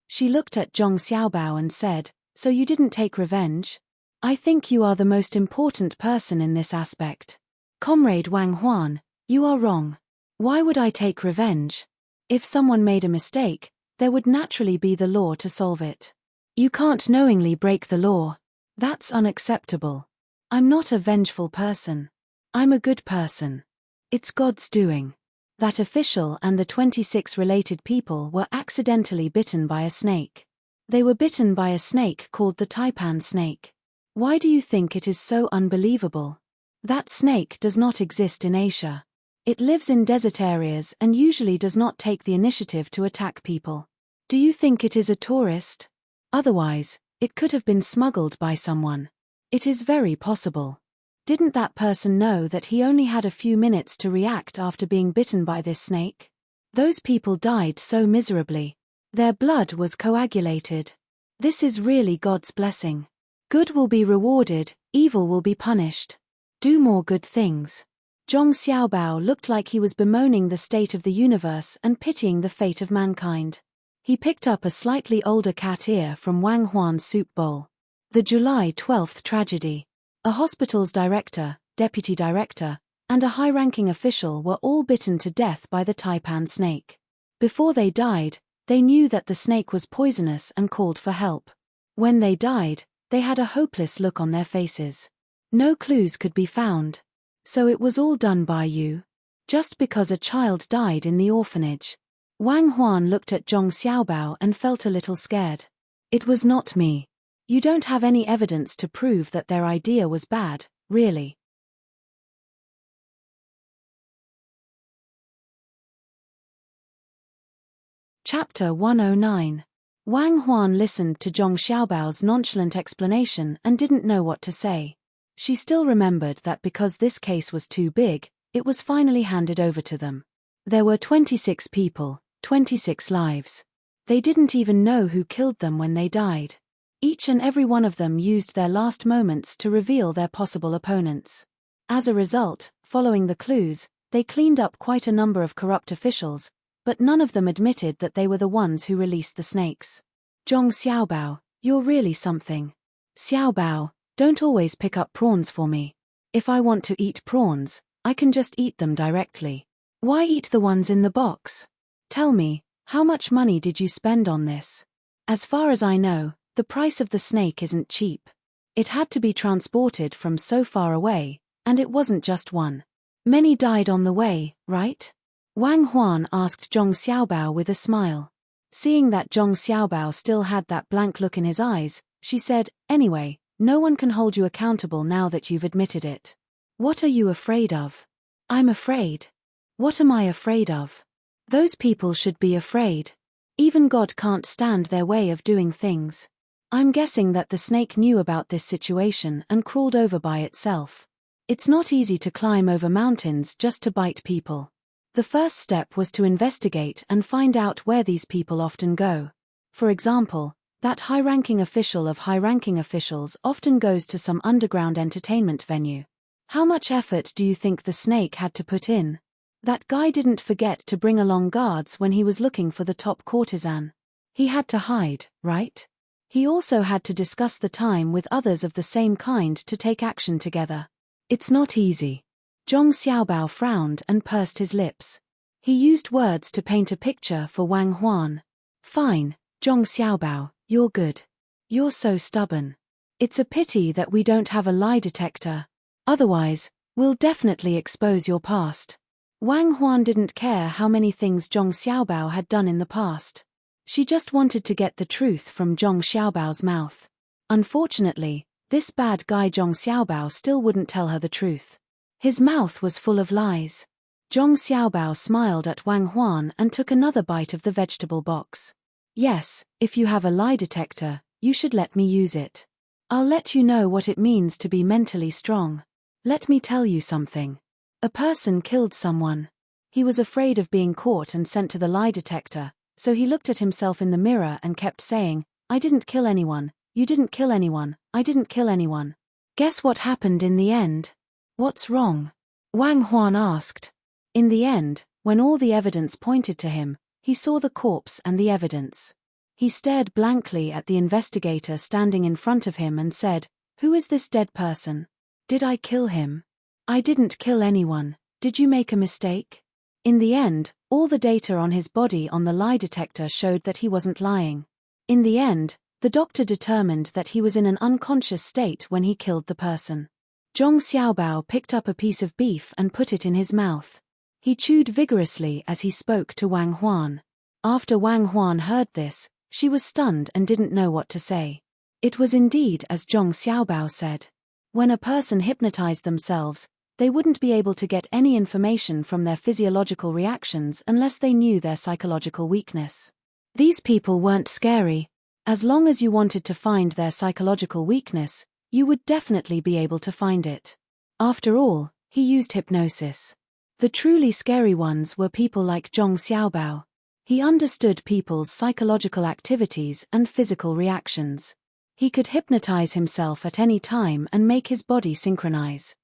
She looked at Zhong Xiaobao and said, "So you didn't take revenge? I think you are the most important person in this aspect. Comrade Wang Huan, you are wrong. Why would I take revenge? If someone made a mistake, there would naturally be the law to solve it. You can't knowingly break the law. That's unacceptable. I'm not a vengeful person. I'm a good person. It's God's doing." That official and the 26 related people were accidentally bitten by a snake. They were bitten by a snake called the taipan snake. Why do you think it is so unbelievable? That snake does not exist in Asia. It lives in desert areas and usually does not take the initiative to attack people. Do you think it is a tourist? Otherwise, it could have been smuggled by someone. It is very possible. Didn't that person know that he only had a few minutes to react after being bitten by this snake? Those people died so miserably. Their blood was coagulated. This is really God's blessing. Good will be rewarded, evil will be punished. Do more good things. Zhong Xiaobao looked like he was bemoaning the state of the universe and pitying the fate of mankind. He picked up a slightly older cat ear from Wang Huan's soup bowl. The July 12th tragedy. A hospital's director, deputy director, and a high-ranking official were all bitten to death by the taipan snake. Before they died, they knew that the snake was poisonous and called for help. When they died, they had a hopeless look on their faces. No clues could be found. So it was all done by you? Just because a child died in the orphanage. Wang Huan looked at Zhong Xiaobao and felt a little scared. It was not me. You don't have any evidence to prove that their idea was bad, really. Chapter 109. Wang Huan listened to Zhong Xiaobao's nonchalant explanation and didn't know what to say. She still remembered that because this case was too big, it was finally handed over to them. There were 26 people, 26 lives. They didn't even know who killed them when they died. Each and every one of them used their last moments to reveal their possible opponents. As a result, following the clues, they cleaned up quite a number of corrupt officials, but none of them admitted that they were the ones who released the snakes. Zhong Xiaobao, you're really something. Xiaobao, don't always pick up prawns for me. If I want to eat prawns, I can just eat them directly. Why eat the ones in the box? Tell me, how much money did you spend on this? As far as I know, the price of the snake isn't cheap. It had to be transported from so far away, and it wasn't just one. Many died on the way, right? Wang Huan asked Zhong Xiaobao with a smile. Seeing that Zhong Xiaobao still had that blank look in his eyes, she said, "Anyway, no one can hold you accountable now that you've admitted it. What are you afraid of?" "I'm afraid." "What am I afraid of?" "Those people should be afraid. Even God can't stand their way of doing things. I'm guessing that the snake knew about this situation and crawled over by itself. It's not easy to climb over mountains just to bite people. The first step was to investigate and find out where these people often go. For example, that high-ranking official of high-ranking officials often goes to some underground entertainment venue. How much effort do you think the snake had to put in? That guy didn't forget to bring along guards when he was looking for the top courtesan. He had to hide, right? He also had to discuss the time with others of the same kind to take action together. It's not easy. Zhong Xiaobao frowned and pursed his lips. He used words to paint a picture for Wang Huan. Fine, Zhong Xiaobao, you're good. You're so stubborn. It's a pity that we don't have a lie detector. Otherwise, we'll definitely expose your past. Wang Huan didn't care how many things Zhong Xiaobao had done in the past. She just wanted to get the truth from Zhong Xiaobao's mouth. Unfortunately, this bad guy Zhong Xiaobao still wouldn't tell her the truth. His mouth was full of lies. Zhong Xiaobao smiled at Wang Huan and took another bite of the vegetable box. Yes, if you have a lie detector, you should let me use it. I'll let you know what it means to be mentally strong. Let me tell you something. A person killed someone. He was afraid of being caught and sent to the lie detector, so he looked at himself in the mirror and kept saying, "I didn't kill anyone, you didn't kill anyone, I didn't kill anyone." Guess what happened in the end? What's wrong? Wang Huan asked. In the end, when all the evidence pointed to him, he saw the corpse and the evidence. He stared blankly at the investigator standing in front of him and said, "Who is this dead person? Did I kill him? I didn't kill anyone. Did you make a mistake?" In the end, all the data on his body on the lie detector showed that he wasn't lying. In the end, the doctor determined that he was in an unconscious state when he killed the person. Zhong Xiaobao picked up a piece of beef and put it in his mouth. He chewed vigorously as he spoke to Wang Huan. After Wang Huan heard this, she was stunned and didn't know what to say. It was indeed as Zhong Xiaobao said. When a person hypnotized themselves, they wouldn't be able to get any information from their physiological reactions unless they knew their psychological weakness. These people weren't scary. As long as you wanted to find their psychological weakness, you would definitely be able to find it. After all, he used hypnosis. The truly scary ones were people like Zhong Xiaobao. He understood people's psychological activities and physical reactions. He could hypnotize himself at any time and make his body synchronize.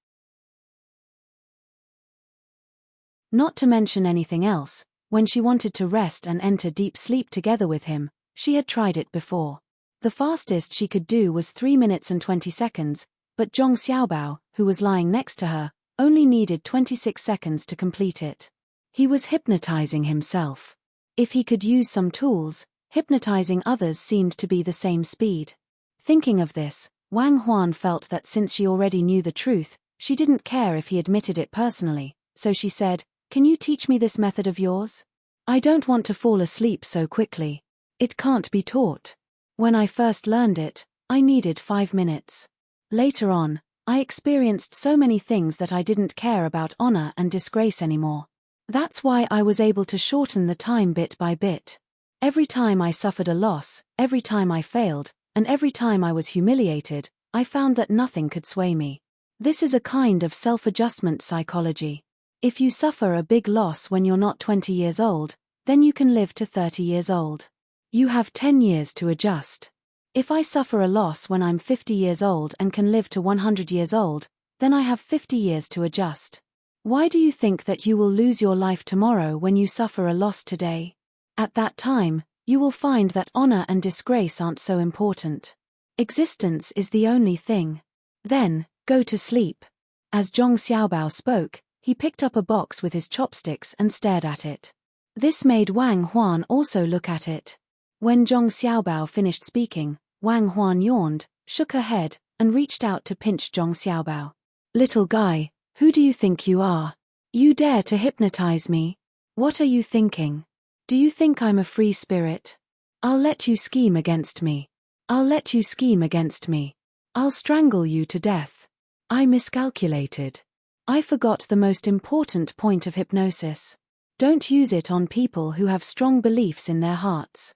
Not to mention anything else, when she wanted to rest and enter deep sleep together with him, she had tried it before. The fastest she could do was 3 minutes and 20 seconds, but Zhong Xiaobao, who was lying next to her, only needed 26 seconds to complete it. He was hypnotizing himself. If he could use some tools, hypnotizing others seemed to be the same speed. Thinking of this, Wang Huan felt that since she already knew the truth, she didn't care if he admitted it personally, so she said, "Can you teach me this method of yours? I don't want to fall asleep so quickly. It can't be taught. When I first learned it, I needed 5 minutes. Later on, I experienced so many things that I didn't care about honor and disgrace anymore. That's why I was able to shorten the time bit by bit. Every time I suffered a loss, every time I failed, and every time I was humiliated, I found that nothing could sway me. This is a kind of self-adjustment psychology. If you suffer a big loss when you're not 20 years old, then you can live to 30 years old. You have 10 years to adjust. If I suffer a loss when I'm 50 years old and can live to 100 years old, then I have 50 years to adjust. Why do you think that you will lose your life tomorrow when you suffer a loss today? At that time, you will find that honor and disgrace aren't so important. Existence is the only thing. Then, go to sleep." As Zhong Xiaobao spoke, he picked up a box with his chopsticks and stared at it. This made Wang Huan also look at it. When Zhong Xiaobao finished speaking, Wang Huan yawned, shook her head, and reached out to pinch Zhong Xiaobao. "Little guy, who do you think you are? You dare to hypnotize me? What are you thinking? Do you think I'm a free spirit? I'll let you scheme against me. I'll let you scheme against me. I'll strangle you to death. I miscalculated. I forgot the most important point of hypnosis. Don't use it on people who have strong beliefs in their hearts."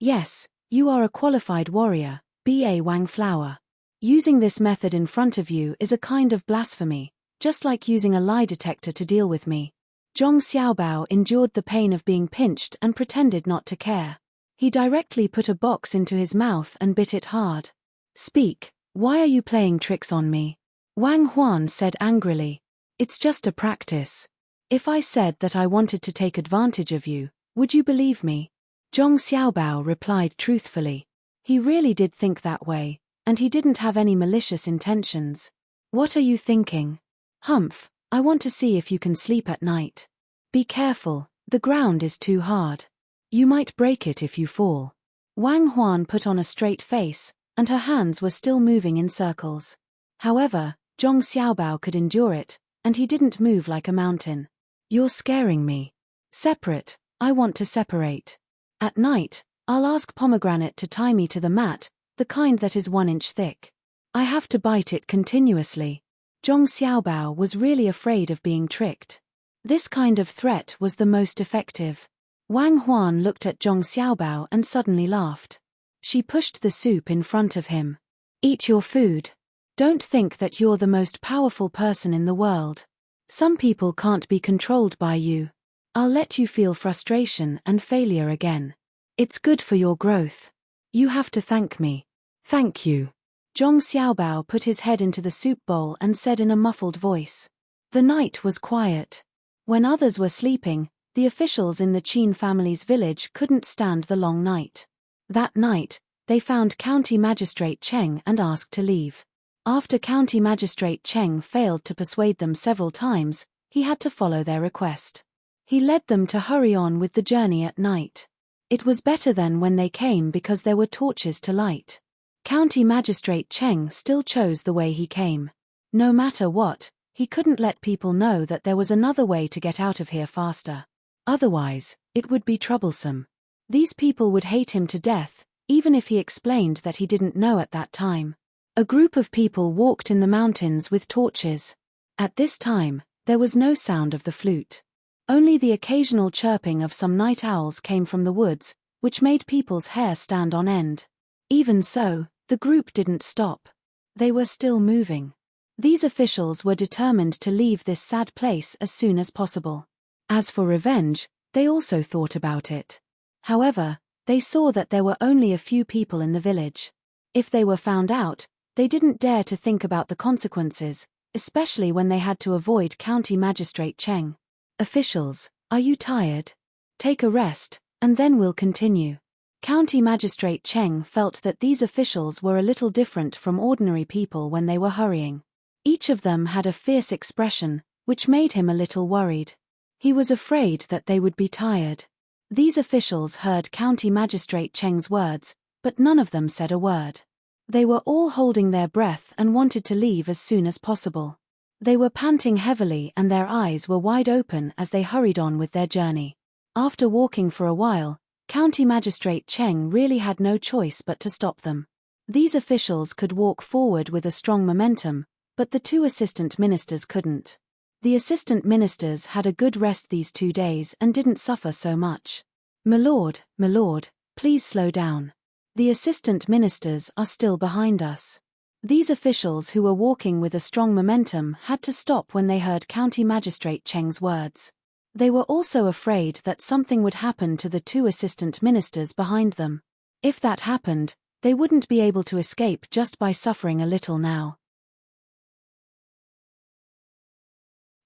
Yes, you are a qualified warrior, B.A. Wang Flower. Using this method in front of you is a kind of blasphemy, just like using a lie detector to deal with me. Zhong Xiaobao endured the pain of being pinched and pretended not to care. He directly put a box into his mouth and bit it hard. "Speak, why are you playing tricks on me?" Wang Huan said angrily. "It's just a practice. If I said that I wanted to take advantage of you, would you believe me?" Zhong Xiaobao replied truthfully. He really did think that way, and he didn't have any malicious intentions. "What are you thinking? Humph, I want to see if you can sleep at night. Be careful, the ground is too hard. You might break it if you fall." Wang Huan put on a straight face, and her hands were still moving in circles. However, Zhong Xiaobao could endure it, and he didn't move like a mountain. "You're scaring me. Separate, I want to separate. At night, I'll ask Pomegranate to tie me to the mat, the kind that is 1 inch thick. I have to bite it continuously." Zhong Xiaobao was really afraid of being tricked. This kind of threat was the most effective. Wang Huan looked at Zhong Xiaobao and suddenly laughed. She pushed the soup in front of him. "Eat your food." Don't think that you're the most powerful person in the world. Some people can't be controlled by you. I'll let you feel frustration and failure again. It's good for your growth. You have to thank me. Thank you. Zhong Xiaobao put his head into the soup bowl and said in a muffled voice. The night was quiet. When others were sleeping, the officials in the Qin family's village couldn't stand the long night. That night, they found County Magistrate Cheng and asked to leave. After County Magistrate Cheng failed to persuade them several times, he had to follow their request. He led them to hurry on with the journey at night. It was better than when they came because there were torches to light. County Magistrate Cheng still chose the way he came. No matter what, he couldn't let people know that there was another way to get out of here faster. Otherwise, it would be troublesome. These people would hate him to death, even if he explained that he didn't know at that time. A group of people walked in the mountains with torches. At this time, there was no sound of the flute. Only the occasional chirping of some night owls came from the woods, which made people's hair stand on end. Even so, the group didn't stop. They were still moving. These officials were determined to leave this sad place as soon as possible. As for revenge, they also thought about it. However, they saw that there were only a few people in the village. If they were found out, they didn't dare to think about the consequences, especially when they had to avoid County Magistrate Cheng. Officials, are you tired? Take a rest, and then we'll continue. County Magistrate Cheng felt that these officials were a little different from ordinary people when they were hurrying. Each of them had a fierce expression, which made him a little worried. He was afraid that they would be tired. These officials heard County Magistrate Cheng's words, but none of them said a word. They were all holding their breath and wanted to leave as soon as possible. They were panting heavily and their eyes were wide open as they hurried on with their journey. After walking for a while, County Magistrate Cheng really had no choice but to stop them. These officials could walk forward with a strong momentum, but the two assistant ministers couldn't. The assistant ministers had a good rest these 2 days and didn't suffer so much. My lord, please slow down. The assistant ministers are still behind us. These officials who were walking with a strong momentum had to stop when they heard County Magistrate Cheng's words. They were also afraid that something would happen to the two assistant ministers behind them. If that happened, they wouldn't be able to escape just by suffering a little now.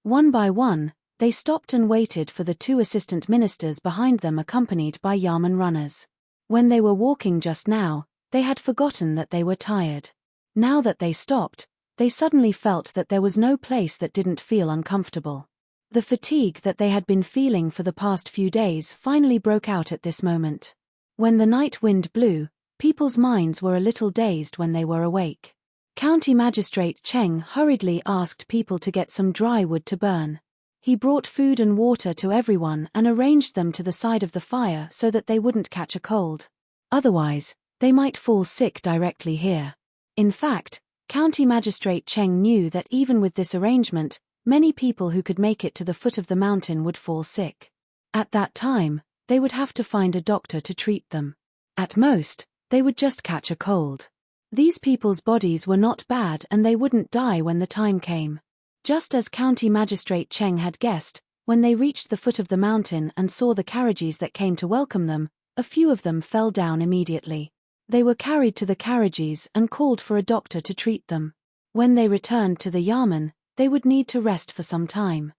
One by one, they stopped and waited for the two assistant ministers behind them accompanied by Yamen runners. When they were walking just now, they had forgotten that they were tired. Now that they stopped, they suddenly felt that there was no place that didn't feel uncomfortable. The fatigue that they had been feeling for the past few days finally broke out at this moment. When the night wind blew, people's minds were a little dazed when they were awake. County Magistrate Cheng hurriedly asked people to get some dry wood to burn. He brought food and water to everyone and arranged them to the side of the fire so that they wouldn't catch a cold. Otherwise, they might fall sick directly here. In fact, County Magistrate Cheng knew that even with this arrangement, many people who could make it to the foot of the mountain would fall sick. At that time, they would have to find a doctor to treat them. At most, they would just catch a cold. These people's bodies were not bad and they wouldn't die when the time came. Just as County Magistrate Cheng had guessed, when they reached the foot of the mountain and saw the carriages that came to welcome them, a few of them fell down immediately. They were carried to the carriages and called for a doctor to treat them. When they returned to the Yamen, they would need to rest for some time.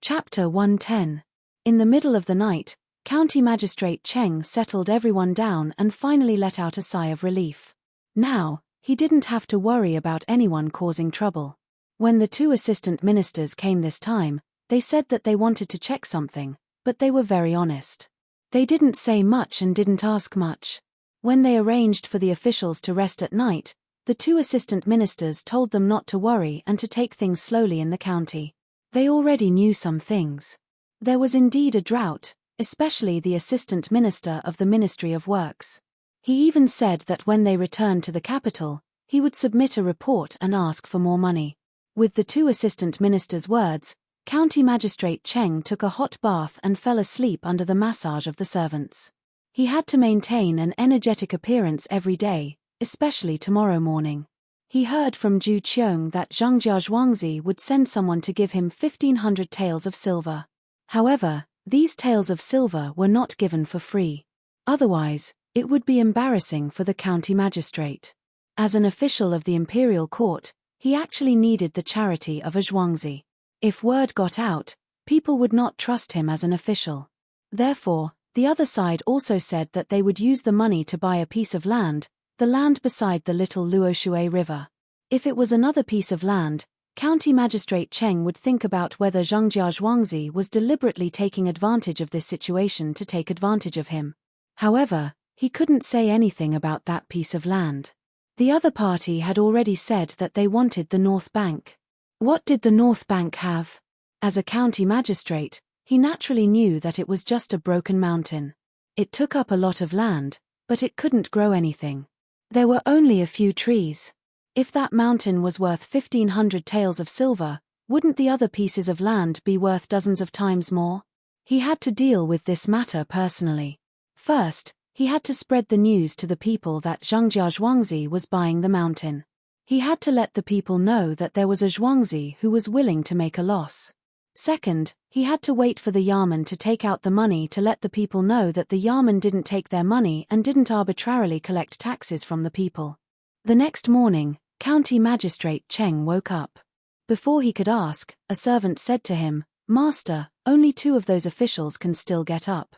Chapter 110. In the middle of the night, County Magistrate Cheng settled everyone down and finally let out a sigh of relief. Now, he didn't have to worry about anyone causing trouble. When the two assistant ministers came this time, they said that they wanted to check something, but they were very honest. They didn't say much and didn't ask much. When they arranged for the officials to rest at night, the two assistant ministers told them not to worry and to take things slowly in the county. They already knew some things. There was indeed a drought, especially the assistant minister of the Ministry of Works. He even said that when they returned to the capital, he would submit a report and ask for more money. With the two assistant ministers' words, County Magistrate Cheng took a hot bath and fell asleep under the massage of the servants. He had to maintain an energetic appearance every day, especially tomorrow morning. He heard from Zhu Qiong that Zhangjia Zhuangzi would send someone to give him 1,500 taels of silver. However, these taels of silver were not given for free. Otherwise, it would be embarrassing for the county magistrate. As an official of the imperial court, he actually needed the charity of a Zhuangzi. If word got out, people would not trust him as an official. Therefore, the other side also said that they would use the money to buy a piece of land, the land beside the little Luoshui River. If it was another piece of land, County Magistrate Cheng would think about whether Zhangjia Zhuangzi was deliberately taking advantage of this situation to take advantage of him. However, he couldn't say anything about that piece of land. The other party had already said that they wanted the North Bank. What did the North Bank have? As a county magistrate, he naturally knew that it was just a broken mountain. It took up a lot of land, but it couldn't grow anything. There were only a few trees. If that mountain was worth 1,500 taels of silver, wouldn't the other pieces of land be worth dozens of times more? He had to deal with this matter personally. First, he had to spread the news to the people that Zhangjia Zhuangzi was buying the mountain. He had to let the people know that there was a Zhuangzi who was willing to make a loss. Second, he had to wait for the Yamen to take out the money to let the people know that the Yamen didn't take their money and didn't arbitrarily collect taxes from the people. The next morning, County Magistrate Cheng woke up. Before he could ask, a servant said to him, "Master, only 2 of those officials can still get up.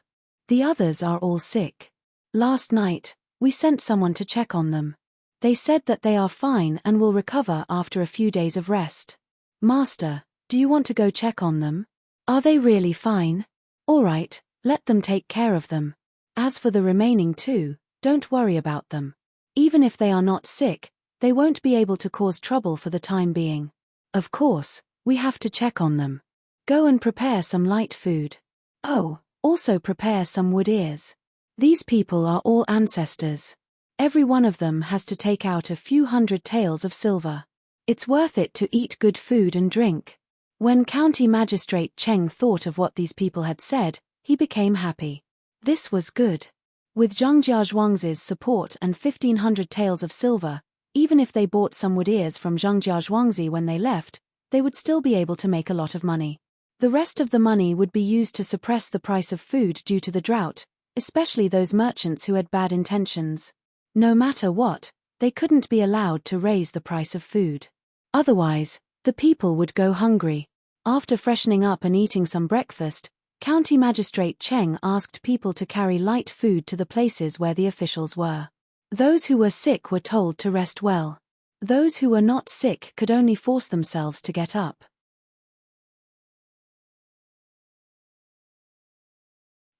The others are all sick. Last night, we sent someone to check on them. They said that they are fine and will recover after a few days of rest. Master, do you want to go check on them? Are they really fine? All right, let them take care of them. As for the remaining 2, don't worry about them. Even if they are not sick, they won't be able to cause trouble for the time being. Of course, we have to check on them. Go and prepare some light food. Oh, also prepare some wood ears. These people are all ancestors. Every one of them has to take out a few hundred taels of silver. It's worth it to eat good food and drink." When County Magistrate Cheng thought of what these people had said, he became happy. This was good. With Zhangjia Zhuangzi's support and 1,500 taels of silver, even if they bought some wood ears from Zhangjia Zhuangzi when they left, they would still be able to make a lot of money. The rest of the money would be used to suppress the price of food due to the drought, especially those merchants who had bad intentions. No matter what, they couldn't be allowed to raise the price of food. Otherwise, the people would go hungry. After freshening up and eating some breakfast, County Magistrate Cheng asked people to carry light food to the places where the officials were. Those who were sick were told to rest well. Those who were not sick could only force themselves to get up.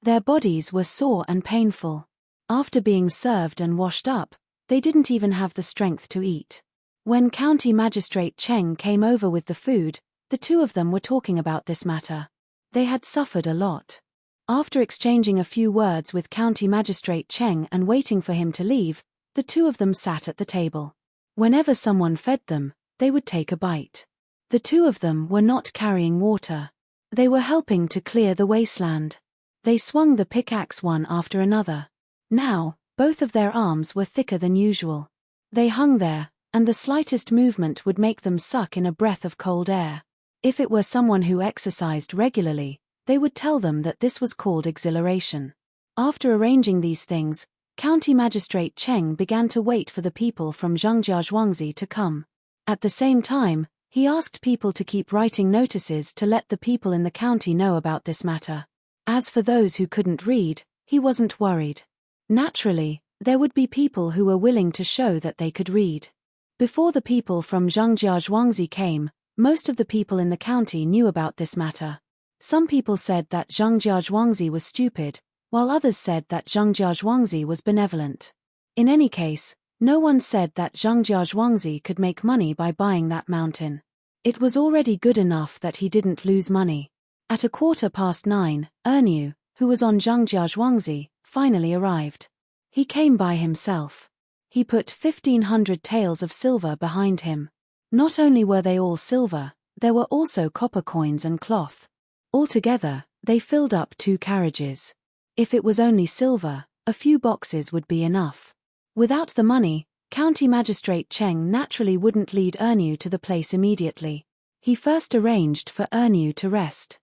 Their bodies were sore and painful. After being served and washed up, they didn't even have the strength to eat. When County Magistrate Cheng came over with the food, the 2 of them were talking about this matter. They had suffered a lot. After exchanging a few words with County Magistrate Cheng and waiting for him to leave, the 2 of them sat at the table. Whenever someone fed them, they would take a bite. The 2 of them were not carrying water. They were helping to clear the wasteland. They swung the pickaxe one after another. Now, both of their arms were thicker than usual. They hung there, and the slightest movement would make them suck in a breath of cold air. If it were someone who exercised regularly, they would tell them that this was called exhilaration. After arranging these things, County Magistrate Cheng began to wait for the people from Zhangjia Zhuangzi to come. At the same time, he asked people to keep writing notices to let the people in the county know about this matter. As for those who couldn't read, he wasn't worried. Naturally, there would be people who were willing to show that they could read. Before the people from Zhangjia Zhuangzi came, most of the people in the county knew about this matter. Some people said that Zhangjia Zhuangzi was stupid, while others said that Zhangjia Zhuangzi was benevolent. In any case, no one said that Zhangjia Zhuangzi could make money by buying that mountain. It was already good enough that he didn't lose money. At 9:15, Ernu, who was on Zhangjia Zhuangzi, finally arrived. He came by himself. He put 1,500 taels of silver behind him. Not only were they all silver, There were also copper coins and cloth. Altogether, they filled up 2 carriages. If it was only silver, a few boxes would be enough. Without the money, County Magistrate Cheng naturally wouldn't lead Ernu to the place immediately. He first arranged for Ernu to rest.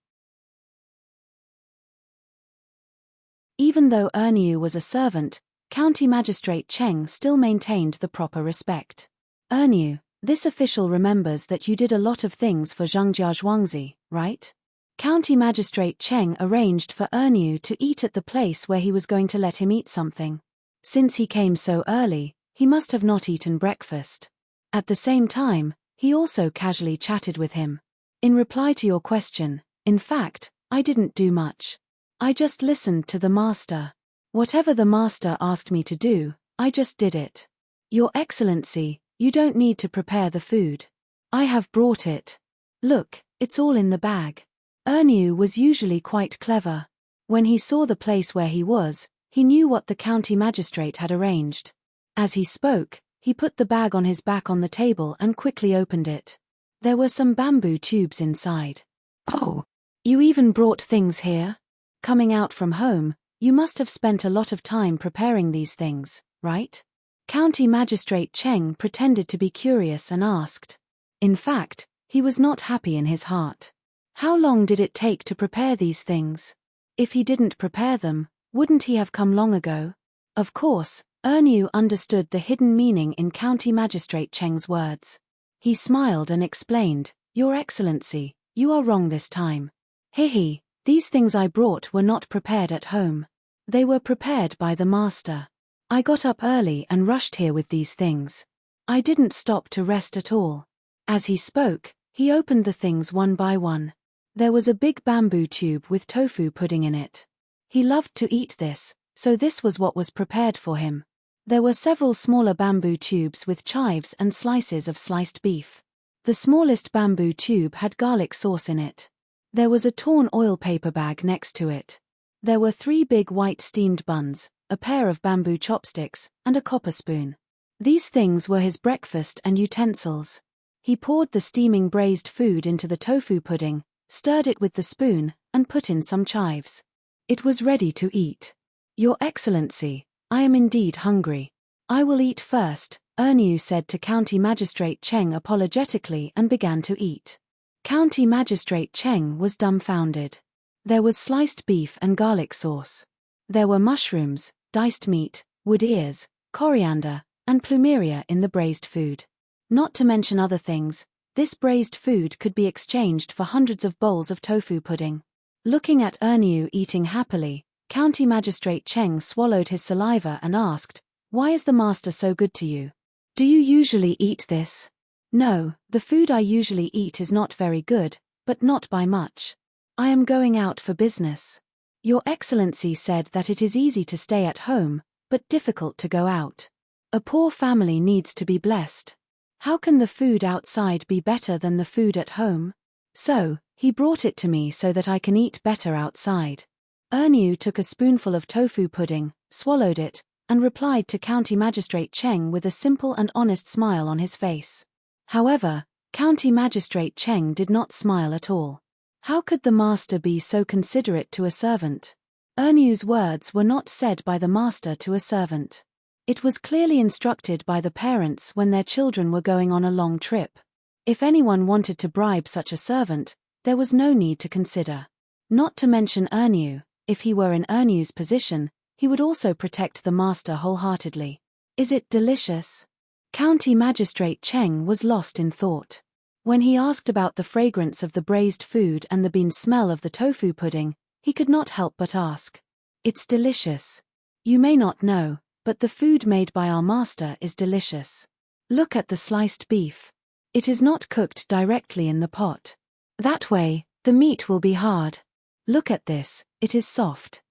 Even though Ernu was a servant, County Magistrate Cheng still maintained the proper respect. Ernu, this official remembers that you did a lot of things for Zhengjia Zhuangzi, right? County Magistrate Cheng arranged for Ernu to eat at the place where he was going to let him eat something. Since he came so early, he must have not eaten breakfast. At the same time, he also casually chatted with him. In reply to your question, in fact, I didn't do much. I just listened to the master. Whatever the master asked me to do, I just did it. Your Excellency, you don't need to prepare the food. I have brought it. Look, it's all in the bag. Ernu was usually quite clever. When he saw the place where he was, he knew what the county magistrate had arranged. As he spoke, he put the bag on his back on the table and quickly opened it. There were some bamboo tubes inside. Oh, you even brought things here? Coming out from home, you must have spent a lot of time preparing these things, right? County Magistrate Cheng pretended to be curious and asked. In fact, he was not happy in his heart. How long did it take to prepare these things? If he didn't prepare them, wouldn't he have come long ago? Of course, Ernu understood the hidden meaning in County Magistrate Cheng's words. He smiled and explained, Your Excellency, you are wrong this time. Hehe, these things I brought were not prepared at home. They were prepared by the master. I got up early and rushed here with these things. I didn't stop to rest at all. As he spoke, he opened the things one by one. There was a big bamboo tube with tofu pudding in it. He loved to eat this, so this was what was prepared for him. There were several smaller bamboo tubes with chives and slices of sliced beef. The smallest bamboo tube had garlic sauce in it. There was a torn oil paper bag next to it. There were 3 big white steamed buns, a pair of bamboo chopsticks, and a copper spoon. These things were his breakfast and utensils. He poured the steaming braised food into the tofu pudding, stirred it with the spoon, and put in some chives. It was ready to eat. Your Excellency, I am indeed hungry. I will eat first, Ernu said to County Magistrate Cheng apologetically and began to eat. County Magistrate Cheng was dumbfounded. There was sliced beef and garlic sauce. There were mushrooms, diced meat, wood ears, coriander, and plumeria in the braised food. Not to mention other things, this braised food could be exchanged for hundreds of bowls of tofu pudding. Looking at Ernu eating happily, County Magistrate Cheng swallowed his saliva and asked, Why is the master so good to you? Do you usually eat this? No, the food I usually eat is not very good, but not by much. I am going out for business. Your Excellency said that it is easy to stay at home, but difficult to go out. A poor family needs to be blessed. How can the food outside be better than the food at home? So, he brought it to me so that I can eat better outside. Ernu took a spoonful of tofu pudding, swallowed it, and replied to County Magistrate Cheng with a simple and honest smile on his face. However, County Magistrate Cheng did not smile at all. How could the master be so considerate to a servant? Ernu's words were not said by the master to a servant. It was clearly instructed by the parents when their children were going on a long trip. If anyone wanted to bribe such a servant, there was no need to consider. Not to mention Ernu, if he were in Ernu's position, he would also protect the master wholeheartedly. Is it delicious? County Magistrate Cheng was lost in thought. When he asked about the fragrance of the braised food and the bean smell of the tofu pudding, he could not help but ask. It's delicious. You may not know, but the food made by our master is delicious. Look at the sliced beef. It is not cooked directly in the pot. That way, the meat will be hard. Look at this, it is soft.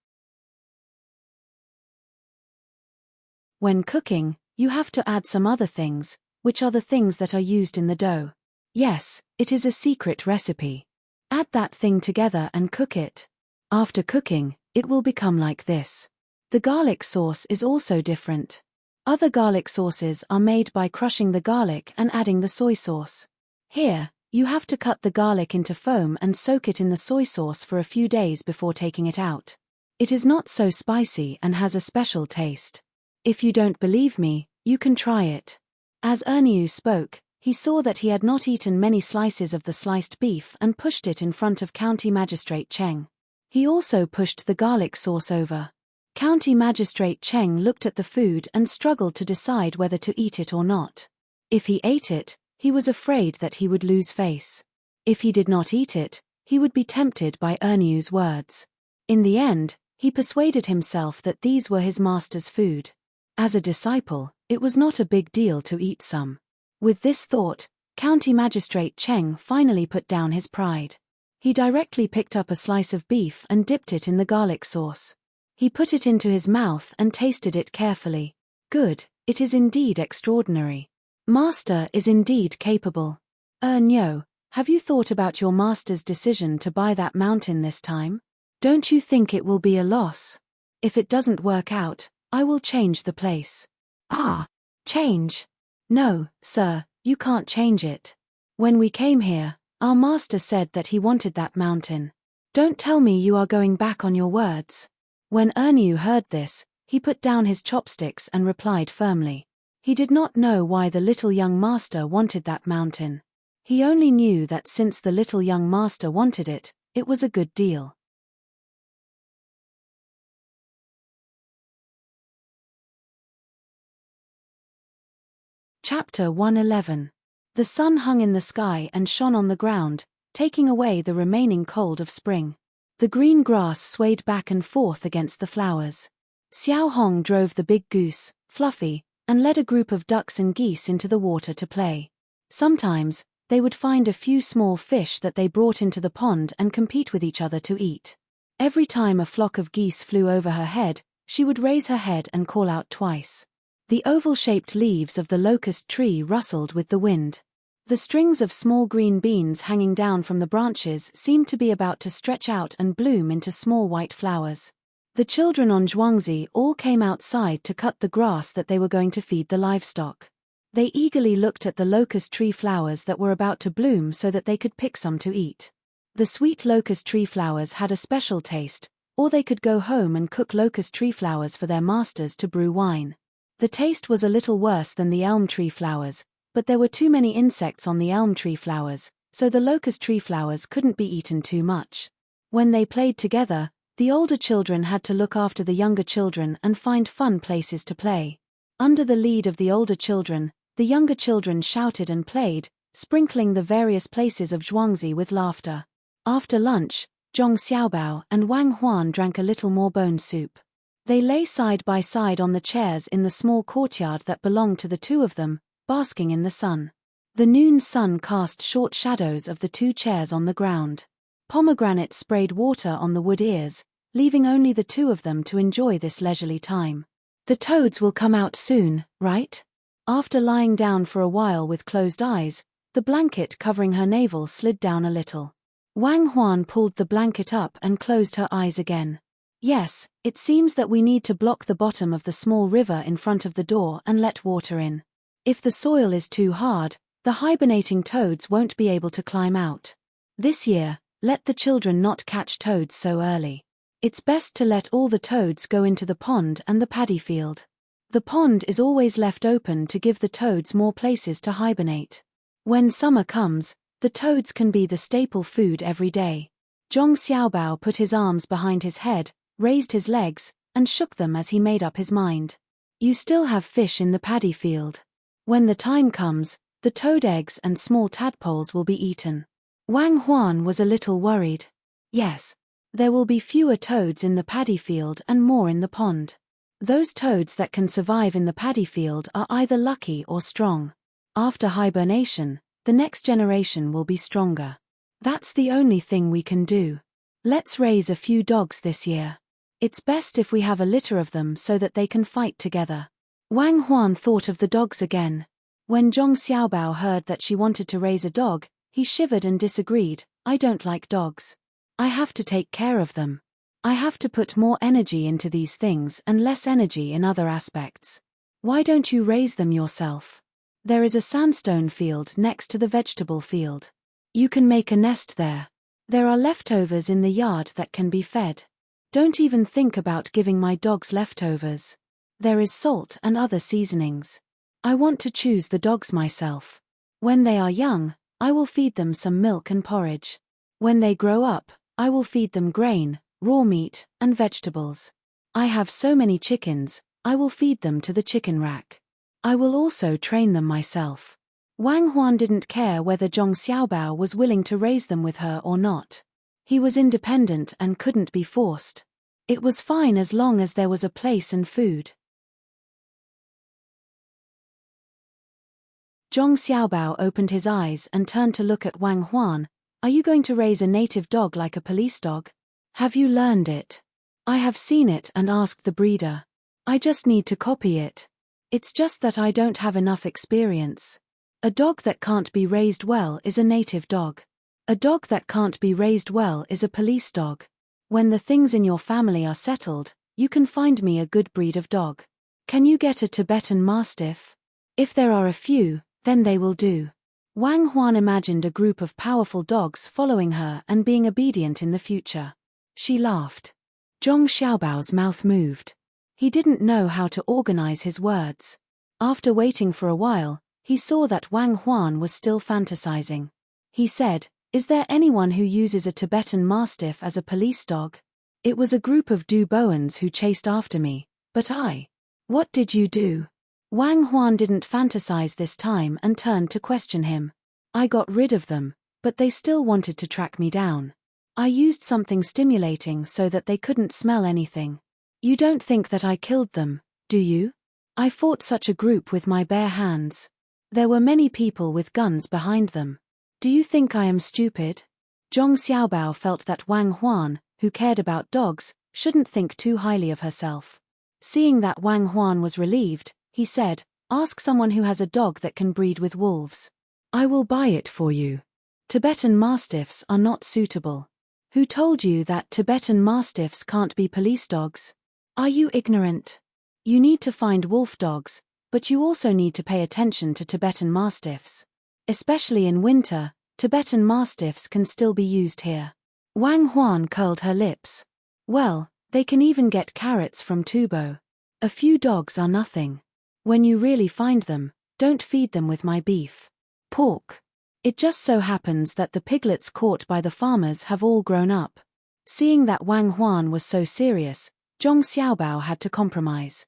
When cooking, you have to add some other things, which are the things that are used in the dough. Yes, it is a secret recipe. Add that thing together and cook it. After cooking, it will become like this. The garlic sauce is also different. Other garlic sauces are made by crushing the garlic and adding the soy sauce. Here, You have to cut the garlic into foam and soak it in the soy sauce for a few days before taking it out. It is not so spicy and has a special taste. If you don't believe me, you can try it. As Ernyu spoke, he saw that he had not eaten many slices of the sliced beef and pushed it in front of County Magistrate Cheng. He also pushed the garlic sauce over. County Magistrate Cheng looked at the food and struggled to decide whether to eat it or not. If he ate it, he was afraid that he would lose face. If he did not eat it, he would be tempted by Ernyu's words. In the end, he persuaded himself that these were his master's food. As a disciple, it was not a big deal to eat some. With this thought, County Magistrate Cheng finally put down his pride. He directly picked up a slice of beef and dipped it in the garlic sauce. He put it into his mouth and tasted it carefully. Good, it is indeed extraordinary. Master is indeed capable. Ernyo, have you thought about your master's decision to buy that mountain this time? Don't you think it will be a loss? If it doesn't work out, I will change the place. Ah, change? No, sir, you can't change it. When we came here, our master said that he wanted that mountain. Don't tell me you are going back on your words. When Ernyu heard this, he put down his chopsticks and replied firmly. He did not know why the little young master wanted that mountain. He only knew that since the little young master wanted it, it was a good deal. Chapter 111. The sun hung in the sky and shone on the ground, taking away the remaining cold of spring. The green grass swayed back and forth against the flowers. Xiao Hong drove the big goose, Fluffy, and led a group of ducks and geese into the water to play. Sometimes, they would find a few small fish that they brought into the pond and compete with each other to eat. Every time a flock of geese flew over her head, she would raise her head and call out twice. The oval-shaped leaves of the locust tree rustled with the wind. The strings of small green beans hanging down from the branches seemed to be about to stretch out and bloom into small white flowers. The children on Zhuangzi all came outside to cut the grass that they were going to feed the livestock. They eagerly looked at the locust tree flowers that were about to bloom so that they could pick some to eat. The sweet locust tree flowers had a special taste, or they could go home and cook locust tree flowers for their masters to brew wine. The taste was a little worse than the elm tree flowers, but there were too many insects on the elm tree flowers, so the locust tree flowers couldn't be eaten too much. When they played together, the older children had to look after the younger children and find fun places to play. Under the lead of the older children, the younger children shouted and played, sprinkling the various places of Zhuangzi with laughter. After lunch, Zhong Xiaobao and Wang Huan drank a little more bone soup. They lay side by side on the chairs in the small courtyard that belonged to the two of them, basking in the sun. The noon sun cast short shadows of the two chairs on the ground. Pomegranate sprayed water on the wood ears, leaving only the two of them to enjoy this leisurely time. The toads will come out soon, right? After lying down for a while with closed eyes, the blanket covering her navel slid down a little. Wang Huan pulled the blanket up and closed her eyes again. Yes, it seems that we need to block the bottom of the small river in front of the door and let water in. If the soil is too hard, the hibernating toads won't be able to climb out. This year, let the children not catch toads so early. It's best to let all the toads go into the pond and the paddy field. The pond is always left open to give the toads more places to hibernate. When summer comes, the toads can be the staple food every day. Zhong Xiaobao put his arms behind his head, raised his legs, and shook them as he made up his mind. You still have fish in the paddy field. When the time comes, the toad eggs and small tadpoles will be eaten. Wang Huan was a little worried. Yes. There will be fewer toads in the paddy field and more in the pond. Those toads that can survive in the paddy field are either lucky or strong. After hibernation, the next generation will be stronger. That's the only thing we can do. Let's raise a few dogs this year. It's best if we have a litter of them so that they can fight together. Wang Huan thought of the dogs again. When Zhong Xiaobao heard that she wanted to raise a dog, he shivered and disagreed. I don't like dogs. I have to take care of them. I have to put more energy into these things and less energy in other aspects. Why don't you raise them yourself? There is a sandstone field next to the vegetable field. You can make a nest there. There are leftovers in the yard that can be fed. Don't even think about giving my dogs leftovers. There is salt and other seasonings. I want to choose the dogs myself. When they are young, I will feed them some milk and porridge. When they grow up, I will feed them grain, raw meat, and vegetables. I have so many chickens, I will feed them to the chicken rack. I will also train them myself. Wang Huan didn't care whether Zhong Xiaobao was willing to raise them with her or not. He was independent and couldn't be forced. It was fine as long as there was a place and food. Zhong Xiaobao opened his eyes and turned to look at Wang Huan. Are you going to raise a native dog like a police dog? Have you learned it? I have seen it and asked the breeder. I just need to copy it. It's just that I don't have enough experience. A dog that can't be raised well is a native dog. A dog that can't be raised well is a police dog. When the things in your family are settled, you can find me a good breed of dog. Can you get a Tibetan Mastiff? If there are a few, then they will do. Wang Huan imagined a group of powerful dogs following her and being obedient in the future. She laughed. Zhong Xiaobao's mouth moved. He didn't know how to organize his words. After waiting for a while, he saw that Wang Huan was still fantasizing. He said, "Is there anyone who uses a Tibetan Mastiff as a police dog? It was a group of Du Boans who chased after me, but What did you do?" Wang Huan didn't fantasize this time and turned to question him. I got rid of them, but they still wanted to track me down. I used something stimulating so that they couldn't smell anything. You don't think that I killed them, do you? I fought such a group with my bare hands. There were many people with guns behind them. Do you think I am stupid? Zhong Xiaobao felt that Wang Huan, who cared about dogs, shouldn't think too highly of herself. Seeing that Wang Huan was relieved, he said, "Ask someone who has a dog that can breed with wolves. I will buy it for you. Tibetan Mastiffs are not suitable." Who told you that Tibetan Mastiffs can't be police dogs? Are you ignorant? You need to find wolf dogs, but you also need to pay attention to Tibetan Mastiffs. Especially in winter, Tibetan Mastiffs can still be used here. Wang Huan curled her lips. Well, they can even get carrots from Tubo. A few dogs are nothing. When you really find them, don't feed them with my beef. Pork. It just so happens that the piglets caught by the farmers have all grown up. Seeing that Wang Huan was so serious, Zhong Xiaobao had to compromise.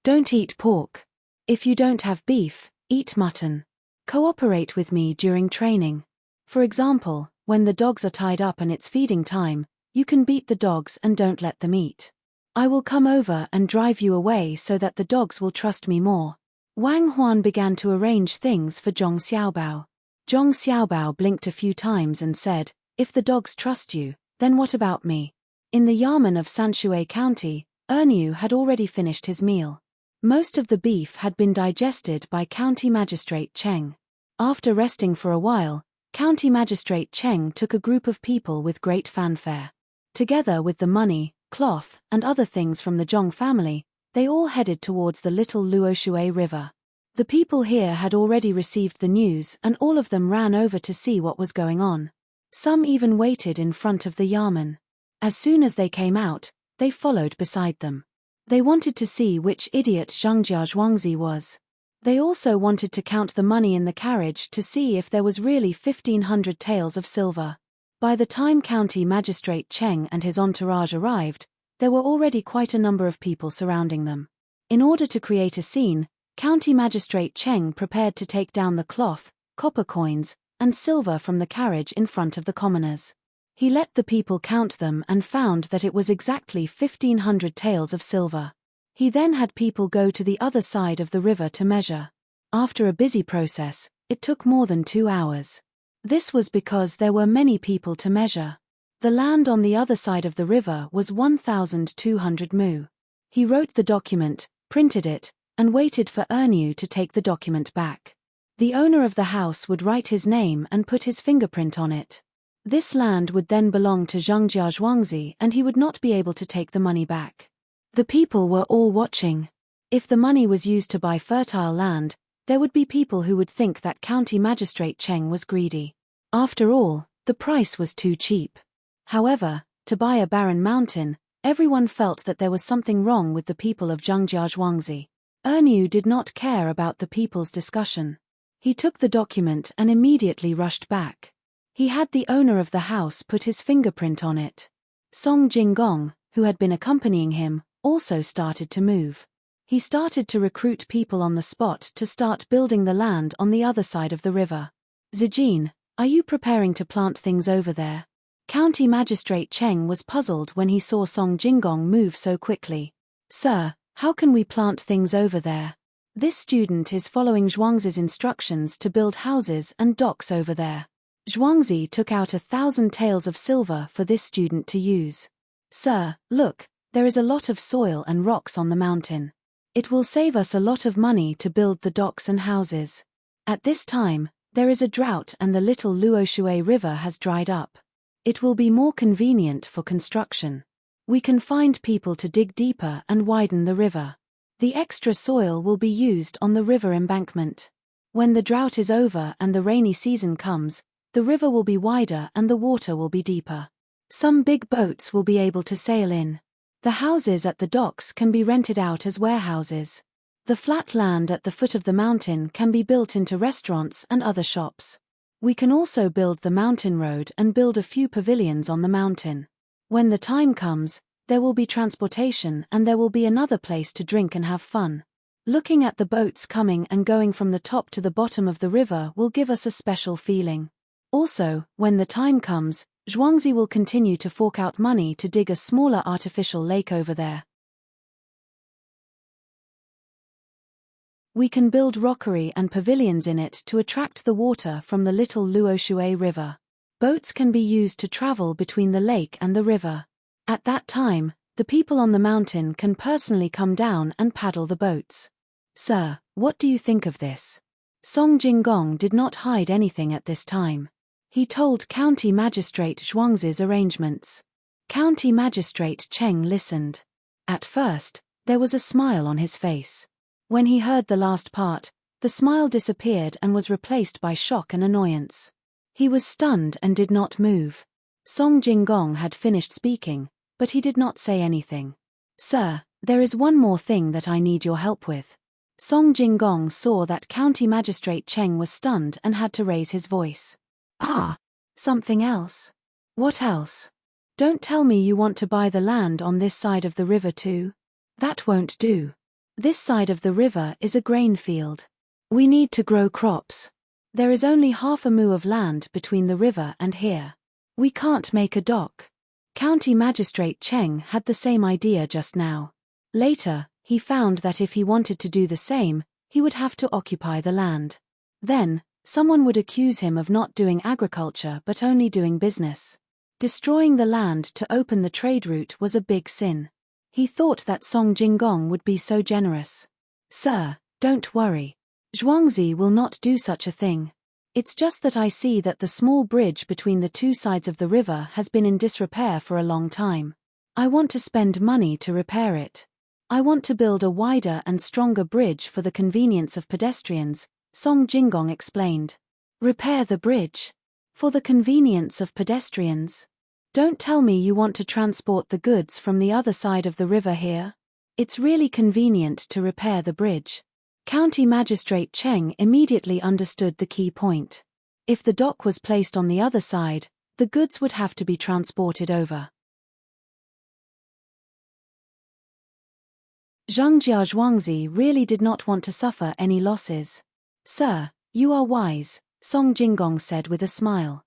Don't eat pork. If you don't have beef, eat mutton. Cooperate with me during training. For example, when the dogs are tied up and it's feeding time, you can beat the dogs and don't let them eat. I will come over and drive you away so that the dogs will trust me more. Wang Huan began to arrange things for Zhong Xiaobao. Zhong Xiaobao blinked a few times and said, "If the dogs trust you, then what about me?" In the Yamen of Sanshui County, Ernu had already finished his meal. Most of the beef had been digested by County Magistrate Cheng. After resting for a while, County Magistrate Cheng took a group of people with great fanfare. Together with the money, cloth, and other things from the Zhong family, they all headed towards the little Luoshui River. The people here had already received the news and all of them ran over to see what was going on. Some even waited in front of the Yamen. As soon as they came out, they followed beside them. They wanted to see which idiot Zhangjia Zhuangzi was. They also wanted to count the money in the carriage to see if there was really 1,500 taels of silver. By the time County Magistrate Cheng and his entourage arrived, there were already quite a number of people surrounding them. In order to create a scene, County Magistrate Cheng prepared to take down the cloth, copper coins, and silver from the carriage in front of the commoners. He let the people count them and found that it was exactly 1,500 taels of silver. He then had people go to the other side of the river to measure. After a busy process, it took more than 2 hours. This was because there were many people to measure. The land on the other side of the river was 1,200 mu. He wrote the document, printed it, and waited for Ernu to take the document back. The owner of the house would write his name and put his fingerprint on it. This land would then belong to Zhangjia Zhuangzi and he would not be able to take the money back. The people were all watching. If the money was used to buy fertile land, There would be people who would think that County Magistrate Cheng was greedy. After all, the price was too cheap. However, to buy a barren mountain, everyone felt that there was something wrong with the people of Zhongjia Zhuangzi. Erniu did not care about the people's discussion. He took the document and immediately rushed back. He had the owner of the house put his fingerprint on it. Song Jinggong, who had been accompanying him, also started to move. He started to recruit people on the spot to start building the land on the other side of the river. Zijin, are you preparing to plant things over there? County Magistrate Cheng was puzzled when he saw Song Jinggong move so quickly. Sir, how can we plant things over there? This student is following Zhuangzi's instructions to build houses and docks over there. Zhuangzi took out 1,000 taels of silver for this student to use. Sir, look, there is a lot of soil and rocks on the mountain. It will save us a lot of money to build the docks and houses. At this time, there is a drought and the little Luoshui River has dried up. It will be more convenient for construction. We can find people to dig deeper and widen the river. The extra soil will be used on the river embankment. When the drought is over and the rainy season comes, the river will be wider and the water will be deeper. Some big boats will be able to sail in. The houses at the docks can be rented out as warehouses. The flat land at the foot of the mountain can be built into restaurants and other shops. We can also build the mountain road and build a few pavilions on the mountain. When the time comes, there will be transportation and there will be another place to drink and have fun. Looking at the boats coming and going from the top to the bottom of the river will give us a special feeling. Also, when the time comes, Zhuangzi will continue to fork out money to dig a smaller artificial lake over there. We can build rockery and pavilions in it to attract the water from the little Luoshui River. Boats can be used to travel between the lake and the river. At that time, the people on the mountain can personally come down and paddle the boats. Sir, what do you think of this? Song Jinggong did not hide anything at this time. He told County Magistrate Zhuangzi's arrangements. County Magistrate Cheng listened. At first, there was a smile on his face. When he heard the last part, the smile disappeared and was replaced by shock and annoyance. He was stunned and did not move. Song Jinggong had finished speaking, but he did not say anything. Sir, there is one more thing that I need your help with. Song Jinggong saw that County Magistrate Cheng was stunned and had to raise his voice. Ah, something else. What else? Don't tell me you want to buy the land on this side of the river too. That won't do. This side of the river is a grain field. We need to grow crops. There is only half a mu of land between the river and here. We can't make a dock. County Magistrate Cheng had the same idea just now. Later, he found that if he wanted to do the same, he would have to occupy the land. Then, someone would accuse him of not doing agriculture but only doing business. Destroying the land to open the trade route was a big sin. He thought that Song Jinggong would be so generous. Sir, don't worry. Zhuangzi will not do such a thing. It's just that I see that the small bridge between the two sides of the river has been in disrepair for a long time. I want to spend money to repair it. I want to build a wider and stronger bridge for the convenience of pedestrians, Song Jinggong explained. Repair the bridge. For the convenience of pedestrians. Don't tell me you want to transport the goods from the other side of the river here. It's really convenient to repair the bridge. County Magistrate Cheng immediately understood the key point. If the dock was placed on the other side, the goods would have to be transported over. Zhongjia Zhuangzi really did not want to suffer any losses. Sir, you are wise, Song Jinggong said with a smile.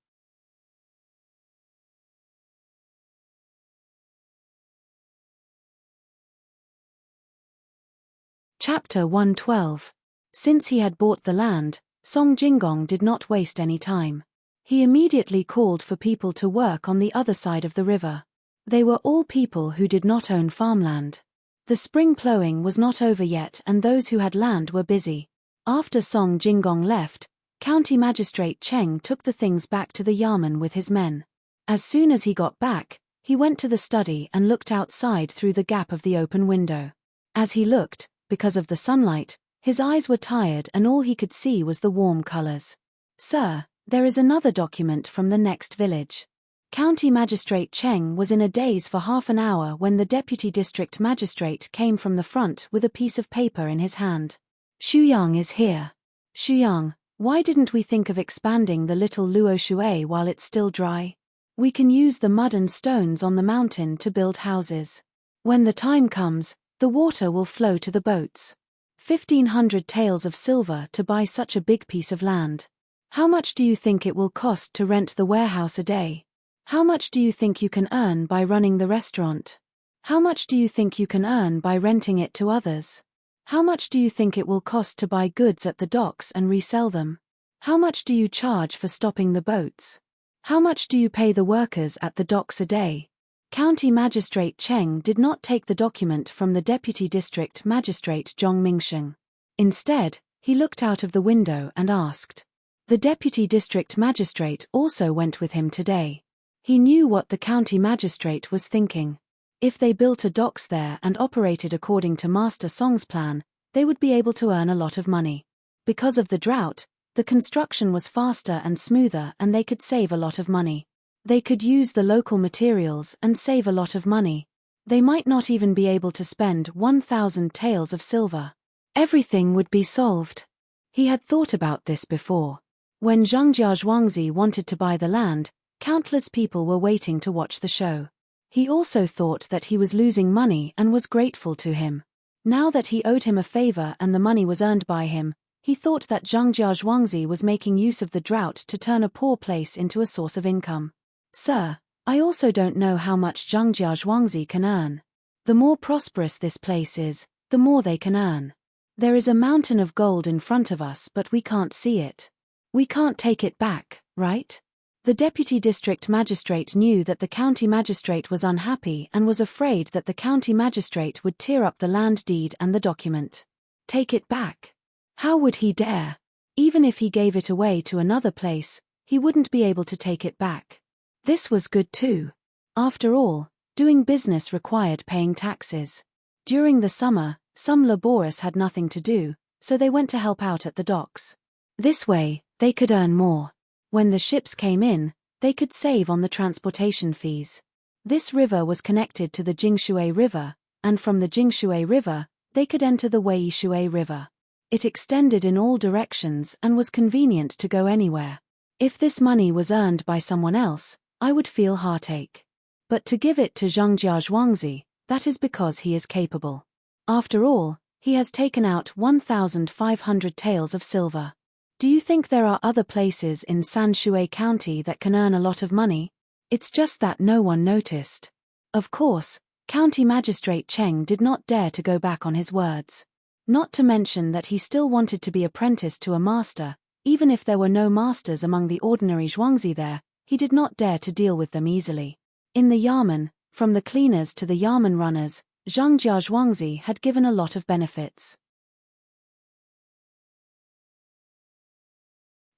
Chapter 112. Since he had bought the land, Song Jinggong did not waste any time. He immediately called for people to work on the other side of the river. They were all people who did not own farmland. The spring plowing was not over yet and those who had land were busy. After Song Jinggong left, County Magistrate Cheng took the things back to the yamen with his men. As soon as he got back, he went to the study and looked outside through the gap of the open window. As he looked, because of the sunlight, His eyes were tired and all he could see was the warm colors. "Sir, there is another document from the next village." County Magistrate Cheng was in a daze for half an hour when the Deputy District Magistrate came from the front with a piece of paper in his hand. "Shuyang is here. Shuyang, why didn't we think of expanding the little Luo Shui while it's still dry? We can use the mud and stones on the mountain to build houses. When the time comes, the water will flow to the boats. 1,500 taels of silver to buy such a big piece of land. How much do you think it will cost to rent the warehouse a day? How much do you think you can earn by running the restaurant? How much do you think you can earn by renting it to others? How much do you think it will cost to buy goods at the docks and resell them? How much do you charge for stopping the boats? How much do you pay the workers at the docks a day?" County Magistrate Cheng did not take the document from the Deputy District Magistrate Zhong Mingsheng. Instead, he looked out of the window and asked. The Deputy District Magistrate also went with him today. He knew what the County Magistrate was thinking. If they built a docks there and operated according to Master Song's plan, they would be able to earn a lot of money. Because of the drought, the construction was faster and smoother and they could save a lot of money. They could use the local materials and save a lot of money. They might not even be able to spend 1,000 taels of silver. Everything would be solved. He had thought about this before. When Zhangjia Zhuangzi wanted to buy the land, countless people were waiting to watch the show. He also thought that he was losing money and was grateful to him. Now that he owed him a favor and the money was earned by him, he thought that Zhangjia Zhuangzi was making use of the drought to turn a poor place into a source of income. "Sir, I also don't know how much Zhangjia Zhuangzi can earn. The more prosperous this place is, the more they can earn. There is a mountain of gold in front of us but we can't see it. We can't take it back, right?" The Deputy District Magistrate knew that the County Magistrate was unhappy and was afraid that the County Magistrate would tear up the land deed and the document. Take it back? How would he dare? Even if he gave it away to another place, he wouldn't be able to take it back. This was good too. After all, doing business required paying taxes. During the summer, some laborers had nothing to do, so they went to help out at the docks. This way, they could earn more. When the ships came in, they could save on the transportation fees. This river was connected to the Jingshui River, and from the Jingshui River, they could enter the Weishui River. It extended in all directions and was convenient to go anywhere. If this money was earned by someone else, I would feel heartache. But to give it to Zhangjia Zhuangzi, that is because he is capable. After all, he has taken out 1,500 taels of silver. Do you think there are other places in Sanshui County that can earn a lot of money? It's just that no one noticed. Of course, County Magistrate Cheng did not dare to go back on his words. Not to mention that he still wanted to be apprenticed to a master, even if there were no masters among the ordinary Zhuangzi there, he did not dare to deal with them easily. In the Yamen, from the cleaners to the Yamen runners, Zhangjia Zhuangzi had given a lot of benefits.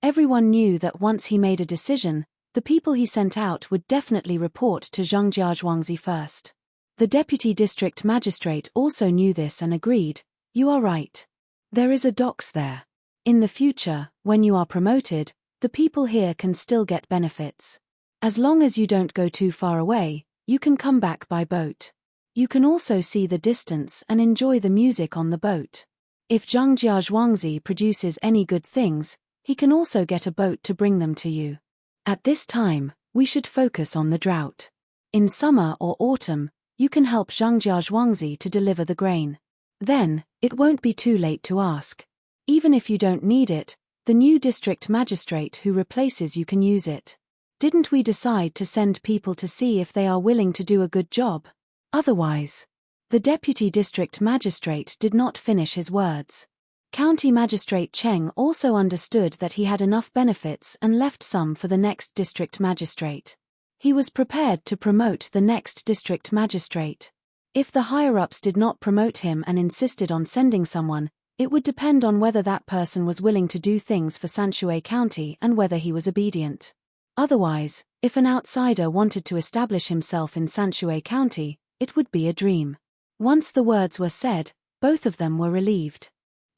Everyone knew that once he made a decision, the people he sent out would definitely report to Zhangjia Zhuangzi first. The Deputy District Magistrate also knew this and agreed, "You are right. There is a docks there. In the future, when you are promoted, the people here can still get benefits. As long as you don't go too far away, you can come back by boat. You can also see the distance and enjoy the music on the boat. If Zhangjia Zhuangzi produces any good things, he can also get a boat to bring them to you. At this time, we should focus on the drought. In summer or autumn, you can help Zhangjia Zhuangzi to deliver the grain. Then, it won't be too late to ask. Even if you don't need it, the new district magistrate who replaces you can use it. Didn't we decide to send people to see if they are willing to do a good job? Otherwise." The deputy district magistrate did not finish his words. County Magistrate Cheng also understood that he had enough benefits and left some for the next district magistrate. He was prepared to promote the next district magistrate. If the higher-ups did not promote him and insisted on sending someone, it would depend on whether that person was willing to do things for Sanshui County and whether he was obedient. Otherwise, if an outsider wanted to establish himself in Sanshui County, it would be a dream. Once the words were said, both of them were relieved.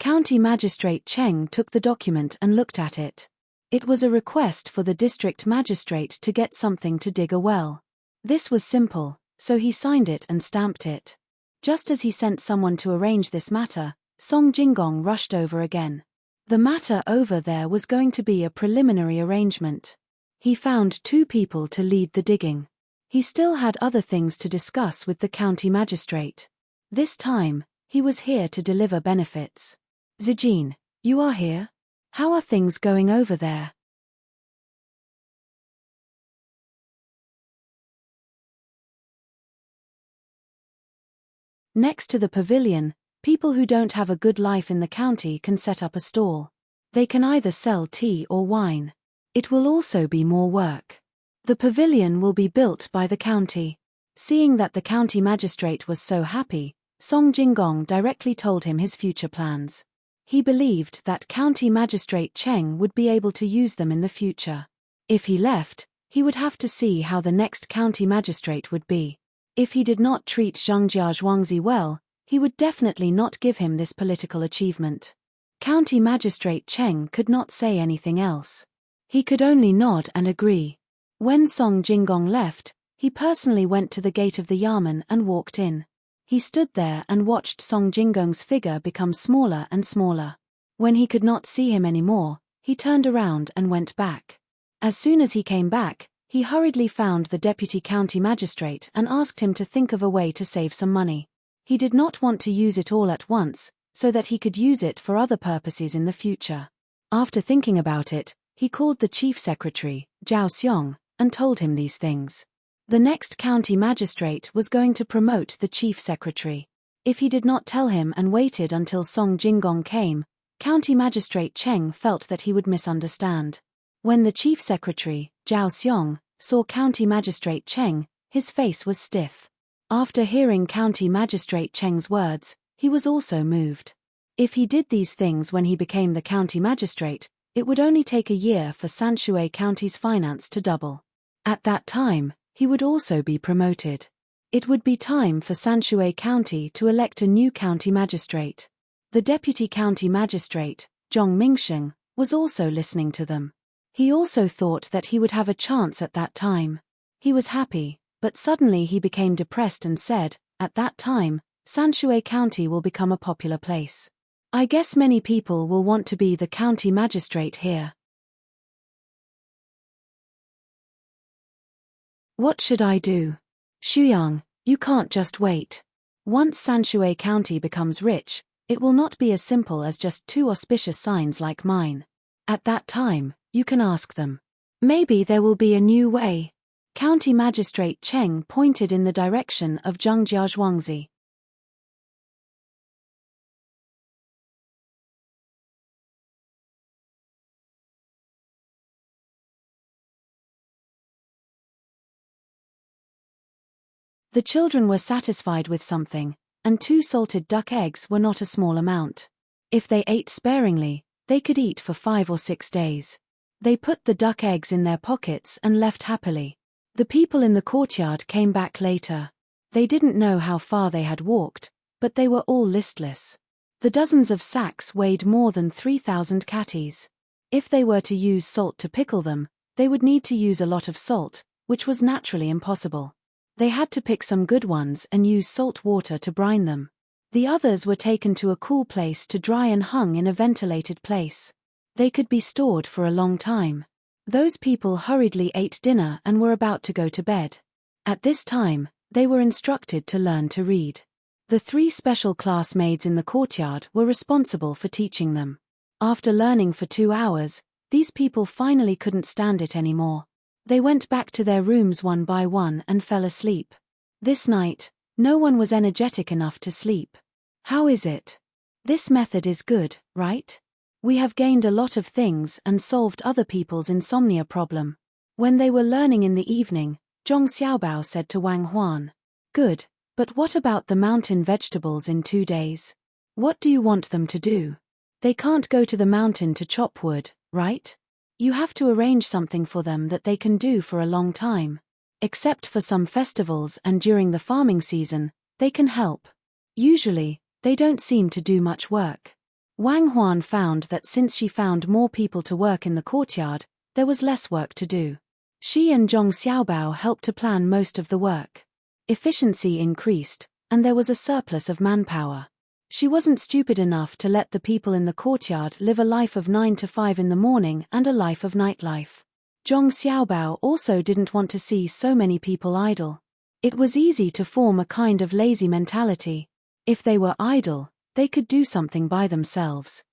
County Magistrate Cheng took the document and looked at it. It was a request for the district magistrate to get something to dig a well. This was simple, so he signed it and stamped it. Just as he sent someone to arrange this matter, Song Jingong rushed over again. The matter over there was going to be a preliminary arrangement. He found 2 people to lead the digging. He still had other things to discuss with the county magistrate. This time, he was here to deliver benefits. Zijin, you are here? How are things going over there? Next to the pavilion, people who don't have a good life in the county can set up a stall. They can either sell tea or wine. It will also be more work. The pavilion will be built by the county. Seeing that the county magistrate was so happy, Song Jingong directly told him his future plans. He believed that County Magistrate Cheng would be able to use them in the future. If he left, he would have to see how the next county magistrate would be. If he did not treat Zhengjia Zhuangzi well, he would definitely not give him this political achievement. County Magistrate Cheng could not say anything else. He could only nod and agree. When Song Jingong left, he personally went to the gate of the Yamen and walked in. He stood there and watched Song Jingong's figure become smaller and smaller. When he could not see him anymore, he turned around and went back. As soon as he came back, he hurriedly found the deputy county magistrate and asked him to think of a way to save some money. He did not want to use it all at once, so that he could use it for other purposes in the future. After thinking about it, he called the chief secretary, Zhao Xiong, and told him these things. The next county magistrate was going to promote the chief secretary. If he did not tell him and waited until Song Jingong came, County Magistrate Cheng felt that he would misunderstand. When the chief secretary, Zhao Xiong, saw County Magistrate Cheng, his face was stiff. After hearing County Magistrate Cheng's words, he was also moved. If he did these things when he became the county magistrate, it would only take a year for Sanshui County's finance to double. At that time, he would also be promoted. It would be time for Sanshui County to elect a new county magistrate. The deputy county magistrate, Zhong Mingsheng, was also listening to them. He also thought that he would have a chance at that time. He was happy, but suddenly he became depressed and said, at that time, Sanshui County will become a popular place. I guess many people will want to be the county magistrate here. What should I do? Shuyang, you can't just wait. Once Sanshui County becomes rich, it will not be as simple as just 2 auspicious signs like mine. At that time, you can ask them. Maybe there will be a new way. County Magistrate Cheng pointed in the direction of Zhengjia Zhuangzi. The children were satisfied with something, and 2 salted duck eggs were not a small amount. If they ate sparingly, they could eat for 5 or 6 days. They put the duck eggs in their pockets and left happily. The people in the courtyard came back later. They didn't know how far they had walked, but they were all listless. The dozens of sacks weighed more than 3,000 catties. If they were to use salt to pickle them, they would need to use a lot of salt, which was naturally impossible. They had to pick some good ones and use salt water to brine them. The others were taken to a cool place to dry and hung in a ventilated place. They could be stored for a long time. Those people hurriedly ate dinner and were about to go to bed. At this time, they were instructed to learn to read. The 3 special classmaids in the courtyard were responsible for teaching them. After learning for 2 hours, these people finally couldn't stand it anymore. They went back to their rooms one by one and fell asleep. This night, no one was energetic enough to sleep. How is it? This method is good, right? We have gained a lot of things and solved other people's insomnia problem. When they were learning in the evening, Zhong Xiaobao said to Wang Huan. Good, but what about the mountain vegetables in 2 days? What do you want them to do? They can't go to the mountain to chop wood, right? You have to arrange something for them that they can do for a long time. Except for some festivals and during the farming season, they can help. Usually, they don't seem to do much work. Wang Huan found that since she found more people to work in the courtyard, there was less work to do. She and Zhong Xiaobao helped to plan most of the work. Efficiency increased, and there was a surplus of manpower. She wasn't stupid enough to let the people in the courtyard live a life of 9 to 5 in the morning and a life of nightlife. Zhong Xiaobao also didn't want to see so many people idle. It was easy to form a kind of lazy mentality. If they were idle, they could do something by themselves.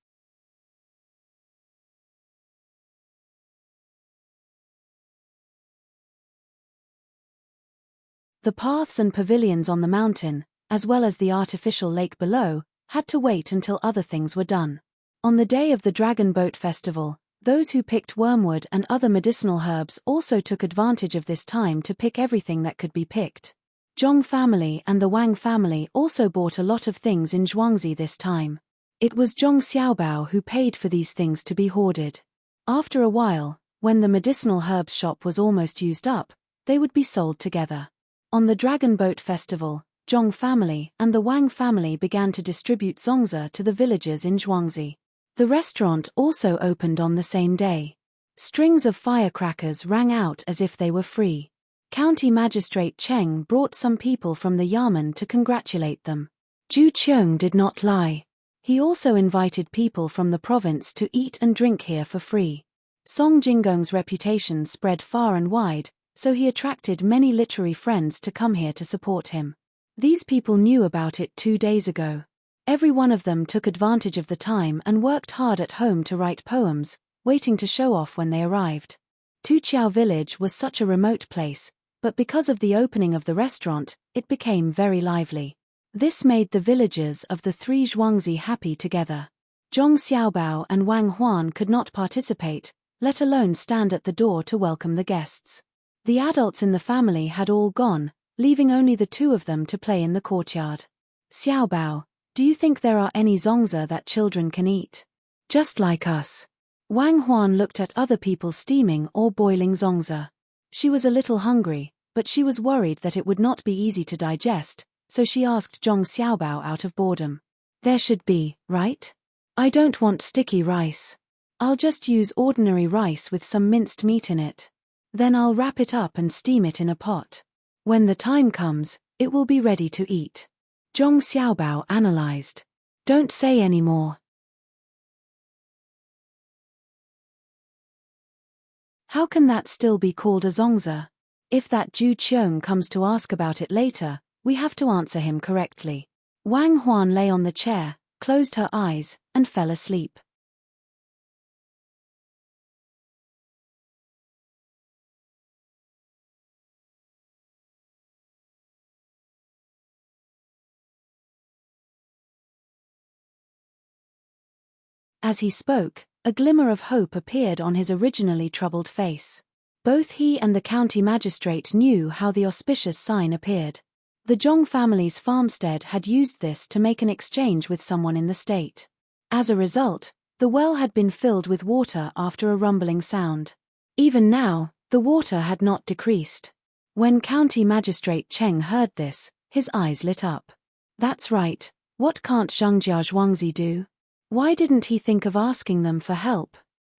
The paths and pavilions on the mountain, as well as the artificial lake below, had to wait until other things were done. On the day of the Dragon Boat Festival, those who picked wormwood and other medicinal herbs also took advantage of this time to pick everything that could be picked. Zhong family and the Wang family also bought a lot of things in Zhuangzi this time. It was Zhong Xiaobao who paid for these things to be hoarded. After a while, when the medicinal herbs shop was almost used up, they would be sold together. On the Dragon Boat Festival, Zhong family and the Wang family began to distribute zongzi to the villagers in Zhuangzi. The restaurant also opened on the same day. Strings of firecrackers rang out as if they were free. County Magistrate Cheng brought some people from the Yamen to congratulate them. Zhu Qiong did not lie. He also invited people from the province to eat and drink here for free. Song Jingong's reputation spread far and wide, so he attracted many literary friends to come here to support him. These people knew about it 2 days ago. Every one of them took advantage of the time and worked hard at home to write poems, waiting to show off when they arrived. Tuqiao village was such a remote place, but because of the opening of the restaurant, it became very lively. This made the villagers of the 3 Zhuangzi happy together. Zhong Xiaobao and Wang Huan could not participate, let alone stand at the door to welcome the guests. The adults in the family had all gone, leaving only the 2 of them to play in the courtyard. Xiaobao, do you think there are any zongzi that children can eat? Just like us. Wang Huan looked at other people steaming or boiling zongzi. She was a little hungry, but she was worried that it would not be easy to digest, so she asked Zhong Xiaobao out of boredom. There should be, right? I don't want sticky rice. I'll just use ordinary rice with some minced meat in it. Then I'll wrap it up and steam it in a pot. When the time comes, it will be ready to eat. Zhong Xiaobao analyzed. Don't say any more. How can that still be called a zongzi? If that Zhu Qiong comes to ask about it later, we have to answer him correctly. Wang Huan lay on the chair, closed her eyes, and fell asleep. As he spoke, a glimmer of hope appeared on his originally troubled face. Both he and the county magistrate knew how the auspicious sign appeared. The Zhong family's farmstead had used this to make an exchange with someone in the state. As a result, the well had been filled with water after a rumbling sound. Even now, the water had not decreased. When County Magistrate Cheng heard this, his eyes lit up. That's right, what can't Zhangjia Zhuangzi do? Why didn't he think of asking them for help?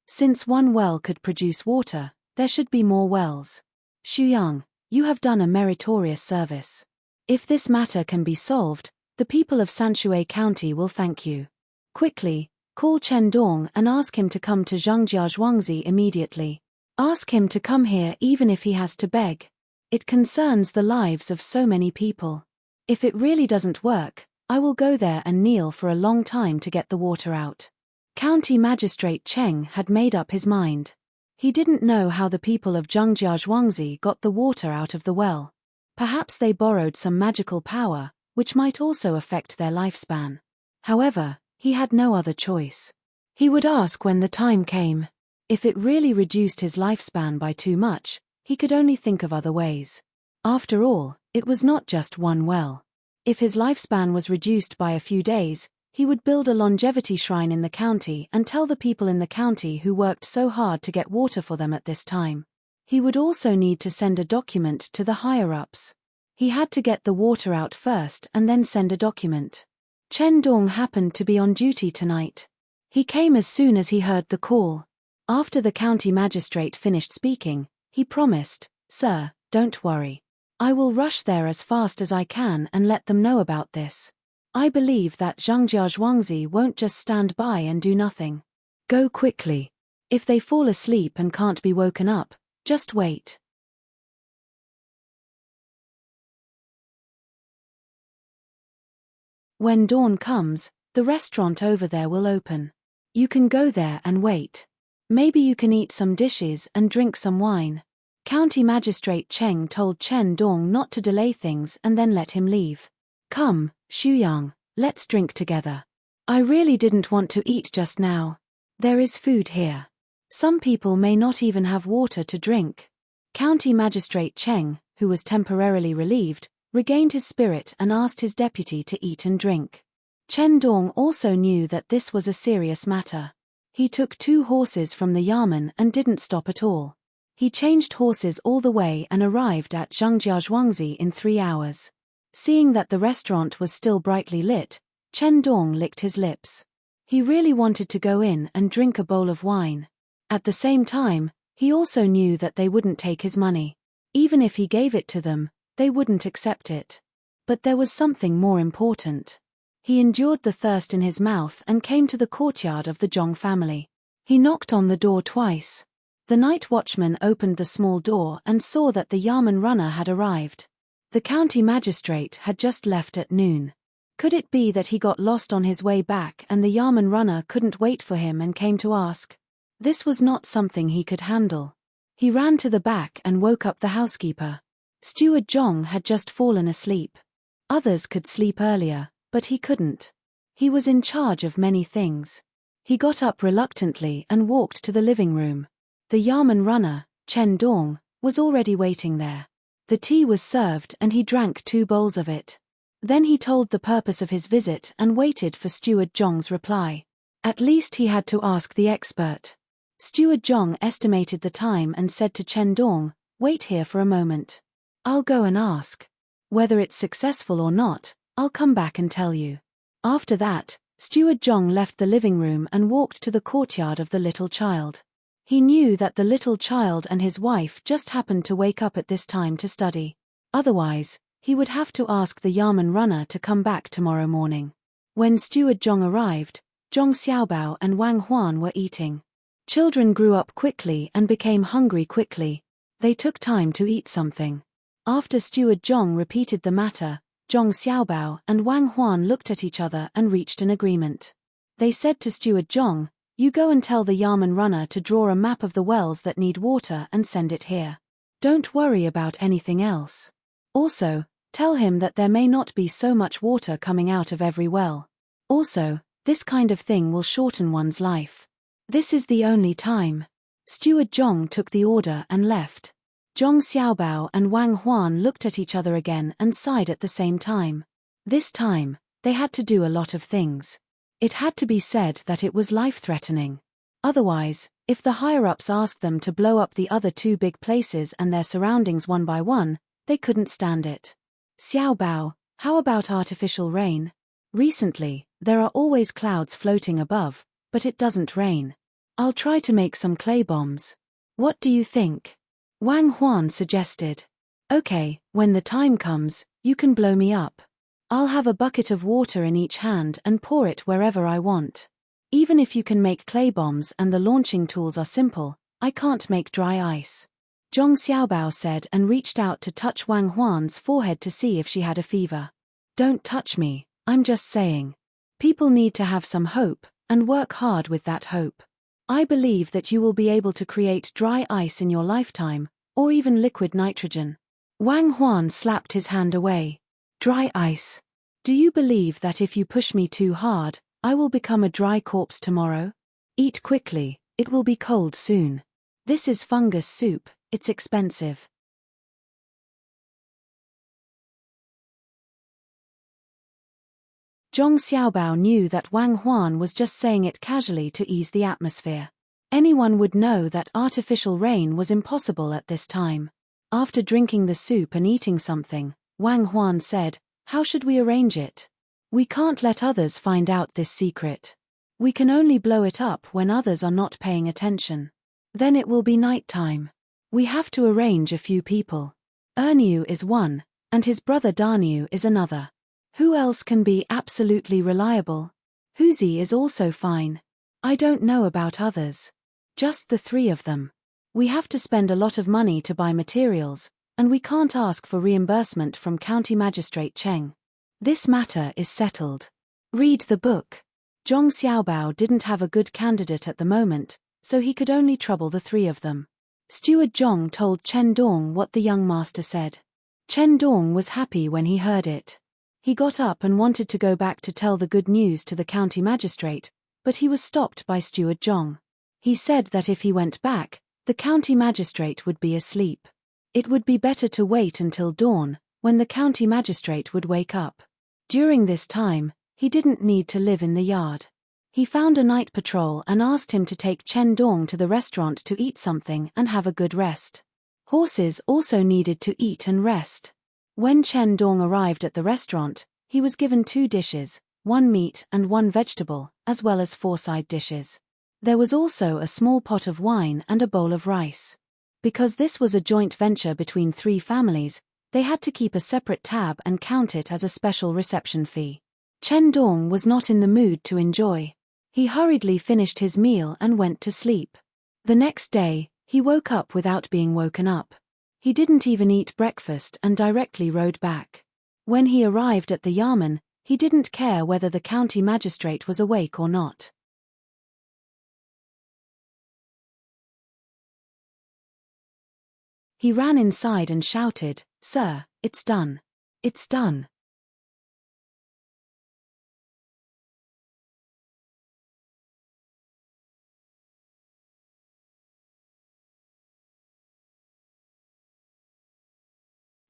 Since one well could produce water, there should be more wells. Xuyang, you have done a meritorious service. If this matter can be solved, the people of Sanshui County will thank you. Quickly, call Chen Dong and ask him to come to Zhangjia Zhuangzi immediately. Ask him to come here even if he has to beg. It concerns the lives of so many people. If it really doesn't work, I will go there and kneel for a long time to get the water out. County Magistrate Cheng had made up his mind. He didn't know how the people of Zhangjia Zhuangzi got the water out of the well. Perhaps they borrowed some magical power, which might also affect their lifespan. However, he had no other choice. He would ask when the time came. If it really reduced his lifespan by too much, he could only think of other ways. After all, it was not just one well. If his lifespan was reduced by a few days, he would build a longevity shrine in the county and tell the people in the county who worked so hard to get water for them at this time. He would also need to send a document to the higher-ups. He had to get the water out first and then send a document. Chen Dong happened to be on duty tonight. He came as soon as he heard the call. After the county magistrate finished speaking, he promised, "Sir, don't worry. I will rush there as fast as I can and let them know about this. I believe that Zhangjia Zhuangzi won't just stand by and do nothing. Go quickly. If they fall asleep and can't be woken up, just wait." When dawn comes, the restaurant over there will open. You can go there and wait. Maybe you can eat some dishes and drink some wine. County Magistrate Cheng told Chen Dong not to delay things and then let him leave. "Come, Xuyang, let's drink together. I really didn't want to eat just now. There is food here. Some people may not even have water to drink." County Magistrate Cheng, who was temporarily relieved, regained his spirit and asked his deputy to eat and drink. Chen Dong also knew that this was a serious matter. He took 2 horses from the yamen and didn't stop at all. He changed horses all the way and arrived at Zhangjia Zhuangzi in 3 hours. Seeing that the restaurant was still brightly lit, Chen Dong licked his lips. He really wanted to go in and drink a bowl of wine. At the same time, he also knew that they wouldn't take his money. Even if he gave it to them, they wouldn't accept it. But there was something more important. He endured the thirst in his mouth and came to the courtyard of the Zhong family. He knocked on the door twice. The night watchman opened the small door and saw that the yamen runner had arrived. The county magistrate had just left at noon. Could it be that he got lost on his way back and the yamen runner couldn't wait for him and came to ask? This was not something he could handle. He ran to the back and woke up the housekeeper. Steward Zhong had just fallen asleep. Others could sleep earlier, but he couldn't. He was in charge of many things. He got up reluctantly and walked to the living room. The yamen runner, Chen Dong, was already waiting there. The tea was served and he drank 2 bowls of it. Then he told the purpose of his visit and waited for Steward Zhong's reply. At least he had to ask the expert. Steward Zhong estimated the time and said to Chen Dong, "Wait here for a moment. I'll go and ask. Whether it's successful or not, I'll come back and tell you." After that, Steward Zhong left the living room and walked to the courtyard of the little child. He knew that the little child and his wife just happened to wake up at this time to study. Otherwise, he would have to ask the yamen runner to come back tomorrow morning. When Steward Zhong arrived, Zhong Xiaobao and Wang Huan were eating. Children grew up quickly and became hungry quickly. They took time to eat something. After Steward Zhong repeated the matter, Zhong Xiaobao and Wang Huan looked at each other and reached an agreement. They said to Steward Zhong, "You go and tell the yamen runner to draw a map of the wells that need water and send it here. Don't worry about anything else. Also, tell him that there may not be so much water coming out of every well. Also, this kind of thing will shorten one's life. This is the only time." Steward Zhong took the order and left. Zhong Xiaobao and Wang Huan looked at each other again and sighed at the same time. This time, they had to do a lot of things. It had to be said that it was life-threatening. Otherwise, if the higher-ups asked them to blow up the other 2 big places and their surroundings one by one, they couldn't stand it. "Xiaobao, how about artificial rain? Recently, there are always clouds floating above, but it doesn't rain. I'll try to make some clay bombs. What do you think?" Wang Huan suggested. "Okay, when the time comes, you can blow me up. I'll have a bucket of water in each hand and pour it wherever I want. Even if you can make clay bombs and the launching tools are simple, I can't make dry ice." Zhong Xiaobao said and reached out to touch Wang Huan's forehead to see if she had a fever. "Don't touch me, I'm just saying. People need to have some hope, and work hard with that hope. I believe that you will be able to create dry ice in your lifetime, or even liquid nitrogen." Wang Huan slapped his hand away. "Dry ice? Do you believe that if you push me too hard, I will become a dry corpse tomorrow? Eat quickly, it will be cold soon. This is fungus soup, it's expensive." Zhong Xiaobao knew that Wang Huan was just saying it casually to ease the atmosphere. Anyone would know that artificial rain was impossible at this time. After drinking the soup and eating something, Wang Huan said, "How should we arrange it? We can't let others find out this secret. We can only blow it up when others are not paying attention. Then it will be night time. We have to arrange a few people. Erniu is one, and his brother Darniu is another. Who else can be absolutely reliable? Huzi is also fine. I don't know about others. Just the three of them. We have to spend a lot of money to buy materials, and we can't ask for reimbursement from County Magistrate Cheng. This matter is settled. Read the book. Zhong Xiaobao didn't have a good candidate at the moment, so he could only trouble the three of them. Steward Zhong told Chen Dong what the young master said. Chen Dong was happy when he heard it. He got up and wanted to go back to tell the good news to the county magistrate, but he was stopped by Steward Zhong. He said that if he went back, the county magistrate would be asleep. It would be better to wait until dawn, when the county magistrate would wake up. During this time, he didn't need to live in the yard. He found a night patrol and asked him to take Chen Dong to the restaurant to eat something and have a good rest. Horses also needed to eat and rest. When Chen Dong arrived at the restaurant, he was given 2 dishes, 1 meat and 1 vegetable, as well as 4 side dishes. There was also a small pot of wine and a bowl of rice. Because this was a joint venture between 3 families, they had to keep a separate tab and count it as a special reception fee. Chen Dong was not in the mood to enjoy. He hurriedly finished his meal and went to sleep. The next day, he woke up without being woken up. He didn't even eat breakfast and directly rode back. When he arrived at the Yamen, he didn't care whether the county magistrate was awake or not. He ran inside and shouted, "Sir, it's done. It's done."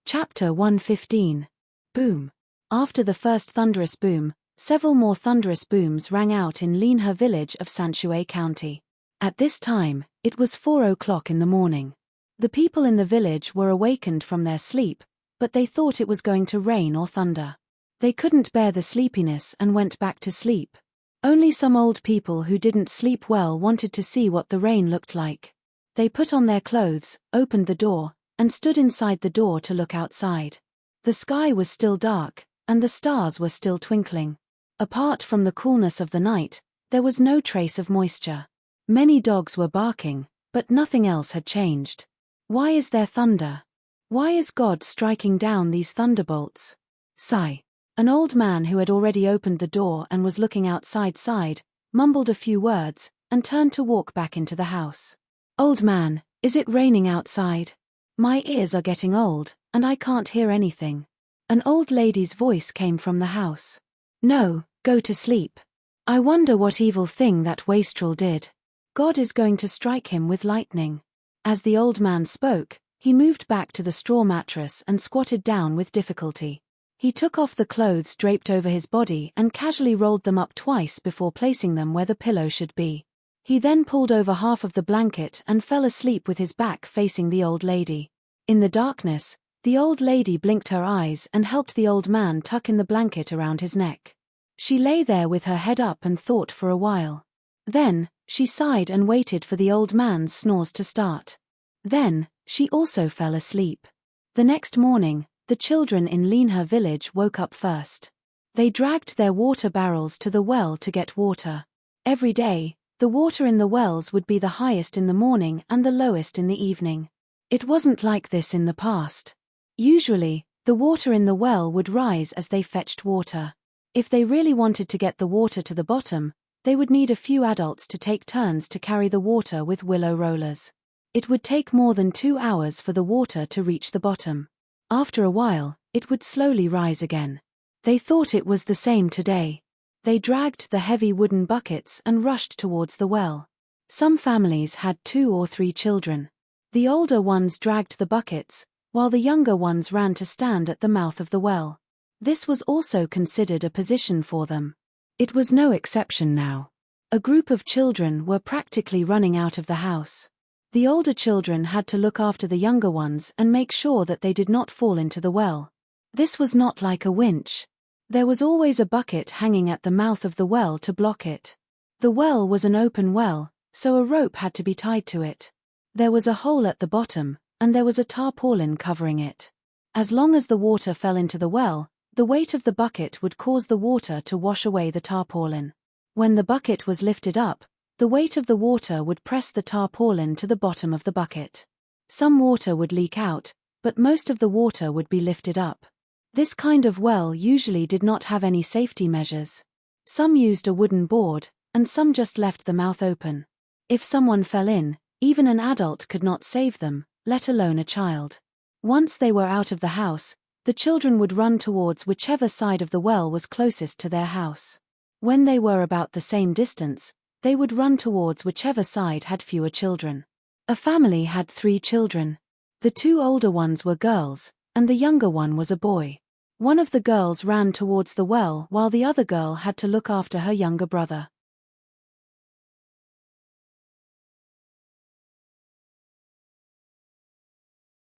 Chapter 115. Boom. After the first thunderous boom, several more thunderous booms rang out in Linhe village of Sanshui County. At this time, it was 4 o'clock in the morning. The people in the village were awakened from their sleep, but they thought it was going to rain or thunder. They couldn't bear the sleepiness and went back to sleep. Only some old people who didn't sleep well wanted to see what the rain looked like. They put on their clothes, opened the door, and stood inside the door to look outside. The sky was still dark, and the stars were still twinkling. Apart from the coolness of the night, there was no trace of moisture. Many dogs were barking, but nothing else had changed. Why is there thunder? Why is God striking down these thunderbolts? Sigh. An old man who had already opened the door and was looking outside sighed, mumbled a few words, and turned to walk back into the house. "Old man, is it raining outside? My ears are getting old, and I can't hear anything." An old lady's voice came from the house. "No, go to sleep. I wonder what evil thing that wastrel did. God is going to strike him with lightning." As the old man spoke, he moved back to the straw mattress and squatted down with difficulty. He took off the clothes draped over his body and casually rolled them up twice before placing them where the pillow should be. He then pulled over half of the blanket and fell asleep with his back facing the old lady. In the darkness, the old lady blinked her eyes and helped the old man tuck in the blanket around his neck. She lay there with her head up and thought for a while. Then, she sighed and waited for the old man's snores to start. Then, she also fell asleep. The next morning, the children in Linhe village woke up first. They dragged their water barrels to the well to get water. Every day, the water in the wells would be the highest in the morning and the lowest in the evening. It wasn't like this in the past. Usually, the water in the well would rise as they fetched water. If they really wanted to get the water to the bottom, they would need a few adults to take turns to carry the water with willow rollers. It would take more than 2 hours for the water to reach the bottom. After a while, it would slowly rise again. They thought it was the same today. They dragged the heavy wooden buckets and rushed towards the well. Some families had 2 or 3 children. The older ones dragged the buckets, while the younger ones ran to stand at the mouth of the well. This was also considered a position for them. It was no exception now. A group of children were practically running out of the house. The older children had to look after the younger ones and make sure that they did not fall into the well. This was not like a winch. There was always a bucket hanging at the mouth of the well to block it. The well was an open well, so a rope had to be tied to it. There was a hole at the bottom, and there was a tarpaulin covering it. As long as the water fell into the well, the weight of the bucket would cause the water to wash away the tarpaulin. When the bucket was lifted up, the weight of the water would press the tarpaulin to the bottom of the bucket. Some water would leak out, but most of the water would be lifted up. This kind of well usually did not have any safety measures. Some used a wooden board, and some just left the mouth open. If someone fell in, even an adult could not save them, let alone a child. Once they were out of the house, the children would run towards whichever side of the well was closest to their house. When they were about the same distance, they would run towards whichever side had fewer children. A family had 3 children. The 2 older ones were girls, and the younger one was a boy. One of the girls ran towards the well while the other girl had to look after her younger brother.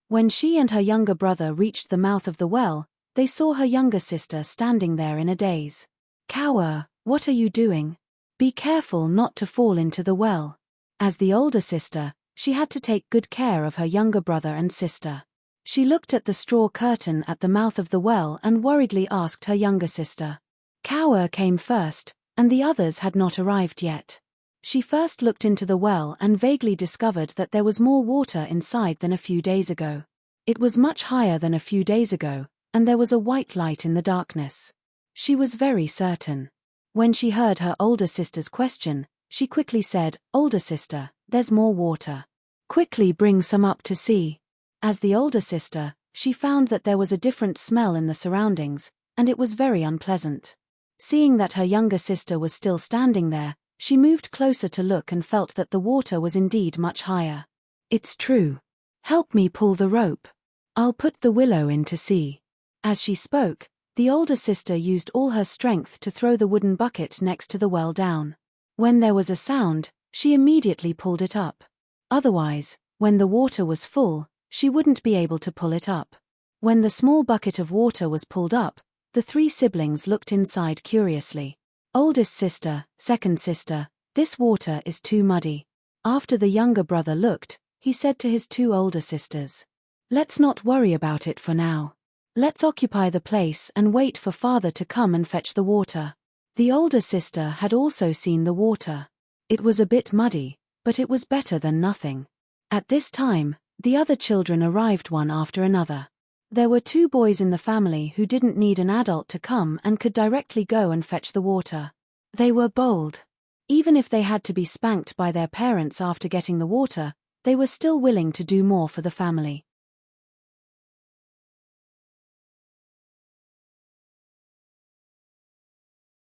When she and her younger brother reached the mouth of the well, they saw her younger sister standing there in a daze. "Cower, what are you doing? Be careful not to fall into the well." As the older sister, she had to take good care of her younger brother and sister. She looked at the straw curtain at the mouth of the well and worriedly asked her younger sister. Cower came first, and the others had not arrived yet. She first looked into the well and vaguely discovered that there was more water inside than a few days ago. It was much higher than a few days ago, and there was a white light in the darkness. She was very certain. When she heard her older sister's question, she quickly said, "Older sister, there's more water. Quickly bring some up to see." As the older sister, she found that there was a different smell in the surroundings, and it was very unpleasant. Seeing that her younger sister was still standing there, she moved closer to look and felt that the water was indeed much higher. "It's true. Help me pull the rope. I'll put the willow in to see." As she spoke, the older sister used all her strength to throw the wooden bucket next to the well down. When there was a sound, she immediately pulled it up. Otherwise, when the water was full, she wouldn't be able to pull it up. When the small bucket of water was pulled up, the 3 siblings looked inside curiously. "Oldest sister, second sister, this water is too muddy." After the younger brother looked, he said to his 2 older sisters, "Let's not worry about it for now. Let's occupy the place and wait for father to come and fetch the water." The older sister had also seen the water. It was a bit muddy, but it was better than nothing. At this time, the other children arrived one after another. There were 2 boys in the family who didn't need an adult to come and could directly go and fetch the water. They were bold. Even if they had to be spanked by their parents after getting the water, they were still willing to do more for the family.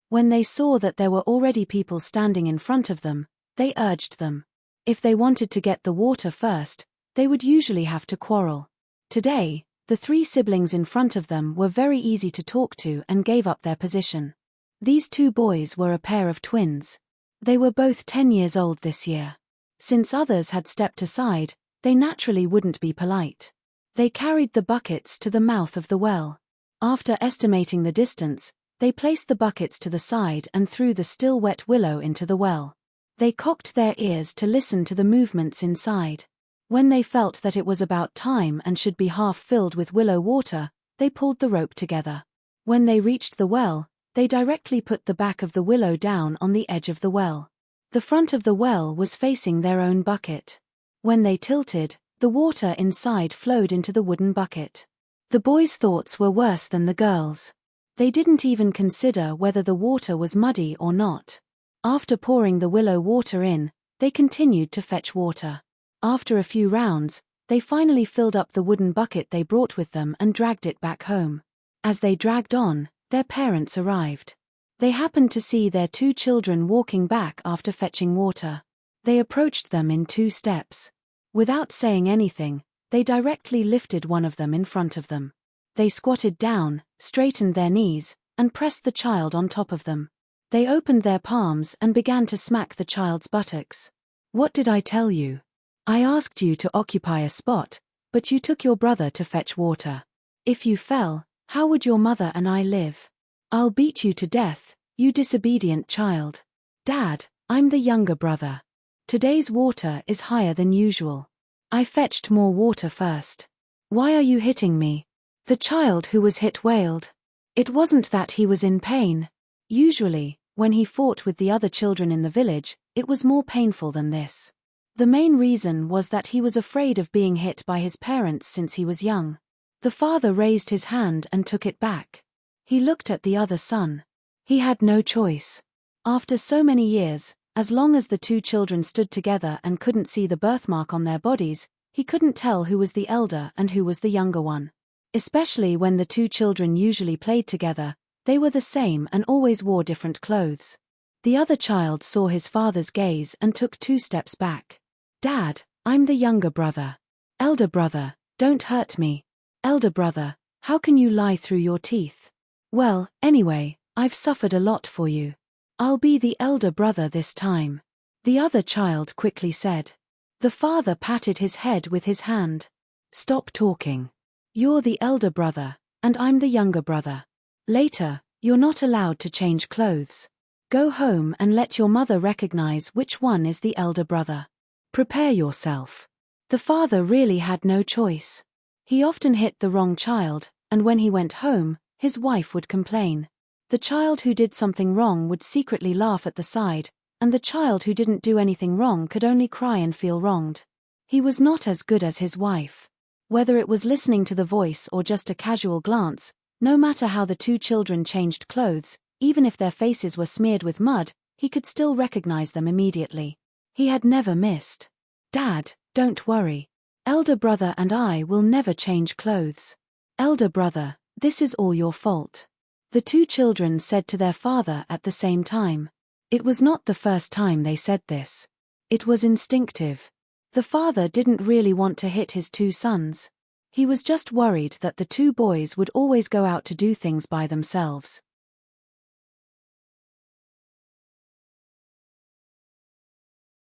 When they saw that there were already people standing in front of them, they urged them. If they wanted to get the water first, they would usually have to quarrel. Today, the 3 siblings in front of them were very easy to talk to and gave up their position. These 2 boys were a pair of twins. They were both 10 years old this year. Since others had stepped aside, they naturally wouldn't be polite. They carried the buckets to the mouth of the well. After estimating the distance, they placed the buckets to the side and threw the still wet willow into the well. They cocked their ears to listen to the movements inside. When they felt that it was about time and should be half filled with willow water, they pulled the rope together. When they reached the well, they directly put the back of the willow down on the edge of the well. The front of the well was facing their own bucket. When they tilted, the water inside flowed into the wooden bucket. The boys' thoughts were worse than the girls'. They didn't even consider whether the water was muddy or not. After pouring the willow water in, they continued to fetch water. After a few rounds, they finally filled up the wooden bucket they brought with them and dragged it back home. As they dragged on, their parents arrived. They happened to see their 2 children walking back after fetching water. They approached them in 2 steps. Without saying anything, they directly lifted one of them in front of them. They squatted down, straightened their knees, and pressed the child on top of them. They opened their palms and began to smack the child's buttocks. "What did I tell you? I asked you to occupy a spot, but you took your brother to fetch water. If you fell, how would your mother and I live? I'll beat you to death, you disobedient child." "Dad, I'm the younger brother. Today's water is higher than usual. I fetched more water first. Why are you hitting me? The child who was hit wailed. It wasn't that he was in pain. Usually, when he fought with the other children in the village, it was more painful than this. The main reason was that he was afraid of being hit by his parents since he was young. The father raised his hand and took it back. He looked at the other son. He had no choice. After so many years, as long as the two children stood together and couldn't see the birthmark on their bodies, he couldn't tell who was the elder and who was the younger one. Especially when the two children usually played together, they were the same and always wore different clothes. The other child saw his father's gaze and took 2 steps back. Dad, I'm the younger brother. Elder brother, don't hurt me. Elder brother, how can you lie through your teeth? Well, anyway, I've suffered a lot for you. I'll be the elder brother this time. The other child quickly said. The father patted his head with his hand. Stop talking. You're the elder brother, and I'm the younger brother. Later, you're not allowed to change clothes. Go home and let your mother recognize which one is the elder brother. Prepare yourself. The father really had no choice. He often hit the wrong child, and when he went home, his wife would complain. The child who did something wrong would secretly laugh at the side, and the child who didn't do anything wrong could only cry and feel wronged. He was not as good as his wife. Whether it was listening to the voice or just a casual glance, no matter how the two children changed clothes, even if their faces were smeared with mud, he could still recognize them immediately. He had never missed. Dad, don't worry. Elder brother and I will never change clothes. Elder brother, this is all your fault. The two children said to their father at the same time. It was not the first time they said this. It was instinctive. The father didn't really want to hit his 2 sons. He was just worried that the 2 boys would always go out to do things by themselves.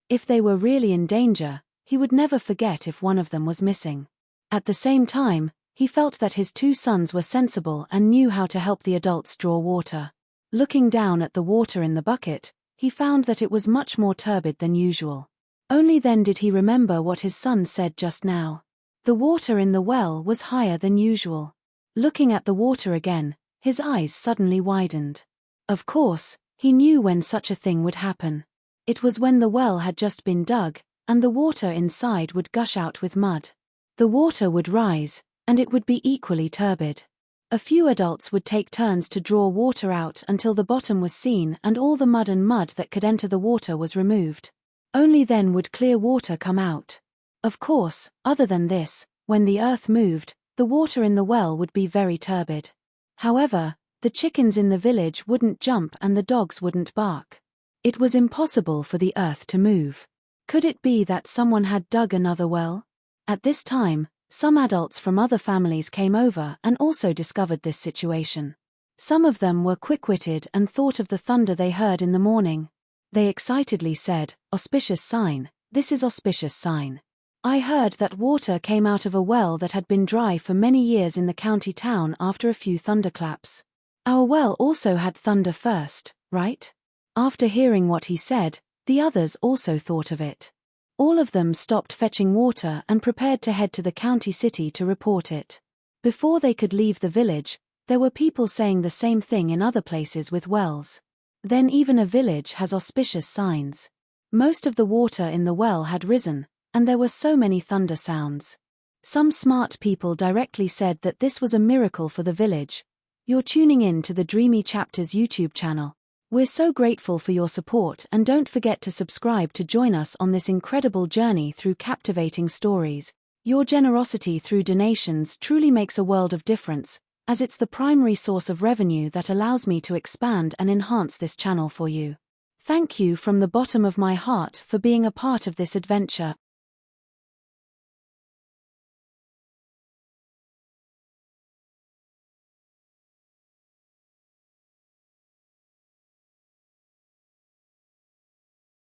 If they were really in danger, he would never forget if one of them was missing. At the same time, he felt that his 2 sons were sensible and knew how to help the adults draw water. Looking down at the water in the bucket, he found that it was much more turbid than usual. Only then did he remember what his son said just now. The water in the well was higher than usual. Looking at the water again, his eyes suddenly widened. Of course, he knew when such a thing would happen. It was when the well had just been dug, and the water inside would gush out with mud. The water would rise, and it would be equally turbid. A few adults would take turns to draw water out until the bottom was seen and all the mud that could enter the water was removed. Only then would clear water come out. Of course, other than this, when the earth moved, the water in the well would be very turbid. However, the chickens in the village wouldn't jump and the dogs wouldn't bark. It was impossible for the earth to move. Could it be that someone had dug another well? At this time, some adults from other families came over and also discovered this situation. Some of them were quick-witted and thought of the thunder they heard in the morning. They excitedly said, "Auspicious sign, this is auspicious sign. I heard that water came out of a well that had been dry for many years in the county town after a few thunderclaps. Our well also had thunder first, right?" After hearing what he said, the others also thought of it. All of them stopped fetching water and prepared to head to the county city to report it. Before they could leave the village, there were people saying the same thing in other places with wells. Then even a village has auspicious signs. Most of the water in the well had risen, and there were so many thunder sounds. Some smart people directly said that this was a miracle for the village. You're tuning in to the Dreamy Chapters YouTube channel. We're so grateful for your support and don't forget to subscribe to join us on this incredible journey through captivating stories. Your generosity through donations truly makes a world of difference, as it's the primary source of revenue that allows me to expand and enhance this channel for you. Thank you from the bottom of my heart for being a part of this adventure.